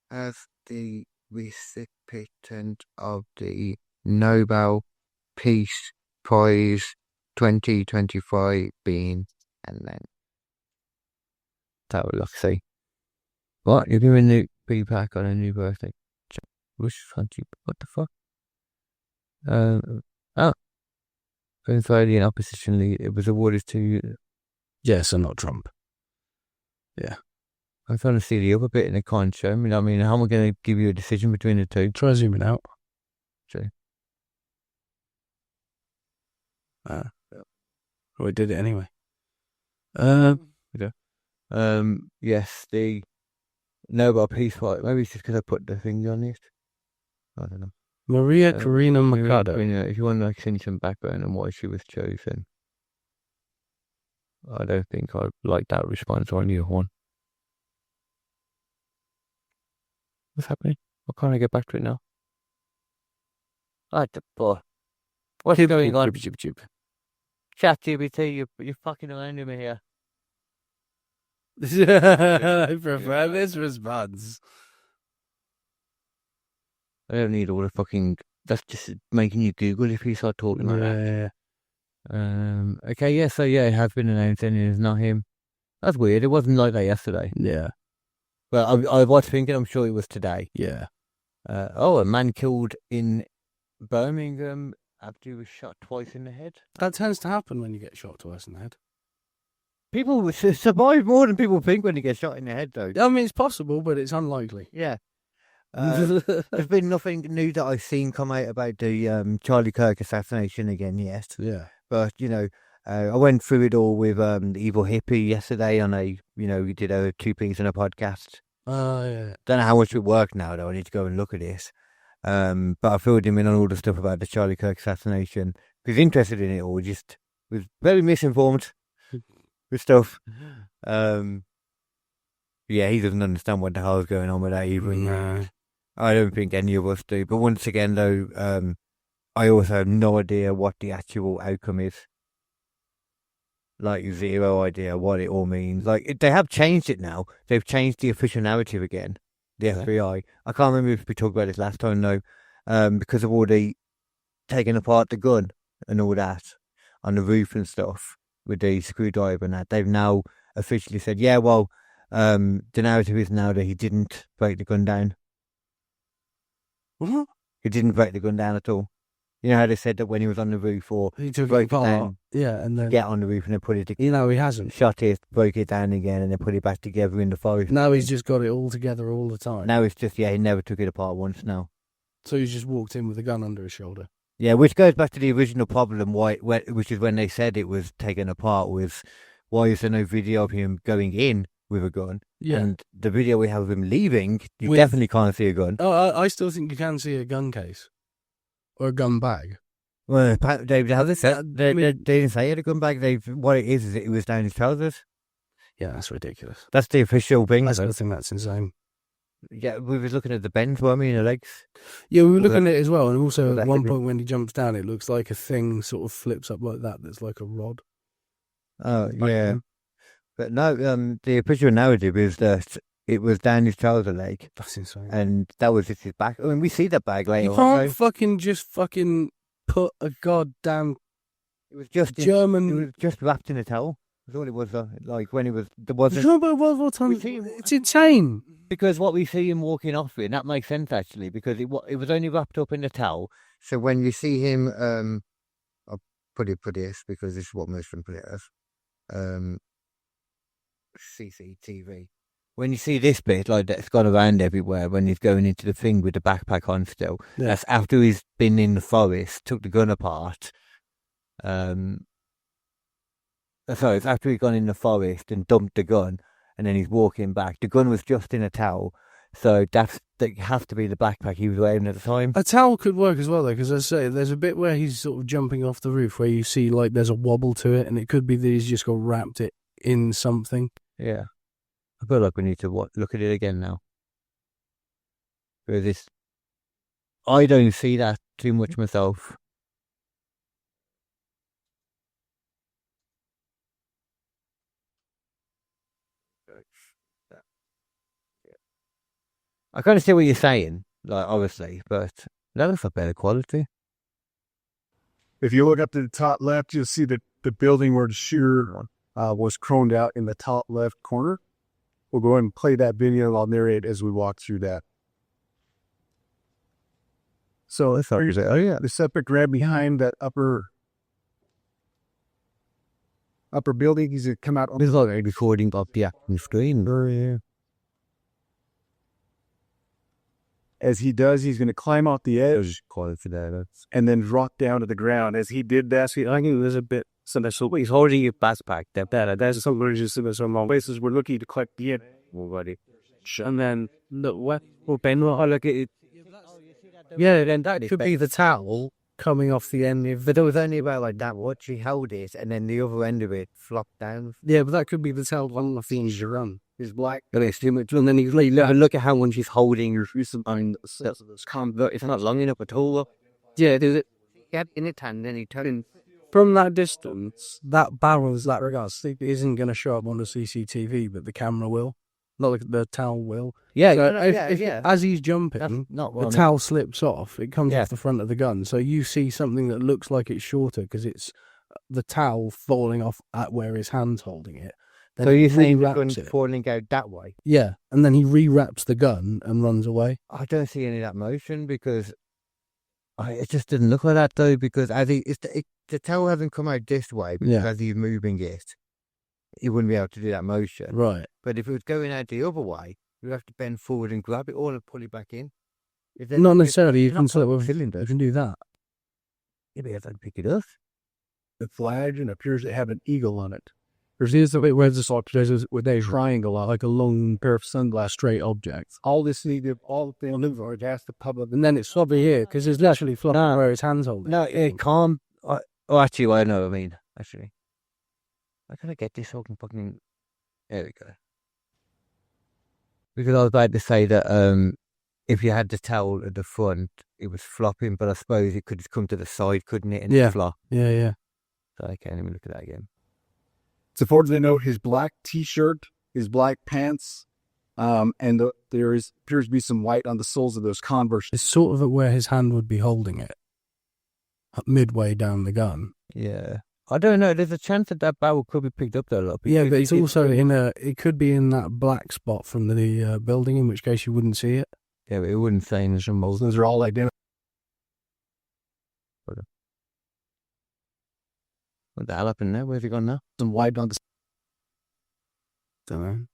As the recipient of the Nobel Peace Prize 2025 being, and then that would look. See what you're giving the feedback on a new birthday. Which country? What the fuck? Friday in opposition lead. It was awarded to. Yes, and not Trump. Yeah. I'm trying to see the other bit in the concho. I mean, how am I going to give you a decision between the two? Try zooming out. True. Well, we did it anyway. Yes, the Nobel Peace Prize. Maybe it's just because I put the thing on it. I don't know. Maria Corina Machado. If you want to like see some background on why she was chosen, I don't think I'd like that response on you one. What's happening? Why can't I get back to it now? What the fuck? What's going on? ChatGPT, you're fucking around with me here. I prefer this response. I don't need all the fucking. That's just making you Google if you start talking like that. Okay, yeah, so yeah, it has been announced and it is not him. That's weird. It wasn't like that yesterday. Yeah. Well, I was thinking, I'm sure it was today. Yeah. A man killed in Birmingham after he was shot twice in the head. That tends to happen when you get shot twice in the head. People survive more than people think when they get shot in the head, though. I mean, it's possible, but it's unlikely. Yeah. There's been nothing new that I've seen come out about the Charlie Kirk assassination again yet. Yeah. But, I went through it all with the Evil Hippie yesterday on we did a 2 piece on a podcast. Oh, yeah. Don't know how much it worked now, though. I need to go and look at this. But I filled him in on all the stuff about the Charlie Kirk assassination. He's interested in it all, just was very misinformed with stuff. Yeah, he doesn't understand what the hell is going on with that either. No. I don't think any of us do. But once again, though, I also have no idea what the actual outcome is. Like, zero idea what it all means. Like, they have changed it now. They've changed the official narrative again. The FBI. I can't remember if we talked about this last time, though, because of all the taking apart the gun and all that on the roof and stuff with the screwdriver and that. They've now officially said, yeah, well, the narrative is now that he didn't break the gun down. What? He didn't break the gun down at all. You know how they said that when he was on the roof or he took broke it apart, down, and then get on the roof and then put it together. He hasn't. Shot it, broke it down again and then put it back together in the forest. Now he's just got it all together all the time. Now it's just, he never took it apart once now. So he's just walked in with a gun under his shoulder. Yeah, which goes back to the original problem, which is when they said it was taken apart, was why is there no video of him going in with a gun? Yeah. And the video we have of him leaving, you definitely can't see a gun. Oh, I still think you can see a gun case. Or a gun bag. Well, they didn't say he had a gun bag. What it is it was down his trousers. Yeah, that's ridiculous. That's the official thing. I still think that's insane. Yeah, we were looking at the bends, weren't we, in the legs? Yeah, we were looking at it as well. And also at one point when he jumps down, it looks like a thing sort of flips up like that. That's like a rod. Oh, yeah. But no, the official narrative is that it was down his trouser leg. That's insane. And that was just his back. I mean, we see that bag later. You can't fucking put a goddamn it was just German... It was just wrapped in a towel. That's all it was. Like when it was... There wasn't... It's insane. Because what we see him walking off in, that makes sense actually, because it was only wrapped up in a towel. So when you see him... I'll put this because this is what most of them put it as. CCTV. When you see this bit, like that's gone around everywhere, when he's going into the thing with the backpack on still, that's after he's been in the forest, took the gun apart. Sorry, it's after he's gone in the forest and dumped the gun, and then he's walking back. The gun was just in a towel, so that has to be the backpack he was wearing at the time. A towel could work as well, though, because as I say, there's a bit where he's sort of jumping off the roof where you see like there's a wobble to it, and it could be that he's just got wrapped it in something. Yeah. I feel like we need to look at it again now. Because I don't see that too much myself. I kind of see what you're saying, like obviously, but that looks like better quality. If you look up to the top left, you'll see that the building where the shooter was chromed out in the top left corner. We'll go ahead and play that video. I'll narrate as we walk through that. So the suspect ran behind that upper building. He's going to come out on this is like a recording of the acting screen. Yeah. As he does, he's going to climb off the edge and then drop down to the ground. As he did that, I think there's a bit. So he's holding your backpack. There's some places we're looking to collect the already. And then look, look at it. Yeah, then that could be the towel coming off the end of. But there was only about like that much. He held it, and then the other end of it flopped down. Yeah, but that could be the towel one of the things you run. It's black, and it's too much. And then you look at how much he's holding your behind the steps of this convert. It's not long enough at all. Yeah, there's it. He had it in his hand, and he turned. From that distance, that barrel is that regards. It isn't going to show up on the CCTV, but the camera will. Not like the towel will. Yeah, so if as he's jumping, the towel slips off. It comes off the front of the gun. So you see something that looks like it's shorter because it's the towel falling off at where his hand's holding it. Then So you're saying the rewraps gun's falling out that way? Yeah, and then he rewraps the gun and runs away. I don't see any of that motion because it just didn't look like that though. Because as the towel hasn't come out this way because as he's moving it, he wouldn't be able to do that motion. Right. But if it was going out the other way, you'd have to bend forward and grab it all and pull it back in. Not necessarily. You can slip with cylinder. You can do that. Yeah, but you have to pick it up. The flag and appears to have an eagle on it. There's the bit where there's a triangle, like a long pair of sunglass straight objects. All this needed, all the things are asked the public. And then it's over here because it's literally flopping where his hand's holding. No, it can't. Actually, I know what I mean. Actually, why can't I get this so I can fucking... There we go. Because I was about to say that if you had the towel at the front, it was flopping, but I suppose it could just come to the side, couldn't it? And flop. Yeah. So, okay, let me look at that again. It's important to note his black T-shirt, his black pants, and there appears to be some white on the soles of those Converse. It's sort of at where his hand would be holding it, midway down the gun. Yeah. I don't know. There's a chance that barrel could be picked up there a lot. Yeah, but it's also it could be in that black spot from the building, in which case you wouldn't see it. Yeah, but it wouldn't say in the symbols. Those are all identical. What the hell happened there? Where's he gone now? Some white on the... Don't know.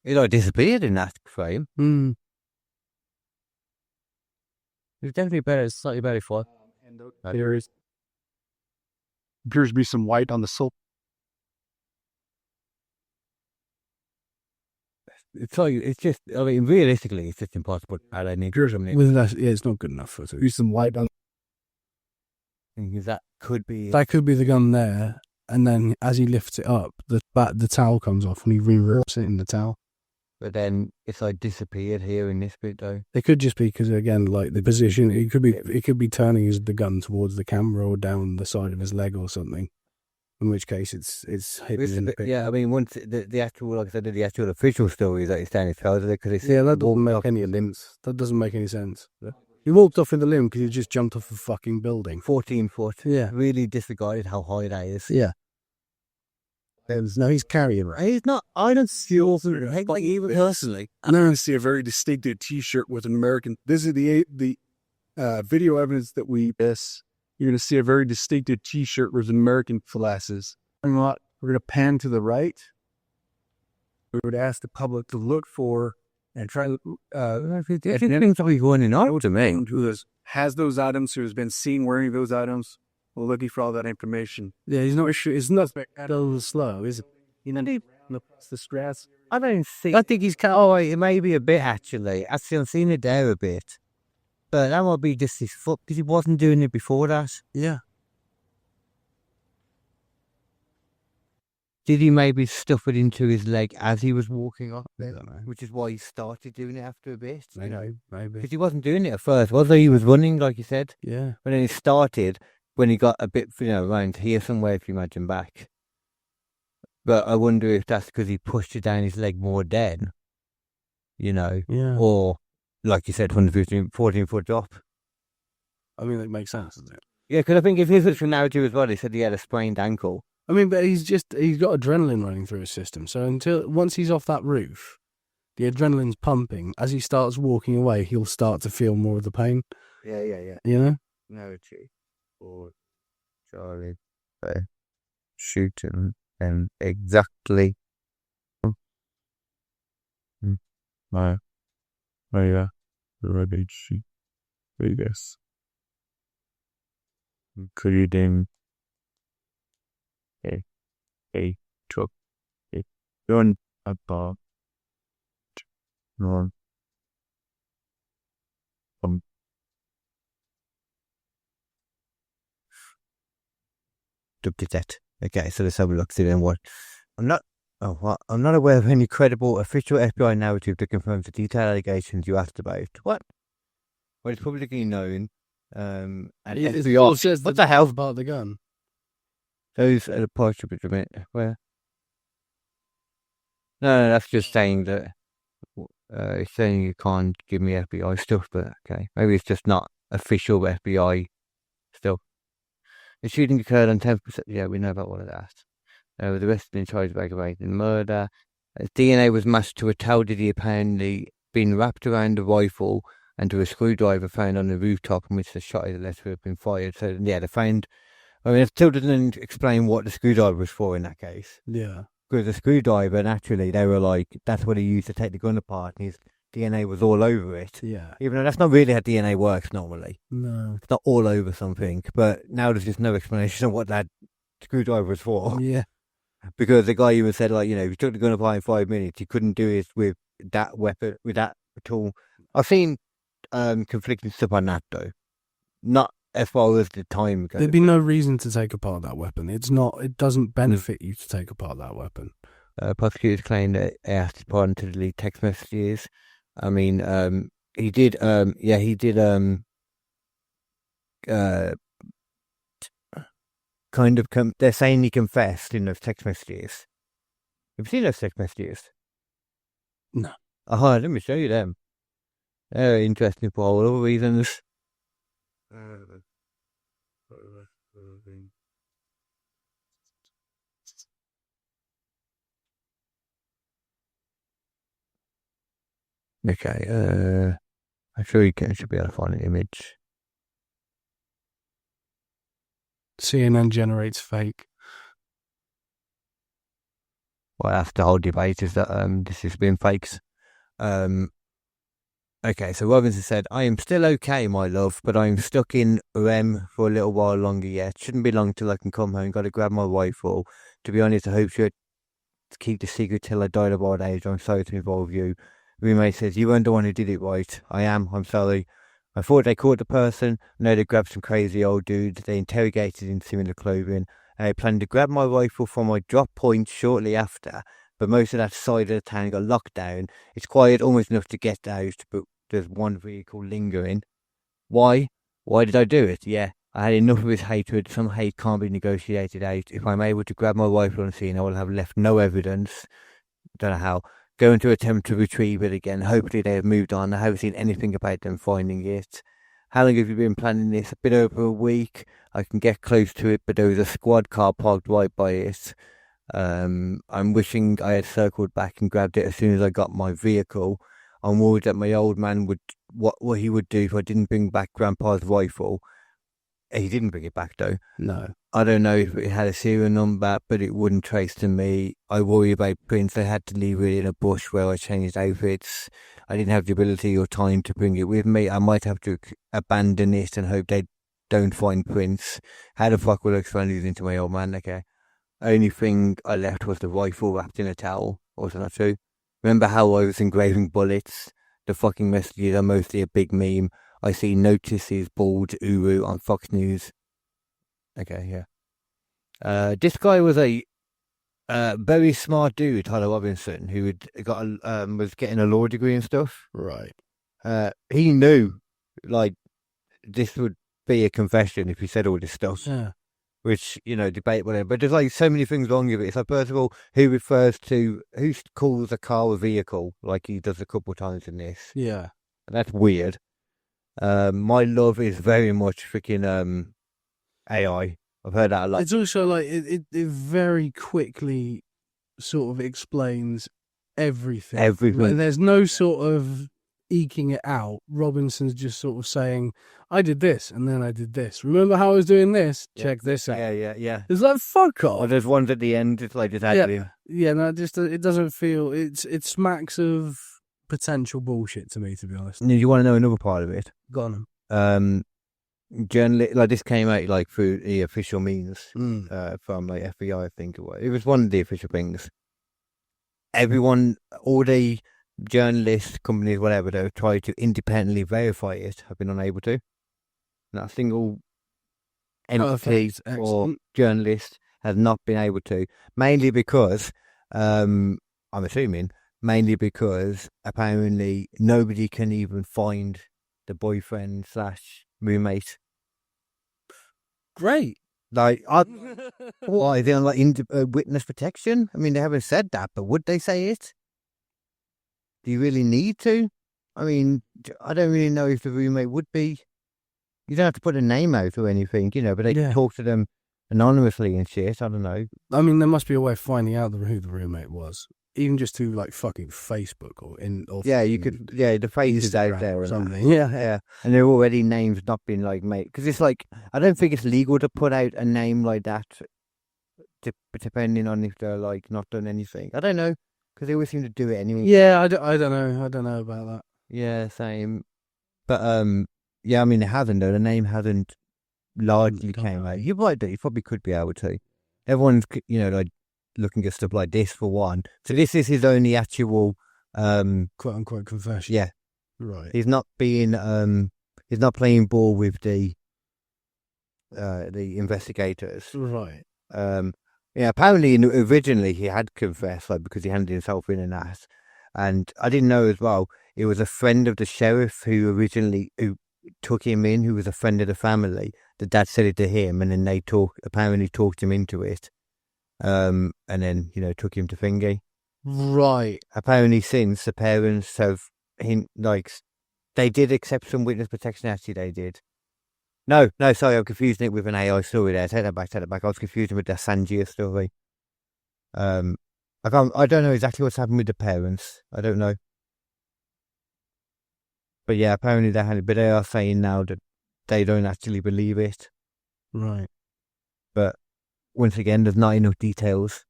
It like disappeared in that frame. Hmm. It's definitely better, slightly better for. There appears to be some white on the sole. It's just, I mean, realistically, it's just impossible. I need it's not good enough for it. Be some white on. That could be the gun there, and then as he lifts it up, the towel comes off and he rewraps it in the towel. But then it's like disappeared here in this bit though. It could just be because again, like the position, it could be turning the gun towards the camera or down the side of his leg or something. In which case, it's hidden in the picture. Yeah, I mean, once the actual, like I said, the actual official story is that it's down his trousers because it's that doesn't make any sense. That doesn't make any sense. He walked off in the limb because he just jumped off a fucking building. 14 foot. Yeah. Really disregarded how high that is. Yeah. No, he's carrying it. He's not. I don't see like even personally. And I see a very distinctive T-shirt with an American. This is the video evidence that we miss. You're going to see a very distinctive T-shirt with American glasses. And we're going to pan to the right. We would ask the public to look for and try to. Things are going in order to me. Who has those items? Who has been seen wearing those items? We're looking for all that information. Yeah, he's not sure. It's not that slow, is it? You know, the stress. I don't see. I think he's it may be a bit actually. Actually, I've seen it there a bit, but that might be just his foot because he wasn't doing it before that. Yeah. Did he maybe stuff it into his leg as he was walking off? I don't know. Which is why he started doing it after a bit. I know, maybe. Because he wasn't doing it at first, was he? He was running, like you said. Yeah. But then he started when he got a bit, around here somewhere, if you imagine back. But I wonder if that's because he pushed it down his leg more then, Yeah. or, like you said, 14-foot drop. I mean, that makes sense, doesn't it? Yeah, because I think if his was from narrative as well, he said he had a sprained ankle. I mean, but he's got adrenaline running through his system. So once he's off that roof, the adrenaline's pumping. As he starts walking away, he'll start to feel more of the pain. Yeah. You know? Narrative. Or Charlie shooting and exactly my red sheet Vegas. Creating a took a gun about non Gazette. Okay, so let's have a look. See then what. I'm not aware of any credible official FBI narrative that confirms the detailed allegations you asked about. What? Well, it's publicly known. And FBI. What the hell? About the gun. Those are the parts of it. Where? No, that's just saying that. It's saying you can't give me FBI stuff, but okay, maybe it's just not official FBI stuff. The shooting occurred on 10th. Yeah, we know about all of that. With arrested in charge of aggravated murder. DNA was matched to a towel diddy apparently been wrapped around the rifle and to a screwdriver found on the rooftop in which the shot is alleged to have been fired. So yeah, they found. I mean, it still doesn't explain what the screwdriver was for in that case. Yeah. Because the screwdriver, naturally, they were like, that's what he used to take the gun apart, and his DNA was all over it. Yeah. Even though that's not really how DNA works normally. No. It's not all over something, but now there's just no explanation of what that screwdriver was for. Yeah. Because the guy even said, like, if you took the gun apart in 5 minutes, you couldn't do it with that weapon, with that tool. I've seen conflicting stuff on that, though. Not as far as the time goes. There'd be no reason to take apart that weapon. It doesn't benefit you to take apart that weapon. Prosecutors claim that he asked his pardon to delete text messages. I mean, he did, kind of, they're saying he confessed in those text messages. Have you seen those text messages? No. Let me show you them. They're interesting for all other reasons. Okay, I'm sure you should be able to find an image. CNN generates fake. Well, that's the whole debate, is that this has been fakes. Okay, so Robinson said, I am still okay, my love, but I'm stuck in REM for a little while longer yet. Shouldn't be long till I can come home. Got to grab my rifle. To be honest, I hope she'll keep the secret till I die of old age. I'm sorry to involve you. Roommate says, you weren't the one who did it right. I am. I'm sorry. I thought they caught the person. No, they grabbed some crazy old dude. They interrogated in similar clothing. I planned to grab my rifle from my drop point shortly after, but most of that side of the town got locked down. It's quiet, almost enough to get out, but there's one vehicle lingering. Why? Why did I do it? Yeah, I had enough of his hatred. Some hate can't be negotiated out. If I'm able to grab my rifle on the scene, I will have left no evidence. Don't know how. Going to attempt to retrieve it again. Hopefully they have moved on. I haven't seen anything about them finding it. How long have you been planning this? A bit over a week. I can get close to it, but there was a squad car parked right by it. I'm wishing I had circled back and grabbed it as soon as I got my vehicle. I'm worried that my old man would, what he would do if I didn't bring back Grandpa's rifle. He didn't bring it back, though. No. I don't know if it had a serial number, but it wouldn't trace to me. I worry about prints. I had to leave it in a bush where I changed outfits. I didn't have the ability or time to bring it with me. I might have to abandon it and hope they don't find prints. How the fuck will I explain these into my old man? Okay. Only thing I left was the rifle wrapped in a towel. Also not true. Remember how I was engraving bullets? The fucking messages are mostly a big meme. I see notices bald Uru on Fox News. Okay, yeah. This guy was a very smart dude, Tyler Robinson, who was getting a law degree and stuff. Right. He knew, like, this would be a confession if he said all this stuff. Yeah. Which, debate whatever. But there's like so many things wrong with it. It's like, first of all, who calls a car a vehicle, like he does a couple of times in this. Yeah. And that's weird. My love is very much freaking AI. I've heard that a lot. It's also like it very quickly sort of explains everything. Everything. There's no sort of eking it out. Robinson's just sort of saying, I did this and then I did this. Remember how I was doing this? Yeah. Check this out. Yeah. It's like, fuck off. Or there's ones at the end. It's like, No, it doesn't feel, it smacks of potential bullshit to me, to be honest. You want to know another part of it? Go on. Journalist, like, this came out like through the official means from like FBI, I think it was one of the official things. Everyone, all the journalists, companies, whatever, that have tried to independently verify it have been unable to. Not a single entity or excellent. journalist has not been able to, mainly because, I'm assuming, mainly because apparently nobody can even find the boyfriend / roommate. Great. Like, why? Are they on like witness protection? I mean, they haven't said that, but would they say it? Do you really need to? I mean, I don't really know if the roommate would be. You don't have to put a name out or anything, but they can talk to them anonymously and shit. I don't know. I mean, there must be a way of finding out who the roommate was, even just through like fucking Facebook or you could. Yeah, the face is out there or something. Yeah, and there are already names not been like made because it's like I don't think it's legal to put out a name like that, depending on if they're like not done anything. I don't know because they always seem to do it anyway. Yeah, I don't know. I don't know about that. Yeah, same. But yeah, I mean, it hasn't though. The name hasn't largely came out. You might do. You probably could be able to. Everyone's, like looking at stuff like this for one. So this is his only actual, quote unquote confession. Yeah, right. He's not being, he's not playing ball with the investigators. Right. Yeah. Apparently, originally he had confessed, like because he handed himself in an ass, and I didn't know as well. It was a friend of the sheriff who took him in, who was a friend of the family. The dad said it to him, and then they apparently talked him into it, and then took him to Thingy. Right. Apparently, since the parents have they did accept some witness protection. Actually, they did. No, sorry, I'm confusing it with an AI story there. Take that back. I was confusing with the Sanjia story. I don't know exactly what's happened with the parents. I don't know. But yeah, apparently they are saying now that they don't actually believe it. Right. But once again, there's not enough details.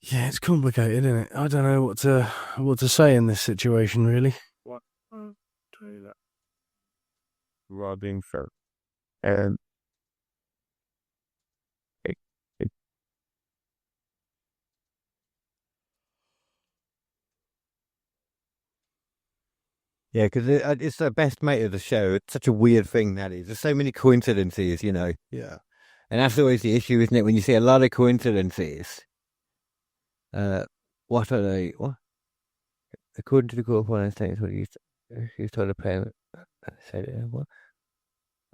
Yeah, it's complicated, isn't it? I don't know what to say in this situation, really. What? I'll tell you that. Robbing fair. Yeah, because it's the best mate of the show. It's such a weird thing, that is. There's so many coincidences, Yeah. And that's always the issue, isn't it? When you see a lot of coincidences. What are they? What? According to the court of statements, what you told the parent. What?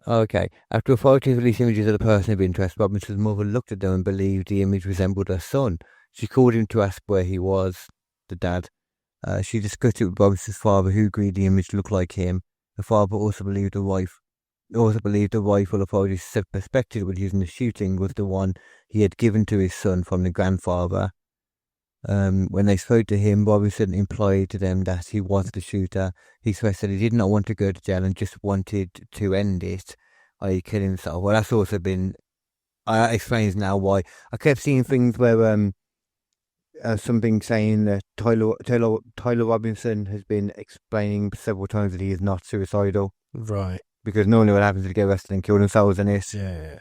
Okay. After authorities released images of the person of interest, Robinson's mother looked at them and believed the image resembled her son. She called him to ask where he was, the dad. She discussed it with Robinson's father, who agreed the image looked like him. The father also believed the rifle authorities suspected when using the shooting was the one he had given to his son from the grandfather. When they spoke to him, Robinson implied to them that he was the shooter. He stressed that he did not want to go to jail and just wanted to end it, i.e. kill himself. Well, that's also been... explains now why. I kept seeing things where something saying that Tyler Robinson has been explaining several times that he is not suicidal. Right. Because normally what happens is they get arrested and kill themselves in it. Yeah.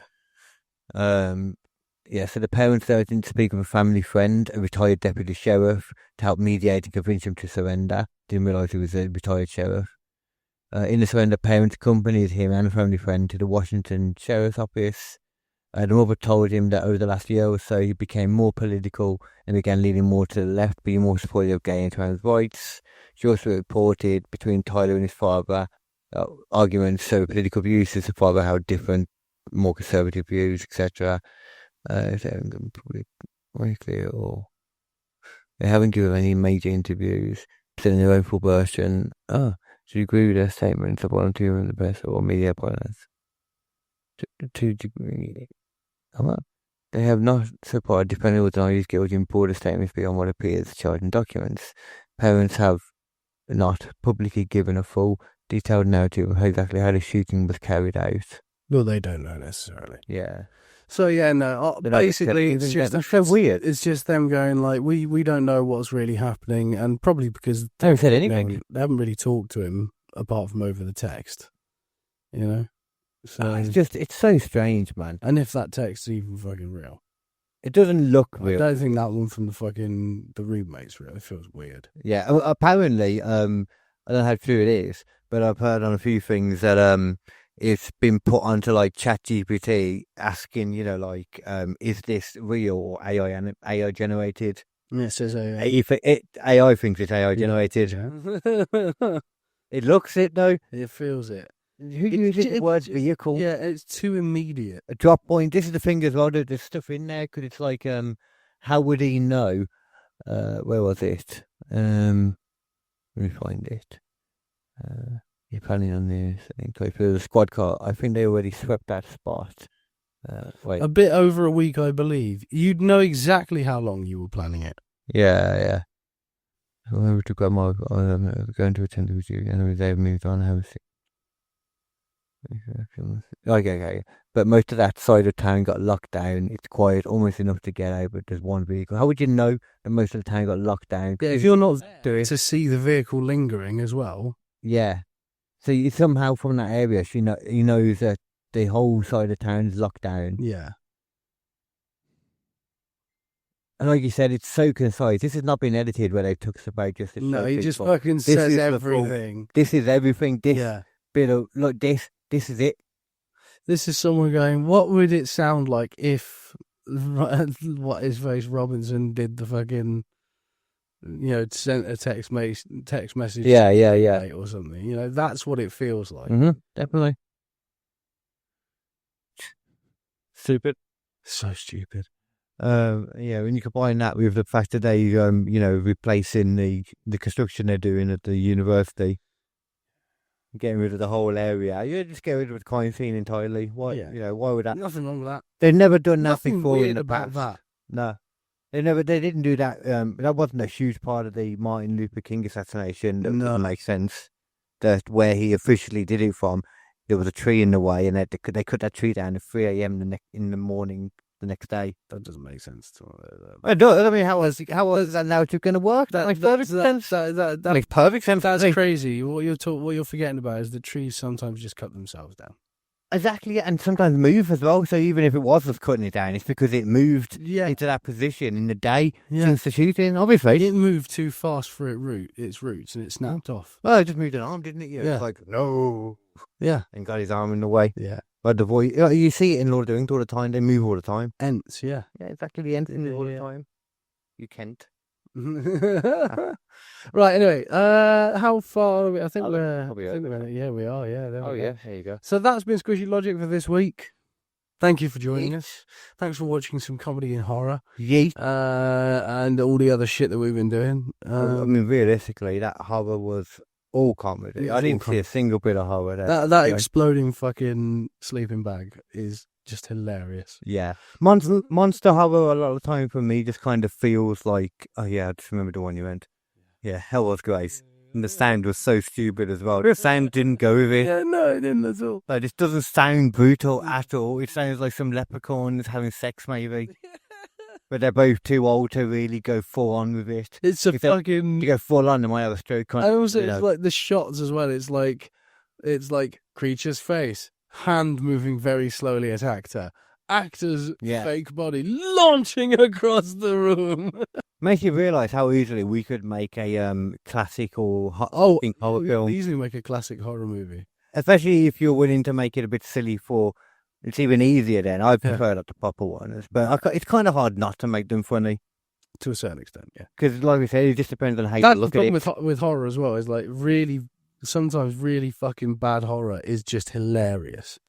So the parents there didn't speak of a family friend, a retired deputy sheriff, to help mediate and convince him to surrender. Didn't realise he was a retired sheriff. In the surrender, parents accompanied him and a family friend to the Washington Sheriff's Office. The mother told him that over the last year or so he became more political and began leaning more to the left, being more supportive of gay and trans rights. She also reported between Tyler and his father arguments over political views. His father held different, more conservative views, etc. They haven't given any major interviews. Said in their own full version, do you agree with their statements of volunteering in the press or media partners? To degree. They have not so far defended or denied his guilt in broader statements beyond what appears charged in documents. Parents have not publicly given a full, detailed narrative of exactly how the shooting was carried out. Well, they don't know necessarily. Yeah. So yeah, no. Basically, it's just that's so weird. It's just them going like, we don't know what's really happening, and probably because they haven't said anything. They haven't really talked to him apart from over the text. So it's so strange, man. And if that text is even fucking real, it doesn't look real. I don't think that one from the roommate's real. It feels weird. Yeah, apparently, I don't know how true it is, but I've heard on a few things that it's been put onto like ChatGPT asking, like, is this real or AI generated? Yeah, it says AI. If AI thinks it's AI generated. Yeah. It looks it though. It feels it. Who uses the word vehicle? Yeah, it's too immediate. A drop point. This is the thing as well. There's stuff in there because it's like, how would he know? Where was it? Let me find it. You're planning on this. I think for the squad car. I think they already swept that spot. Wait. A bit over a week, I believe. You'd know exactly how long you were planning it. Yeah. Whoever took up my going to attend with you, and they've moved on. Have a sick. Okay. But most of that side of town got locked down. It's quiet, almost enough to get out, but there's one vehicle. How would you know that most of the town got locked down? Yeah, if you're not there to see the vehicle lingering as well. Yeah. So you somehow from that area, he knows that the whole side of town is locked down. Yeah. And like you said, it's so concise. This has not been edited where they took us about just. No, he just fucking says everything. This is everything. This yeah. bit of look. This is it. This is someone going, what would it sound like if what his face Robinson did the fucking, sent a text message. Yeah. Or something. That's what it feels like. Definitely. Stupid. So stupid. When you combine that with the fact that they, replacing the construction they're doing at the university, getting rid of the whole area, just get rid of the crime scene entirely. Why? Yeah. Why would that? Nothing wrong with that. They've never done that Nothing before weird in the about past. that. No, they didn't do that. That wasn't a huge part of the Martin Luther King assassination. That doesn't make sense. That where he officially did it from, there was a tree in the way, and they cut that tree down at 3 a.m. in the morning. The next day. That doesn't make sense to me. It does. I mean, how was that narrative going to work? That makes perfect sense. That makes perfect sense. That's crazy. What you're forgetting about is the trees sometimes just cut themselves down. Exactly, and sometimes move as well. So even if it was just cutting it down, it's because it moved into that position in the day since the shooting. Obviously, it moved too fast for its roots, and it snapped off. Well, it just moved an arm, didn't it? Yeah. It's like no. Yeah, and got his arm in the way. Yeah. But the voice, you see it in Lord of the Rings all the time. They move all the time. Ents, yeah. Yeah, exactly. The Ents move all the time. You can't. Right, anyway, how far are we? I think we're yeah, we are. Yeah. There you go. So that's been Squishy Logic for this week. Thank you for joining us. Thanks for watching some comedy and horror. Yeet. And all the other shit that we've been doing. I mean, realistically, that horror was all comedy. I didn't see a single bit of horror there. That exploding fucking sleeping bag is just hilarious. Yeah. Monster horror a lot of the time for me just kind of feels like, I just remember the one you went. Yeah, Hell was great. And the sound was so stupid as well. The sound didn't go with it. Yeah, no, it didn't at all. Like, this doesn't sound brutal at all. It sounds like some leprechauns having sex, maybe. But they're both too old to really go full on with it. It's a fucking... You go full on, they might have a stroke. And also, it's like the shots as well. It's like creature's face, hand moving very slowly at actor. Actor's fake body launching across the room. Makes you realise how easily we could make a classic or horror film. Easily make a classic horror movie. Especially if you're willing to make it a bit silly it's even easier then. I prefer like the proper ones. But it's kind of hard not to make them funny. To a certain extent, yeah. Because like we said, it just depends on how you look at it. That's with horror as well. Is like sometimes really fucking bad horror is just hilarious.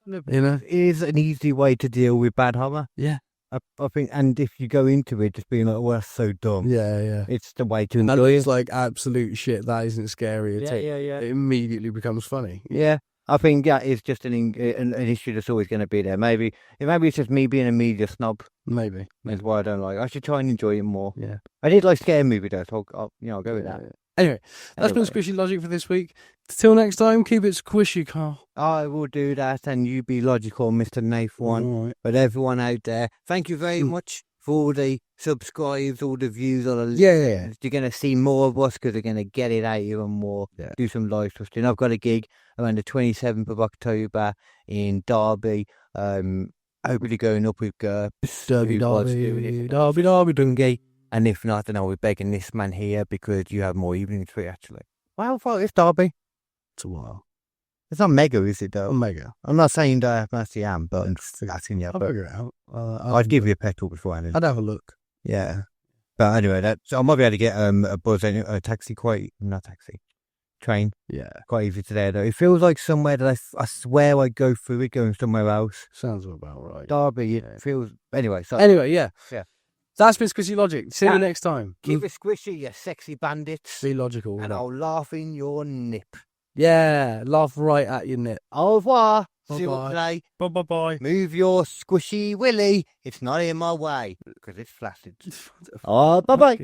It is an easy way to deal with bad horror. Yeah. I think, and if you go into it just being like, well, that's so dumb. Yeah. It's the way to enjoy it. It's like absolute shit. That isn't scary. Yeah. It immediately becomes funny. Yeah. I think that is just an issue that's always going to be there. Maybe it's just me being a media snob. Maybe. That's why I don't like it. I should try and enjoy it more. Yeah. I did like scary movie though, so I'll go with that. Yeah. Anyway, that's been Squishy Logic for this week. Till next time, keep it squishy, Carl. I will do that, and you be logical, Mr. Nathan. Right. But everyone out there, thank you very much for all the subscribes, all the views. Yeah. You're going to see more of us because they're going to get it out even more. Yeah. Do some live posting. I've got a gig around the 27th of October in Derby. Hopefully going up with GURPS. Derby, Dungay. And if not, then I'll be begging this man here because you have more evenings free, actually. Well, it's Derby. It's a while. It's not mega, is it, though? Omega. I'm not saying that I actually am, but I'm asking you. I'll But figure it out. I'd give you a petrol beforehand. I'd have a look. Yeah. But anyway, so I might be able to get a buzz, a taxi train. Yeah. Quite easy today, though. It feels like somewhere that I swear I go through it going somewhere else. Sounds about right. Derby, it feels... Anyway, so... Anyway, yeah. Yeah. That's been Squishy Logic. See you next time. Keep it squishy, you sexy bandits. Be logical. And I'll laugh in your nip. Yeah, laugh right at your nip. Au revoir. Bye-bye. See you today. Bye-bye. Move your squishy willy. It's not in my way. Because it's flaccid. Oh, bye-bye.